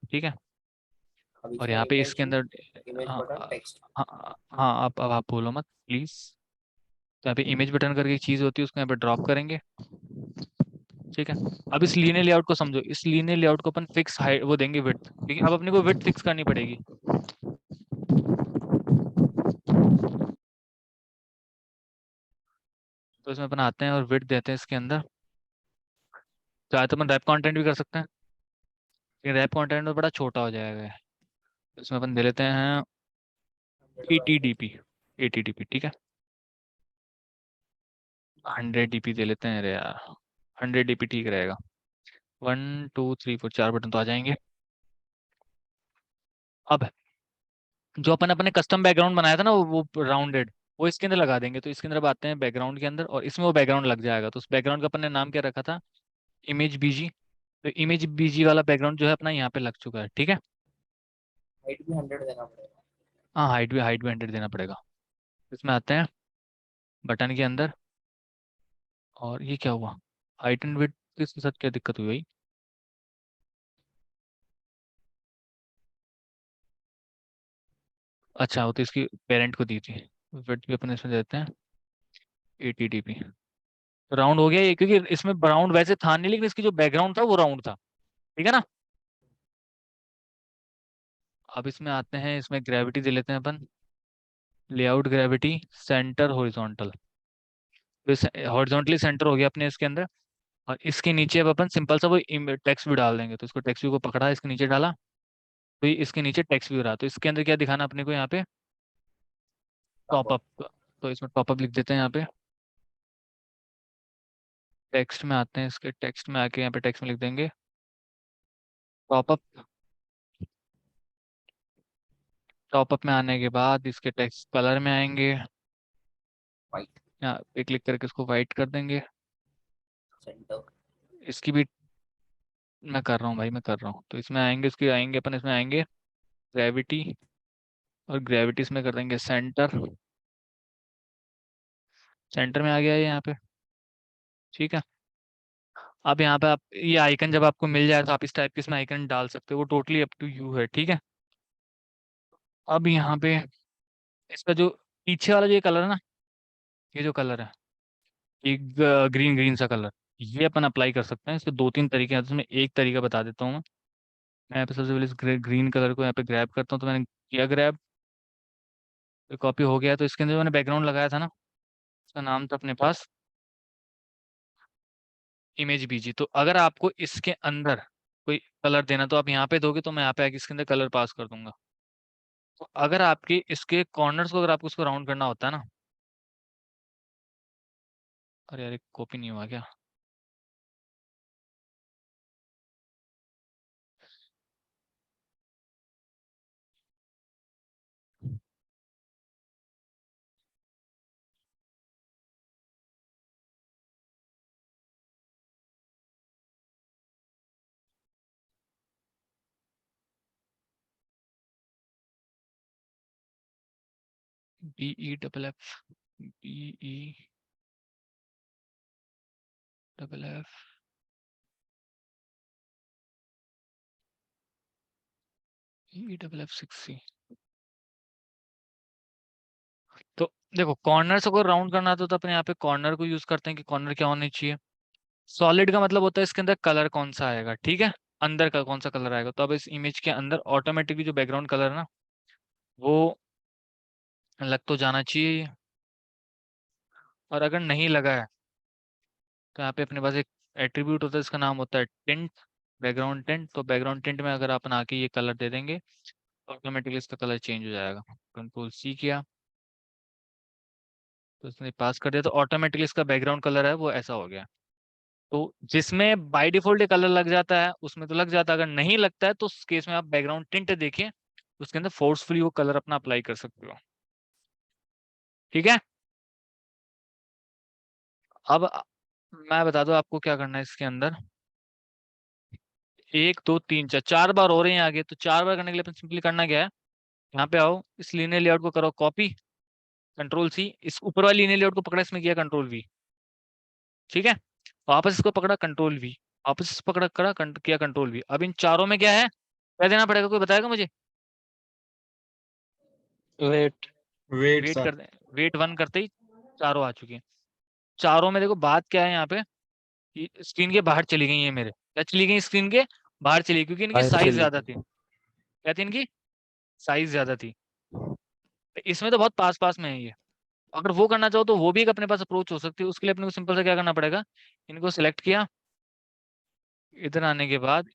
ठीक है। अब और इसमें यहाँ पे इसके इमेज, अंदर इमेज हाँ बटन टेक्स्ट। हाँ हाँ, अब आप बोलो मत प्लीज। तो यहाँ पे इमेज बटन करके एक चीज होती है, उसको यहाँ पे ड्रॉप करेंगे, ठीक है। अब इस लीनियर लेआउट को समझो, इस लीनियर लेआउट को अपन फिक्स हाइट वो देंगे विड्थ, क्योंकि अब अपने को विड्थ फिक्स करनी पड़ेगी। तो इसमें अपन आते हैं और विड्थ देते हैं इसके अंदर। चाहे तो अपन रैप कंटेंट भी कर सकते हैं, लेकिन रैप कंटेंट में बड़ा छोटा हो जाएगा। तो इसमें अपन दे लेते हैं 80 DP, 80 DP, ठीक है। 100 DP दे लेते हैं, अरे यार 100 DP ठीक रहेगा। 1 2 3 4 4 बटन तो आ जाएंगे। अब जो अपन अपने कस्टम बैकग्राउंड बनाया था ना, वो राउंडेड, वो इसके अंदर लगा देंगे। तो इसके अंदर अब आते हैं बैकग्राउंड के अंदर, और इसमें वो बैकग्राउंड लग जाएगा। तो उस बैकग्राउंड का अपन ने नाम क्या रखा था, इमेज बीजी। तो इमेज बीजी वाला बैकग्राउंड जो है अपना यहाँ पे लग चुका है, ठीक है। हाइट भी 100 देना पड़ेगा। हाँ हाइट भी 100 देना पड़ेगा। इसमें आते हैं बटन के अंदर, और ये क्या हुआ, हाइट एंड विड्थ के साथ क्या दिक्कत हुई भाई। अच्छा, वो तो इसकी पेरेंट को दी थी। विड्थ भी अपन इसमें देते हैं 80 DP। तो राउंड हो गया ये, क्योंकि इसमें राउंड वैसे था नहीं, लेकिन इसकी जो बैकग्राउंड था वो राउंड था, ठीक है ना। अब इसमें आते हैं, इसमें ग्रेविटी दे लेते हैं अपन, लेआउट ग्रेविटी सेंटर हॉरिजॉन्टल। तो हॉरिजॉन्टली सेंटर हो गया अपने इसके अंदर। और इसके नीचे अब अपन सिंपल सा वो टेक्स्ट भी डाल देंगे। तो इसको टेक्स्ट व्यू को पकड़ा, इसके नीचे डाला, तो ये इसके नीचे टेक्स्ट व्यू रहा। तो इसके अंदर क्या दिखाना अपने को यहाँ पे, टॉप अप। तो इसमें टॉप अप लिख देते हैं यहाँ पे। टेक्स्ट में आते हैं, इसके टेक्स्ट में आके यहाँ पे टेक्स्ट में लिख देंगे टॉप अप। टॉप अप में आने के बाद इसके टेक्स्ट कलर में आएंगे, वाइट यहाँ पे क्लिक करके इसको वाइट कर देंगे। सेंटर। इसकी भी मैं कर रहा हूँ भाई, मैं कर रहा हूँ। तो इसमें आएंगे, इसके आएंगे अपन, इसमें आएंगे ग्रेविटी, और ग्रेविटी इसमें कर देंगे सेंटर। सेंटर में आ गया ये यहाँ पे, ठीक है। अब यहाँ पे आप ये आइकन जब आपको मिल जाए तो आप इस टाइप के इसमें आइकन डाल सकते हो, वो टोटली अप टू यू है, ठीक है। अब यहाँ पे इसका जो पीछे वाला जो ये कलर है ना, ये जो कलर है, ये ग्रीन ग्रीन सा कलर, ये अपन अप्लाई कर सकते हैं। इसके 2 3 तरीके हैं, जिसमें एक तरीका बता देता हूँ मैं यहाँ पे सबसे पहले इस ग्रीन कलर को यहाँ पे ग्रैब करता हूँ। तो मैंने किया ग्रैब, कॉपी हो गया, तो इसके अंदर मैंने बैकग्राउंड लगाया था ना, उसका नाम था अपने पास इमेज बीजी। तो अगर आपको इसके अंदर कोई कलर देना तो आप यहाँ पे दोगे, तो मैं यहाँ पे आके इसके अंदर कलर पास कर दूंगा। तो अगर आपके इसके कॉर्नर्स को अगर आपको उसको राउंड करना होता है ना, अरे यार कॉपी नहीं हुआ क्या? BEFF BEFF BEFF6C। तो देखो कॉर्नर को राउंड करना तो अपने यहाँ पे कॉर्नर को यूज करते हैं कि कॉर्नर क्या होने चाहिए। सॉलिड का मतलब होता है इसके अंदर कलर कौन सा आएगा, ठीक है, अंदर का कौन सा कलर आएगा। तो अब इस इमेज के अंदर ऑटोमेटिकली जो बैकग्राउंड कलर है ना, वो लग तो जाना चाहिए। और अगर नहीं लगा है तो यहाँ पे अपने पास एक एट्रीब्यूट होता है, इसका नाम होता है टिंट, बैकग्राउंड टिंट। तो बैकग्राउंड टिंट में अगर अपन आके ये कलर दे देंगे तो ऑटोमेटिकली इसका कलर चेंज हो जाएगा। Ctrl+C किया तो इसने पास कर दिया, तो ऑटोमेटिकली इसका बैकग्राउंड कलर है वो ऐसा हो गया। तो जिसमें बाय डिफॉल्ट कलर लग जाता है उसमें तो लग जाता है, अगर नहीं लगता है तो उस केस में आप बैकग्राउंड टिंट देखें, उसके अंदर फोर्सफुली वो कलर अपना अप्लाई कर सकते हो, ठीक है। अब मैं बता दूं आपको क्या करना है इसके अंदर। 1 2 3 4 4 बार हो रहे हैं आगे, तो 4 बार करने के लिए अपन सिंपली करना क्या है, यहाँ पे आओ, इस लीनियर लेआउट को करो कॉपी, Ctrl+C, इस ऊपर वाली लीनियर लेआउट को पकड़ा, इसमें किया Ctrl+V, ठीक है। वापस इसको पकड़ा Ctrl+V, वापस इसको पकड़ा करा किया Ctrl+V। अब इन चारों में क्या है, क्या देना पड़ेगा, कोई बताएगा मुझे? वेट वेट कर दे, वेट 1 करते ही चारों आ चुके हैं। चारों में देखो बात क्या है यहाँ पे, स्क्रीन के बाहर चली गई है मेरे, क्या चली गई, स्क्रीन के बाहर चली, क्योंकि इनकी बाहर साइज चली ज्यादा गई। थी। क्या थी इनकी साइज ज्यादा थी, इसमें तो बहुत पास पास में है ये। अगर वो करना चाहो तो वो भी एक अपने पास अप्रोच हो सकती है। उसके लिए अपने को सिंपल सा क्या करना पड़ेगा, इनको सिलेक्ट किया, इधर आने के बाद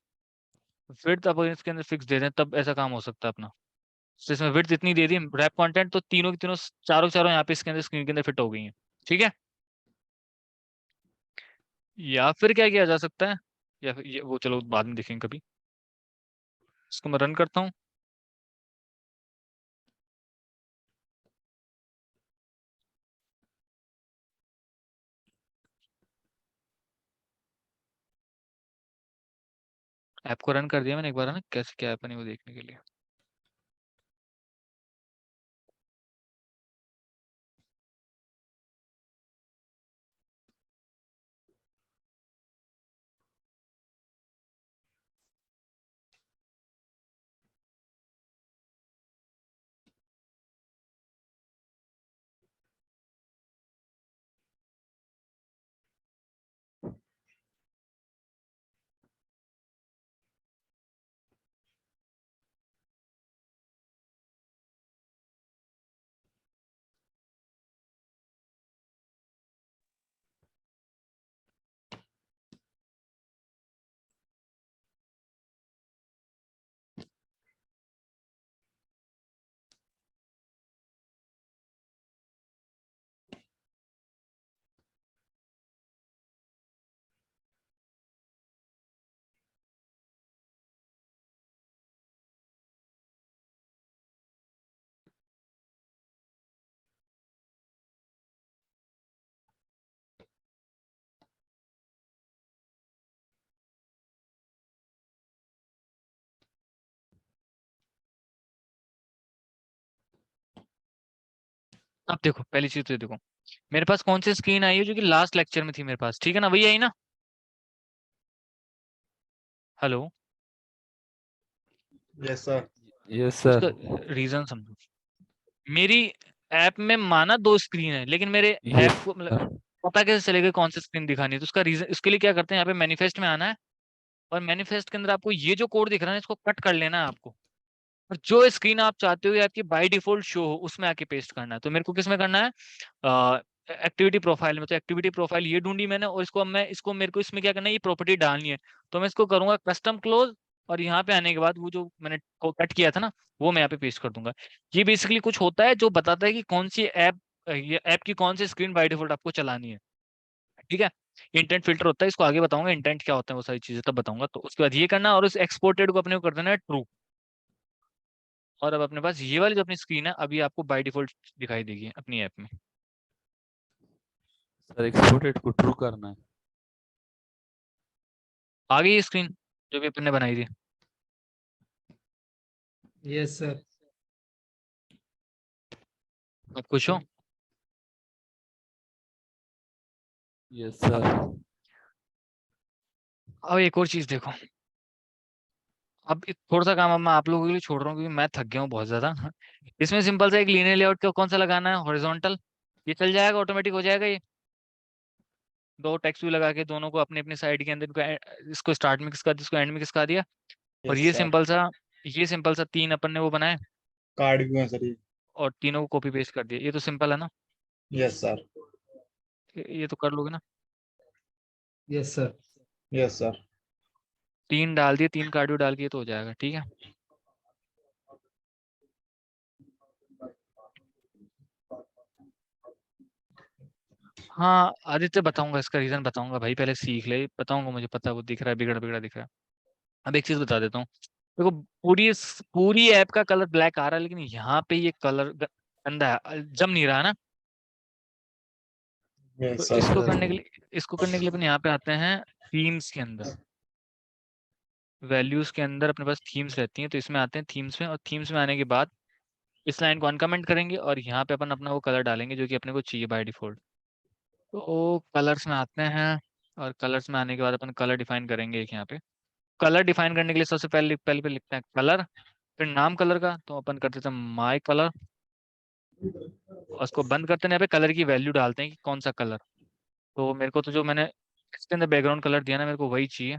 विड्थ अब इसके अंदर फिक्स दे दें, तब ऐसा काम हो सकता है अपना। तो इसमें विड्थ इतनी दे दी रैप कंटेंट, तो तीनों की तीनों चारों चारों यहाँ पे इसके अंदर स्क्रीन के अंदर फिट हो गई हैं, ठीक है। या फिर क्या किया जा सकता है, या फिर ये वो चलो बाद में देखेंगे कभी। इसको मैं रन करता हूँ। ऐप को रन कर दिया मैंने एक बार, है ना, कैसे क्या ऐप है वो देखने के लिए। अब देखो पहली चीज तो देखो मेरे पास कौन सी स्क्रीन आई है जो कि लास्ट लेक्चर में थी मेरे पास, ठीक है ना, वही आई ना। Hello, yes sir. यस उसका सर। रीजन समझो। मेरी ऐप में माना 2 स्क्रीन है, लेकिन मेरे यस ऐप को मतलब सर। पता कैसे चलेगा कौन सी स्क्रीन दिखानी है। तो उसका रीजन, इसके लिए क्या करते हैं, यहाँ पे मैनिफेस्ट में आना है, और मैनिफेस्ट के अंदर आपको ये जो कोड दिख रहा है इसको कट कर लेना है आपको। और जो स्क्रीन आप चाहते हो कि आपकी बाय डिफॉल्ट शो हो उसमें आके पेस्ट करना है। तो मेरे को किस में करना है, एक्टिविटी प्रोफाइल में। तो एक्टिविटी प्रोफाइल ये ढूंढी मैंने, और इसको अब मैं इसको मेरे को इसमें क्या करना है, ये प्रॉपर्टी डालनी है। तो मैं इसको करूंगा कस्टम क्लोज, और यहाँ पे आने के बाद वो जो मैंने कट किया था ना, वो मैं यहाँ पे पेस्ट कर दूंगा। ये बेसिकली कुछ होता है जो बताता है कि कौन सी ऐप, ये ऐप की कौन सी स्क्रीन बाय डिफॉल्ट आपको चलानी है। ठीक है, इंटेंट फिल्टर होता है, इसको आगे बताऊंगा इंटेंट क्या होता है, वो सारी चीजें तब बताऊंगा। तो उसके बाद ये करना, और उस एक्सपोर्टेड को अपने को कर देना है ट्रू। और अब अपने पास ये वाली जो अपनी स्क्रीन है अभी आपको बाय डिफॉल्ट दिखाई देगी अपनी ऐप में। सर एक्सपोर्टेड को ट्रू करना है। आ गई ये स्क्रीन जो भी अपन ने बनाई थी। Yes sir. अब खुश हो? Yes sir. अब एक और चीज देखो, अब थोड़ा सा काम अब मैं आप लोगों के लिए छोड़ रहा हूँ क्योंकि मैं थक गया हूँ बहुत ज्यादा। इसमें सिंपल सा एक लीनियर लेआउट का कौन सा लगाना है, हॉरिजॉन्टल। ये चल जाएगा, ऑटोमेटिक हो जाएगा ये। दो टेक्स्ट व्यू लगा के दोनों को अपने अपने साइड के अंदर इसको स्टार्ट में किसका, इसको एंड में किसका दिया। और यस सर। ये सिंपल सा 3 अपन ने वो बनाए, कार्ड भी है सर ये। और तीनों को कॉपी पेस्ट कर दिया। ये तो सिंपल है ना, यस सर। ये तो कर लोगे ना। Yes sir. Yes sir. 3 डाल दिए, 3 कार्डियो डाल के ये तो हो जाएगा। ठीक है, हाँ आदित्य बताऊंगा, इसका रीजन बताऊंगा भाई, पहले सीख ले, बताऊंगा, मुझे पता है वो दिख रहा है बिगड़ा बिगड़ा दिख रहा है। अब एक चीज बता देता हूँ, देखो पूरी ऐप का कलर ब्लैक आ रहा है, लेकिन यहाँ पे ये कलर गंदा है, जम नहीं रहा ना। तो यस सर। इसको करने के लिए अपन यहाँ पे आते हैं थीम्स के अंदर, वैल्यूज के अंदर अपने पास थीम्स रहती हैं। तो इसमें आते हैं थीम्स में, और थीम्स में आने के बाद इस लाइन को अनकमेंट करेंगे, और यहाँ पे अपन अपना वो कलर डालेंगे जो कि अपने को चाहिए बाय डिफॉल्ट। तो कलर्स में आते हैं, और कलर्स में आने के बाद अपन कलर डिफाइन करेंगे एक यहाँ पे। कलर डिफाइन करने के लिए सबसे पहले पहले पे लिखते हैं कलर, फिर नाम कलर का, तो अपन कर देते हैं माई कलर, और उसको बंद करते हैं। यहाँ पे कलर की वैल्यू डालते हैं कि कौन सा कलर। तो मेरे को तो जो मैंने इसके अंदर बैकग्राउंड कलर दिया ना, मेरे को वही चाहिए।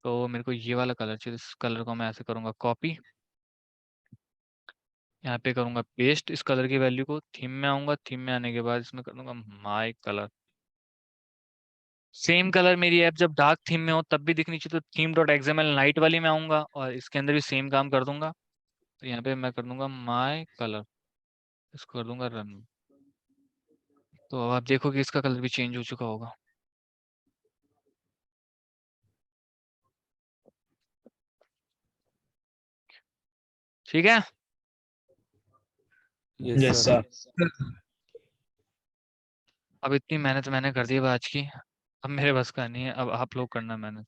तो मेरे को ये वाला कलर चाहिए, इस कलर को मैं ऐसे करूँगा कॉपी, यहाँ पे करूँगा पेस्ट इस कलर की वैल्यू को, थीम में आऊँगा, थीम में आने के बाद इसमें कर दूंगा माई कलर। सेम कलर मेरी ऐप जब डार्क थीम में हो तब भी दिखनी चाहिए, तो थीम डॉट एक्सएमएल लाइट वाली में आऊँगा, और इसके अंदर भी सेम काम कर दूंगा। तो यहाँ पे मैं कर दूंगा माई कलर, इसको कर दूंगा रन। तो अब आप देखो कि इसका कलर भी चेंज हो चुका होगा। ठीक है, यस सर। सर। अब इतनी मेहनत मैंने कर दी है आज की, अब मेरे बस का नहीं है, अब आप लोग करना मेहनत।